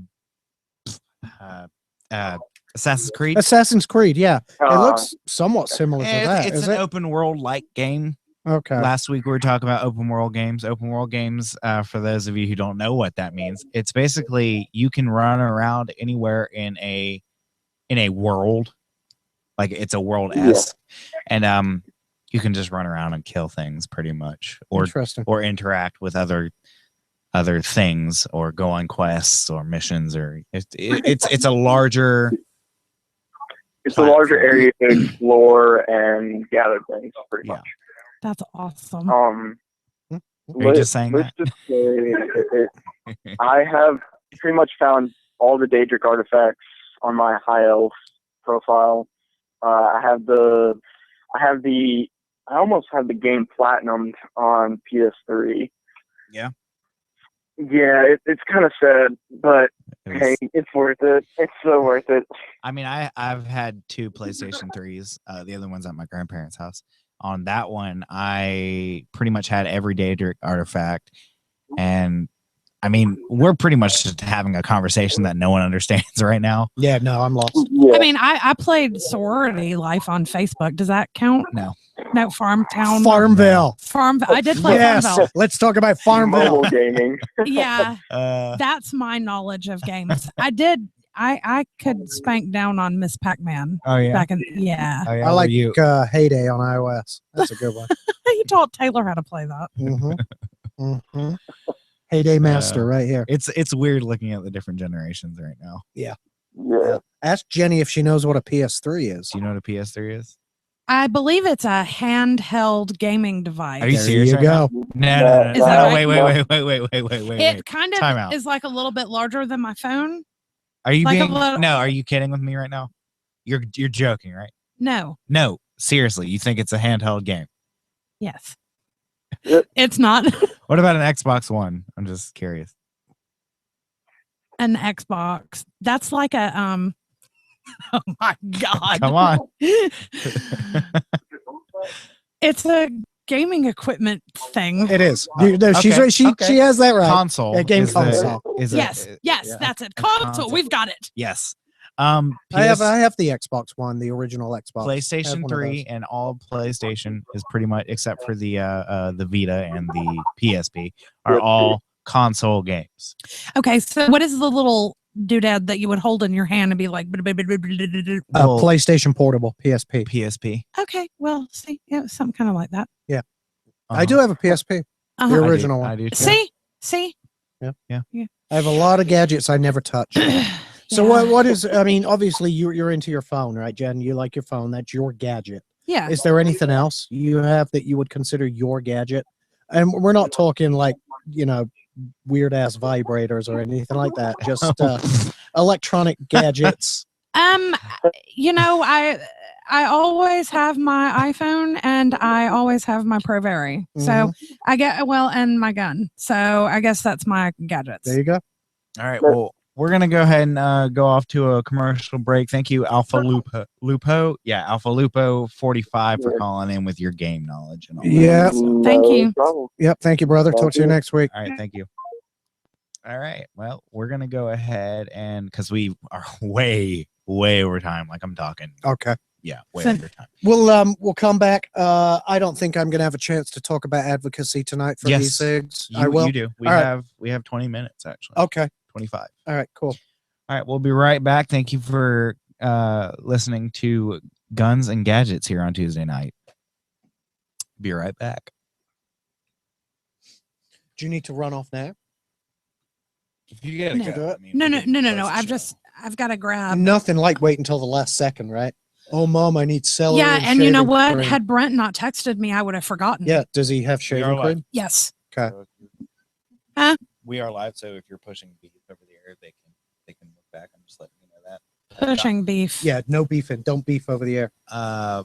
Assassin's Creed. Assassin's Creed. Yeah, it Uh, looks somewhat similar to that. It's Is an it? open world like game. Okay. Last week we were talking about open world games. Open world games, for those of you who don't know what that means, it's basically you can run around anywhere in a world, like it's a world esque, and you can just run around and kill things pretty much, Interesting. or interact with other things, or go on quests or missions, or it's a larger. It's a larger area to explore and gather things, pretty Yeah. much. That's awesome. Are you just saying let's that? just say I have pretty much found all the Daedric artifacts on my high elf profile. I almost have the game platinumed on PS3. Yeah. Yeah, it's kind of sad, but It was- hey, it's worth it. It's so worth it. I mean, I've had 2 PlayStation 3s. The other one's at my grandparents' house. On that one, I pretty much had every Daedric artifact, and I mean, we're pretty much just having a conversation that no one understands right now. Yeah, no, I'm lost. Yeah. I mean, I played Sorority Life on Facebook. Does that count? No. No, Farmtown. Farmville. I did play Yes, Farmville. let's talk about Farmville. Mobile gaming. Yeah, Uh, that's my knowledge of games. I could spank down on Miss Pac-Man oh yeah. back in. Yeah, Oh, yeah. I like you. Heyday on iOS. That's a good one. you taught Taylor how to play that. Mm-hmm. Heyday Master right here. It's weird looking at the different generations right now. Yeah. Ask Jenny if she knows what a PS3 is. Do you know what a PS3 is? I believe it's a handheld gaming device. Are you There serious you right now? go. No. Is that right? Wait. It kind Time of out. is like a little bit larger than my phone. Are you like a being little- no? Are you kidding with me right now? You're joking, right? No, No, seriously. You think it's a handheld game? yes, Yep. it's not What about an Xbox One? I'm just curious. an Xbox. That's like a Oh my god! Come on. It's a gaming equipment thing. It is. No, she's Okay, right. She okay. has that right. Console. A game is console. Yes, yes, that's it. Console. We've got it. Yes. I have the Xbox One, the original Xbox. I have PlayStation one of 3 those. and all PlayStation is pretty much, except for the Vita and the PSP, are all console games. Okay, so what is the little doodad that you would hold in your hand and be like? Well, PlayStation Portable, PSP. PSP. Okay, well, see, yeah, something kind of like that. I do have a PSP, Uh-huh. the I do- original one. I do too. See. I have a lot of gadgets I never touch. So what is? I mean, obviously you're into your phone, right, Jen? You like your phone. That's your gadget. Yeah. Is there anything else you have that you would consider your gadget? And we're not talking like, weird ass vibrators or anything like that. Just electronic gadgets. I always have my iPhone and I always have my Provari. So I get and my gun. So I guess that's my gadgets. There you go. All right. Well, we're gonna go ahead and go off to a commercial break. Thank you, Alpha Lupo. Yeah, Alpha Lupo 45 for Yeah. calling in with your game knowledge and all. Yeah. That. So, Thank No you. problem. Yep. Thank you, brother. Talk to you next week. all right, thank you. All right, well, we're gonna go ahead and because we are way over time. Like I'm talking, Okay. yeah, way So- over time. We'll come back. I don't think I'm gonna have a chance to talk about advocacy tonight for Yes. e-cigs. You, I will. You do. We All right. have 20 minutes actually. Okay. 25. All right. Cool. All right, we'll be right back. Thank you for listening to Guns and Gadgets here on Tuesday night. Be right back. Do you need to run off now? If you gotta No. go, I mean, No, we no, can no, no, close no. the I've show. got to grab. Nothing like wait until the last second, right? Oh, mom, I need celery. Yeah, and you know shaving what? cream. Had Brent not texted me, I would have forgotten. Yeah. Does he have We are shaving live. cream? Yes. Okay. So if you're- Huh? We are live, so if you're pushing beef over the air, they can look back. I'm just letting you know that. Pushing beef. Yeah. No beefing. Don't beef over the air. Uh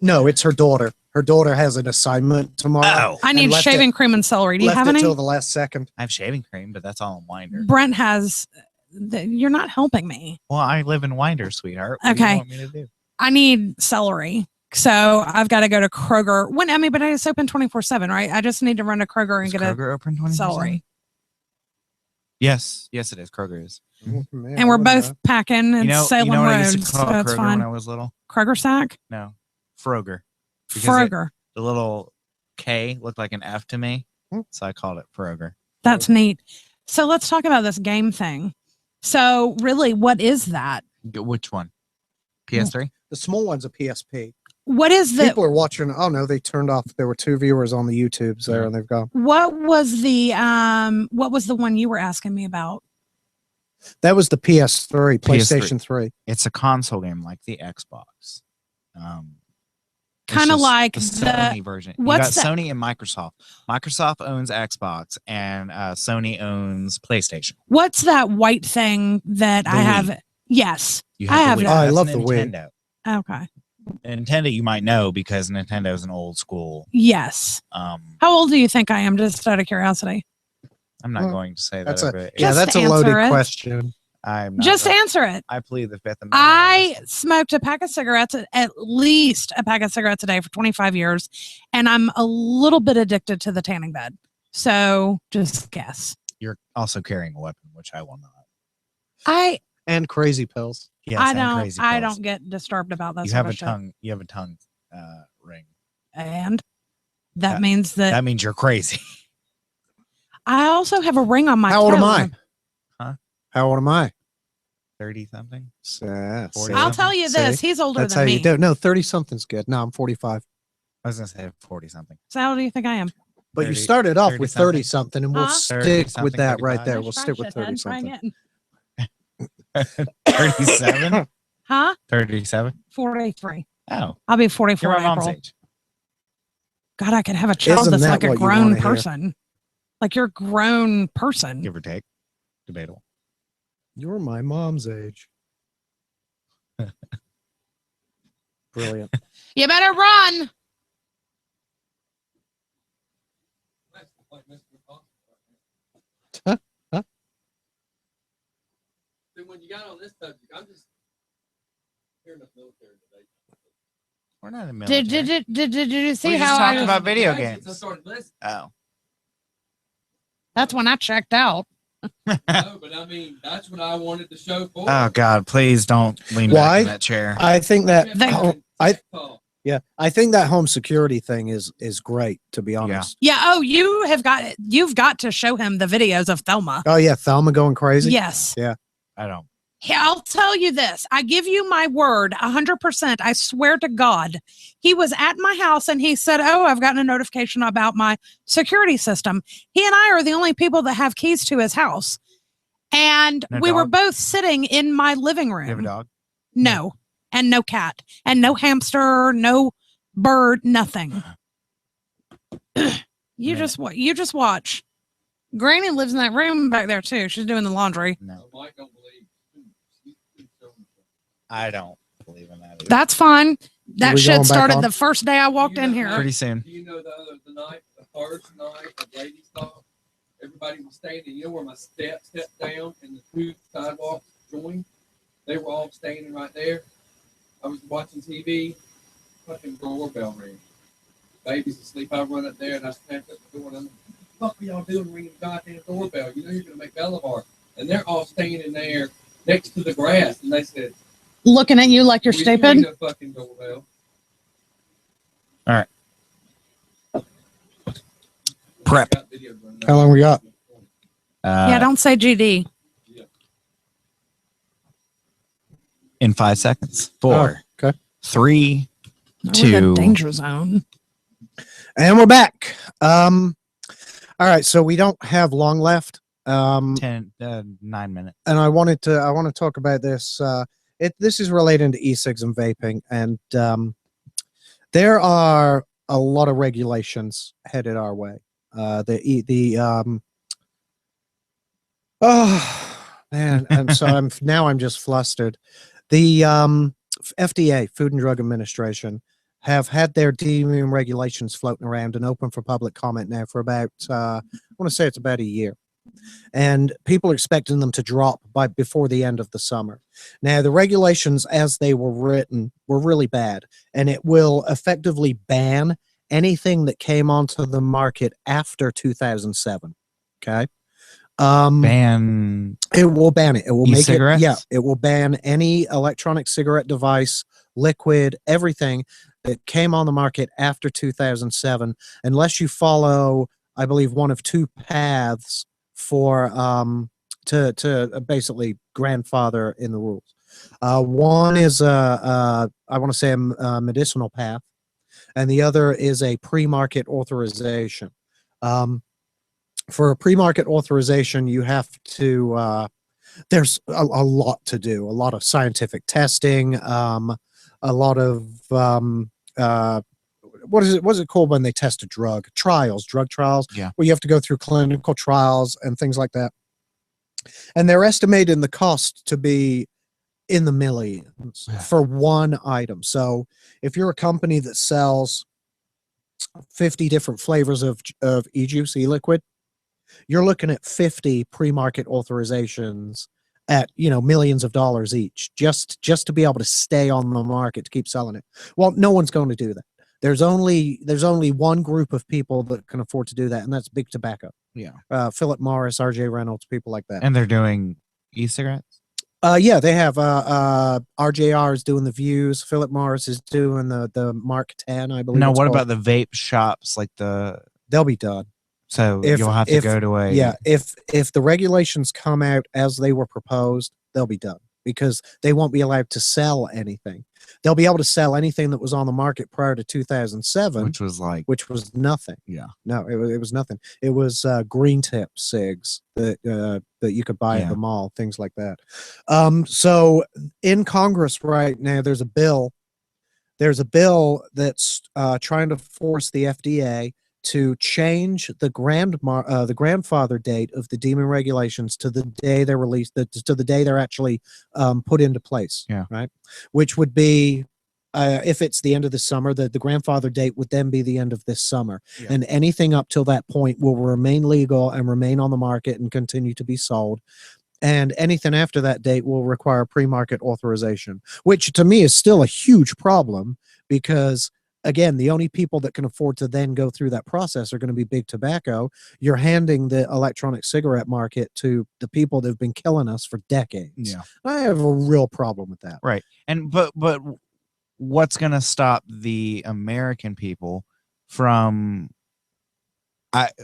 No, it's her daughter. Her daughter has an assignment tomorrow. I and need left shaving cream and celery. Do you Left have it any? till the last second. I have shaving cream, but that's all in Winder. Brent has. You're not helping me. Well, I live in Winder, sweetheart. What do Okay. you want me to do? I need celery. So I've got to go to Kroger. But it's open 24/7, right? I just need to run to Kroger and Is get Kroger open 24/7? celery. Yes, it is. Kroger is. Man, And we're what a- both packing and Salem what I Road, used to so call that's Kroger fine. when I was little? Kroger sack? No, Froger. Because Kroger. The little K looked like an F to me, Hmm. so I called it Froger. That's neat. So let's talk about this game thing. So really, what is that? Which one? PS3. The small one's a PSP. What is the People are watching. Oh no, they turned off. There were 2 viewers on the YouTubes there, and they've gone. what was the one you were asking me about? That was the PS3, PS3. PlayStation 3. It's a console game like the Xbox. It's Kind of just like the the Sony version. You what's got that- Sony and Microsoft. Microsoft owns Xbox, and Sony owns PlayStation. what's that white thing that The I have? Wii. Yes. You I have the Wii. that. Oh, I That's love the Wii. Nintendo. Okay. Nintendo, you might know because Nintendo is an old school. Yes. How old do you think I am? Just out of curiosity. I'm not Well, going to say that. That's over a it. yeah. Just That's a answer loaded it. question. I'm not Just going- answer it. I plead the Fifth Amendment. I smoked a pack of cigarettes, at least a pack of cigarettes a day for 25 years, and I'm a little bit addicted to the tanning bed. So just guess. You're also carrying a weapon, which I will not. I And crazy pills. Yes, I and don't crazy I pills. don't get disturbed about that You sort have of a shit. tongue. You have a tongue ring. And that That- means that, That means you're crazy. I also have a ring on my How old am toe. I? Huh? How old am I? 30 something. 40. I'll tell you this, See? he's older That's how than me. you do. No, 30 something's good. No, I'm 45. I was gonna say 40 something. So how old do you think I am? But you 30 started off 30 with something. 30 something, and we'll Huh? stick 30 with something, that right 35. there. Nice We'll try, stick with 30 shithead. Try something. again. 37. Huh? 37. 43. Oh, I'll be 44 you're my in mom's April. age. God, I could have a child Isn't that's that like a what you grown wanna hear? person. Like you're a grown person. Give or take. Debatable. You're my mom's age. Brilliant. You better run. Huh? Huh? Then when you got on this subject, I'm just hearing the military today. We're not in the military. Did you see We just how talked I about video I games. started listening. Oh. that's when I checked out. No, but I mean, that's what I wanted the show for. Oh God! Please don't lean Why? back in that chair. I think that They- I think that home security thing is great, to be honest. Yeah. Oh, you've got to show him the videos of Thelma. Oh yeah, Thelma going crazy. Yes. I don't. Hey, I'll tell you this. I give you my word, 100%. I swear to God. He was at my house and he said, "Oh, I've gotten a notification about my security system." He and I are the only people that have keys to his house. And No we were dog? both sitting in my living You have a room. dog? No. And no cat. And no hamster, no bird, nothing. You Man. just watch. Granny lives in that room back there too. She's doing the laundry. No, Mike don't believe. I don't believe in that. Either. That's fine. That we shit going back started on? the first day I walked You in know here. Pretty soon. Do you know the first night the ladies talk, everybody was standing. You know where my steps down and the two sidewalks joined? They were all standing right there. I was watching TV. Fucking doorbell ring. Baby's asleep. I run up there and I smack up the door and I'm like, what the fuck are y'all doing ringing the goddamn doorbell? You know you're gonna make Bolivar. And they're all standing there next to the grass and they said, Looking at you like you're "Will you stupid. ring the fucking doorbell?" Prep. Got videos running. How long we got? Yeah, don't say GD. In 5 seconds. 4, Oh, okay. 3, That was a 2. danger zone. And we're back. All right, so we don't have long left. 9 minutes. And I want to talk about this. This is related to e-cigs and vaping, and there are a lot of regulations headed our way. Oh man, I'm just flustered. The FDA, Food and Drug Administration, have had their deeming regulations floating around and open for public comment now for about I want to say it's about a year. And people are expecting them to drop by before the end of the summer. Now, the regulations as they were written were really bad, and it will effectively ban anything that came onto the market after 2007. Okay. Ban It will ban it. It will make it. e-cigarettes? Yeah, it will ban any electronic cigarette device, liquid, everything that came on the market after 2007, unless you follow, I believe, one of two paths for to basically grandfather in the rules. One is I want to say a medicinal path, and the other is a pre-market authorization. For a pre-market authorization, you have to there's a lot to do, a lot of scientific testing, a lot of what is it called when they test a drug? Drug trials. Yeah. Where you have to go through clinical trials and things like that. And they're estimating the cost to be in the millions for one item. So if you're a company that sells 50 different flavors of e-juice, e-liquid, you're looking at 50 pre-market authorizations at millions of dollars each just to be able to stay on the market to keep selling it. Well, no one's going to do that. There's only one group of people that can afford to do that, and that's big tobacco. Yeah. Philip Morris, RJ Reynolds, people like that. And they're doing e-cigarettes? Yeah, they have RJR is doing the Views, Philip Morris is doing the Mark 10, I believe. No, it's what called. about the vape shops like They'll be done. so you'll have to go to a Yeah, if the regulations come out as they were proposed, they'll be done because they won't be allowed to sell anything. They'll be able to sell anything that was on the market prior to 2007, which was like which was nothing. Yeah. No, it was nothing. It was green tip cigs that you could buy at the mall, things like that. So in Congress right now, there's a bill that's trying to force the FDA to change the grandfather date of the deeming regulations to the day they're released, to the day they're actually put into place. Yeah. Right. Which would be, if it's the end of the summer, the grandfather date would then be the end of this summer. Yeah. And anything up till that point will remain legal and remain on the market and continue to be sold. And anything after that date will require pre-market authorization, which to me is still a huge problem because, again, the only people that can afford to then go through that process are going to be big tobacco. You're handing the electronic cigarette market to the people that have been killing us for decades. Yeah. I have a real problem with that. Right. And but what's going to stop the American people from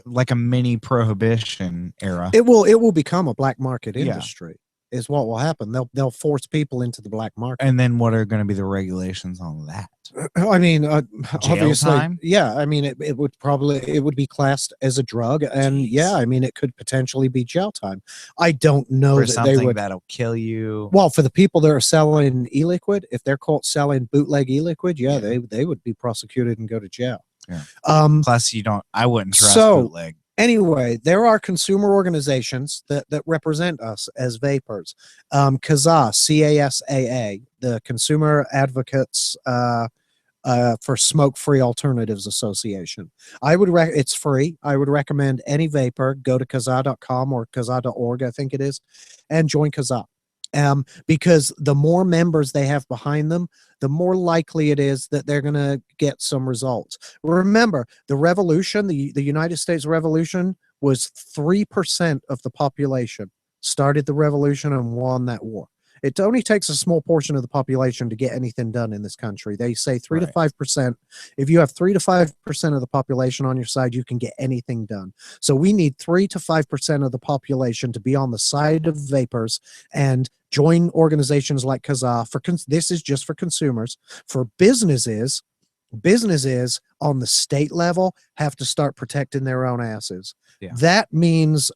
like a mini prohibition era? It will become a black market Yeah. industry. Is what will happen. They'll force people into the black market. And then what are going to be the regulations on that? I mean, obviously, time? yeah. I mean, it would be classed as a drug, and Jeez. yeah, I mean, it could potentially be jail time. I don't know For that something they would. that'll kill you. Well, for the people that are selling e-liquid, if they're caught selling bootleg e-liquid, yeah, they would be prosecuted and go to jail. Yeah. Plus, I wouldn't trust So- bootleg. Anyway, there are consumer organizations that represent us as vapors. CASAA, the Consumer Advocates for Smoke Free Alternatives Association. I would it's free. I would recommend any vapor go to kazaa.com or kazaa.org, I think it is, and join Kazaa. Because the more members they have behind them, the more likely it is that they're going to get some results. Remember, the revolution, the United States Revolution, was 3% of the population started the revolution and won that war. It only takes a small portion of the population to get anything done in this country. They say 3 to 5%. If you have 3 to 5% of the population on your side, you can get anything done. So we need 3 to 5% of the population to be on the side of vapors and join organizations like Kazaa. This is just for consumers. For businesses on the state level have to start protecting their own asses. Yeah. That means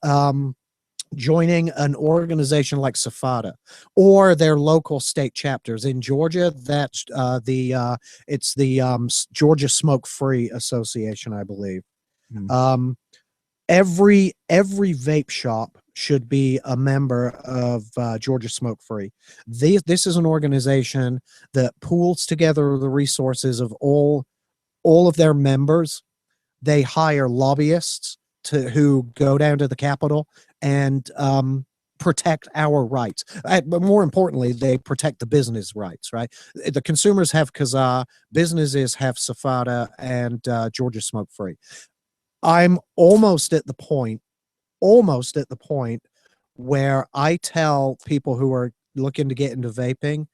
joining an organization like SFATA or their local state chapters. In Georgia, that's it's the Georgia Smoke Free Association, I believe. Every vape shop should be a member of Georgia Smoke Free. This is an organization that pools together the resources of all of their members. They hire lobbyists who go down to the Capitol and protect our rights. But more importantly, they protect the business rights, right? The consumers have Kazaa, businesses have SFATA, and Georgia Smoke Free. I'm almost at the point where I tell people who are looking to get into vaping,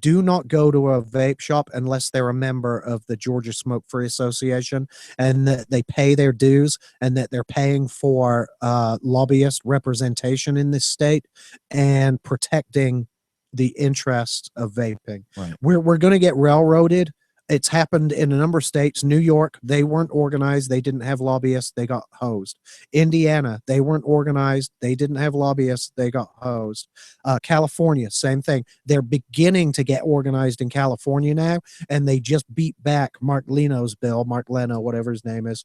do not go to a vape shop unless they're a member of the Georgia Smoke Free Association and that they pay their dues and that they're paying for lobbyist representation in this state and protecting the interests of vaping. Right. We're going to get railroaded. It's happened in a number of states. New York, they weren't organized. They didn't have lobbyists. They got hosed. Indiana, they weren't organized. They didn't have lobbyists. They got hosed. California, same thing. They're beginning to get organized in California now, and they just beat back Mark Leno's bill, Mark Leno, whatever his name is.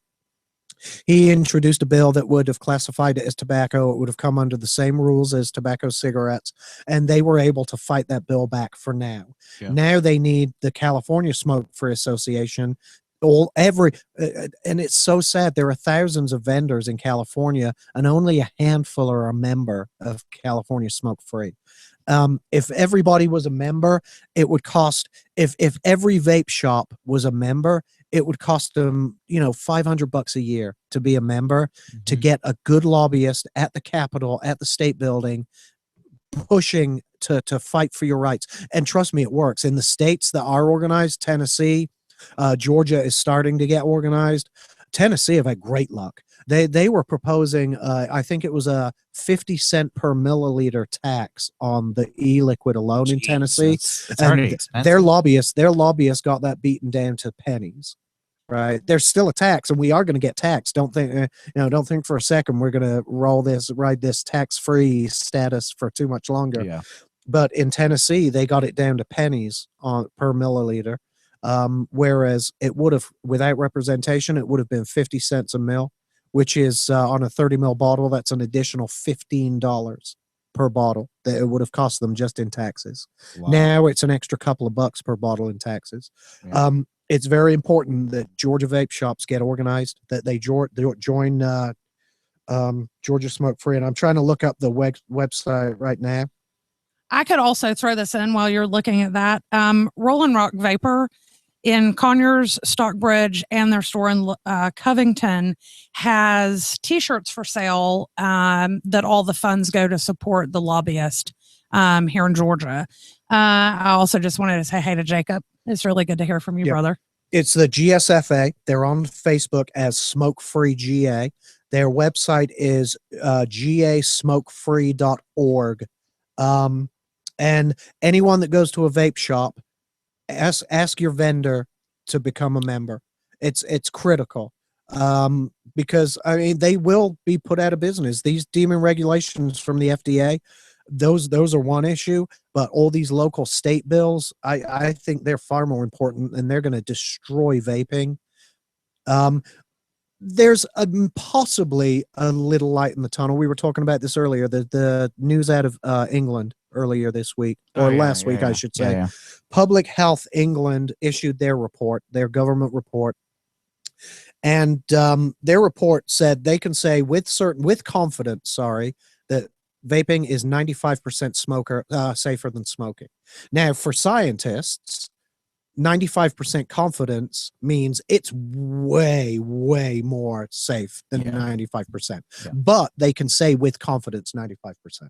He introduced a bill that would have classified it as tobacco. It would have come under the same rules as tobacco cigarettes, and they were able to fight that bill back for now. Yeah. Now they need the California Smoke Free Association. And it's so sad. There are thousands of vendors in California, and only a handful are a member of California Smoke Free. If everybody was a member, it would cost. If every vape shop was a member, it would cost them, $500 a year to be a member, to get a good lobbyist at the Capitol, at the state building, pushing to fight for your rights. And trust me, it works. In the states that are organized, Tennessee, Georgia is starting to get organized. Tennessee have had great luck. They were proposing, I think it was a 50 cent per milliliter tax on the e-liquid alone in Tennessee. It's already And expensive. their lobbyists got that beaten down to pennies. Right, there's still a tax, and we are going to get taxed. Don't think for a second we're going to ride this tax-free status for too much longer. Yeah. But in Tennessee, they got it down to pennies per milliliter, whereas it would have, without representation, it would have been 50 cents a mil, which is on a 30 mil bottle. That's an additional $15 per bottle that it would have cost them just in taxes. Wow. Now it's an extra couple of bucks per bottle in taxes. Yeah. It's very important that Georgia vape shops get organized, that they join Georgia Smoke Free. And I'm trying to look up the website right now. I could also throw this in while you're looking at that. Rolling Rock Vapor in Conyers, Stockbridge, and their store in Covington has T-shirts for sale that all the funds go to support the lobbyist here in Georgia. I also just wanted to say hey to Jacob. It's really good to hear from you, brother. It's the GSFA. They're on Facebook as Smoke Free GA. Their website is gasmokefree.org. And anyone that goes to a vape shop, ask your vendor to become a member. It's critical because they will be put out of business. These demon regulations from the FDA, those are one issue, but all these local state bills, I think they're far more important, and they're going to destroy vaping. There's possibly a little light in the tunnel. We were talking about this earlier. The news out of England earlier this week, or last week, I should say. Yeah. Public Health England issued their report, their government report, and their report said they can say with confidence, that vaping is 95% safer than smoking. Now, for scientists, 95% confidence means it's way, way more safe than 95%. Yeah. But they can say with confidence 95%.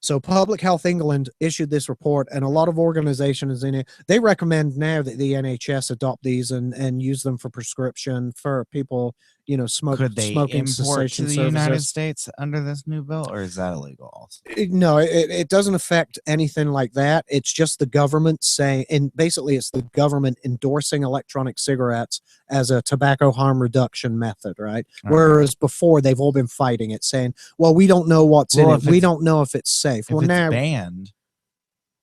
So Public Health England issued this report, and a lot of organizations in it, they recommend now that the NHS adopt these and use them for prescription for people, Could they smoking import to cessation the services. United States under this new bill, or is that illegal also? No, it doesn't affect anything like that. It's just the government saying, and basically it's the government endorsing electronic cigarettes as a tobacco harm reduction method, right? Okay. Whereas before they've all been fighting it, saying, well, we don't know what's in it. We don't know if it's safe. If Well, it's now, banned,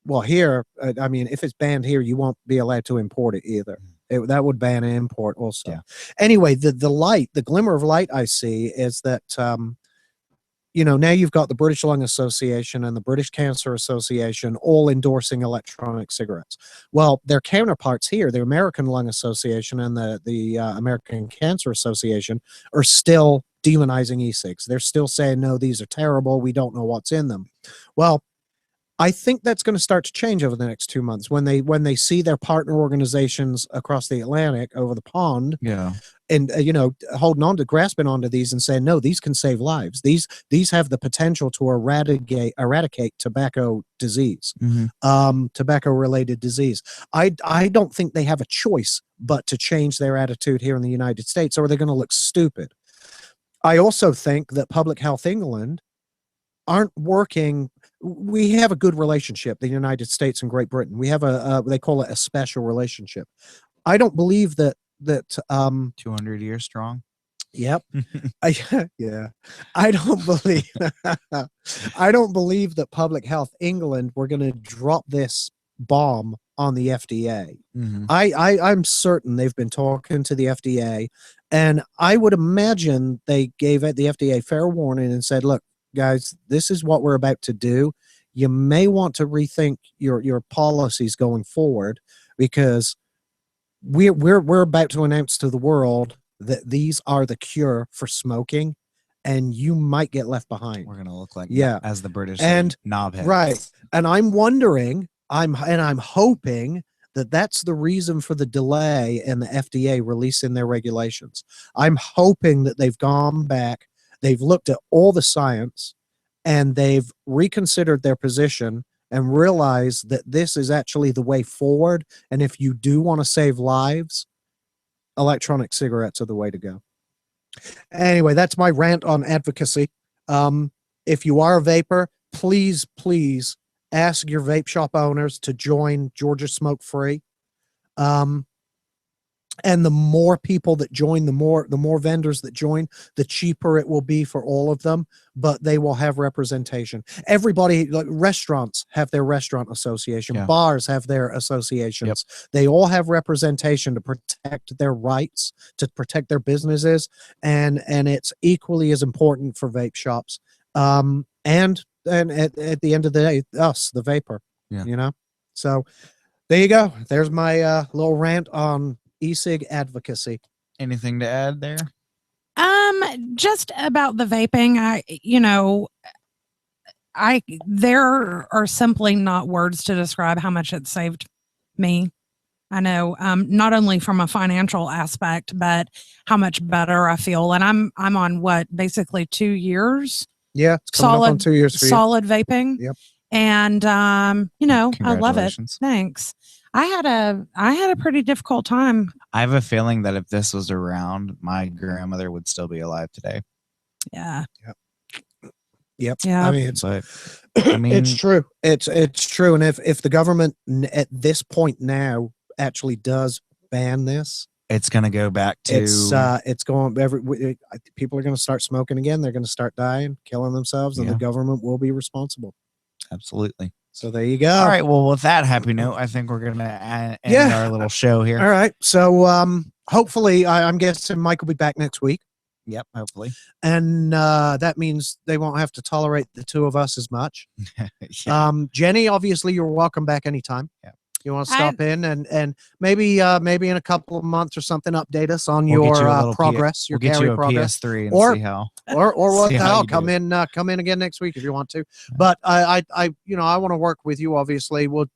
well, here, I mean, if it's banned here, you won't be allowed to import it either. That would ban import also. Yeah. Anyway, the glimmer of light I see is that, now you've got the British Lung Association and the British Cancer Association all endorsing electronic cigarettes. Well, their counterparts here, the American Lung Association and the American Cancer Association, are still demonizing e-cigs. They're still saying, no, these are terrible. We don't know what's in them. Well, I think that's going to start to change over the next 2 months when they see their partner organizations across the Atlantic over the pond, and holding on to, grasping onto these and saying, no, these can save lives. These have the potential to eradicate tobacco disease, tobacco related disease. I don't think they have a choice but to change their attitude here in the United States, or they're going to look stupid. I also think that Public Health England aren't working. We have a good relationship, the United States and Great Britain. We have they call it a special relationship. I don't believe that 200 years strong. Yep. Yeah. I don't believe that Public Health England were going to drop this bomb on the FDA. I'm certain they've been talking to the FDA, and I would imagine they gave the FDA fair warning and said, look, guys, this is what we're about to do. You may want to rethink your policies going forward, because we're about to announce to the world that these are the cure for smoking, and you might get left behind. We're gonna look like as the British and knobheads, right? And I'm wondering, I'm hoping that that's the reason for the delay in the FDA releasing their regulations. I'm hoping that they've gone back, they've looked at all the science, and they've reconsidered their position and realized that this is actually the way forward. And if you do want to save lives, electronic cigarettes are the way to go. Anyway, that's my rant on advocacy. If you are a vapor, please ask your vape shop owners to join Georgia Smoke Free. And the more people that join, the more vendors that join, the cheaper it will be for all of them, but they will have representation. Everybody, like restaurants have their restaurant association, bars have their associations. They all have representation to protect their rights, to protect their businesses, and it's equally as important for vape shops. And at the end of the day, us, the vapor, So there you go. There's my little rant on e-cig advocacy. Anything to add there? Just about the vaping, there are simply not words to describe how much it saved me. I know, not only from a financial aspect, but how much better I feel. And I'm on basically 2 years. Yeah, it's coming up on 2 years for you. Solid vaping. Yep. And I love it. Thanks. I had a pretty difficult time. I have a feeling that if this was around, my grandmother would still be alive today. Yeah. Yep. Yeah. I mean, it's true. It's true. And if the government at this point now actually does ban this, it's going to go back to it's going people are going to start smoking again. They're going to start dying, killing themselves, and the government will be responsible. Absolutely. So there you go. All right. Well, with that happy note, I think we're going to end our little show here. All right. So hopefully, I'm guessing Mike will be back next week. Yep, hopefully. And that means they won't have to tolerate the two of us as much. Yeah. Jenny, obviously, you're welcome back anytime. Yeah. You want to stop in and maybe in a couple of months or something, update us on We'll get you a your little progress, your We'll get carry you a progress, PS3 and Or- see how. or what See the how hell? you Come in again next week if you want to. But I want to work with you. Obviously, we'll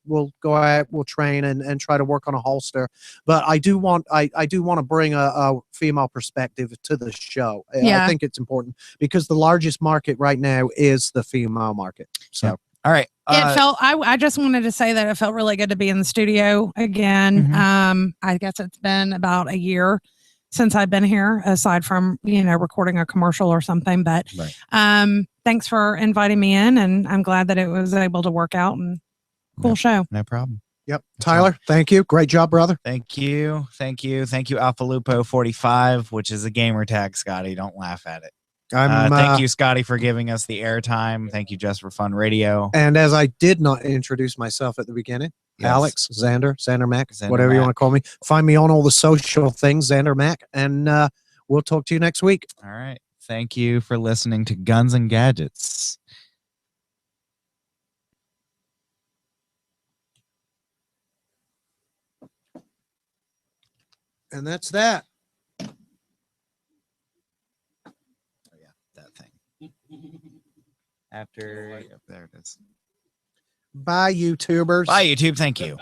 go out, we'll train and try to work on a holster. But I do want to bring a female perspective to the show. I Yeah. think it's important because the largest market right now is the female market. So. Yep. All right. It felt. I just wanted to say that it felt really good to be in the studio again. Mhm. I guess it's been about a year since I've been here, aside from recording a commercial or something. But Right. thanks for inviting me in, and I'm glad that it was able to work out and cool Yep. show. No problem. Yep. Tyler, thank you. Great job, brother. Thank you. Thank you. Thank you, Alpha Lupo 45, which is a gamer tag, Scotty. Don't laugh at it. Thank you, Scotty, for giving us the airtime. Thank you, Just for Fun Radio. And as I did not introduce myself at the beginning, Yes. Alex, Xander Mac, Xander whatever you Mac. want to call me. Find me on all the social things, Xander Mac, and we'll talk to you next week. All right. Thank you for listening to Guns and Gadgets. And that's that. Oh, yeah, that thing. After, yep, there it is. Bye, YouTubers. Bye, YouTube. Thank you.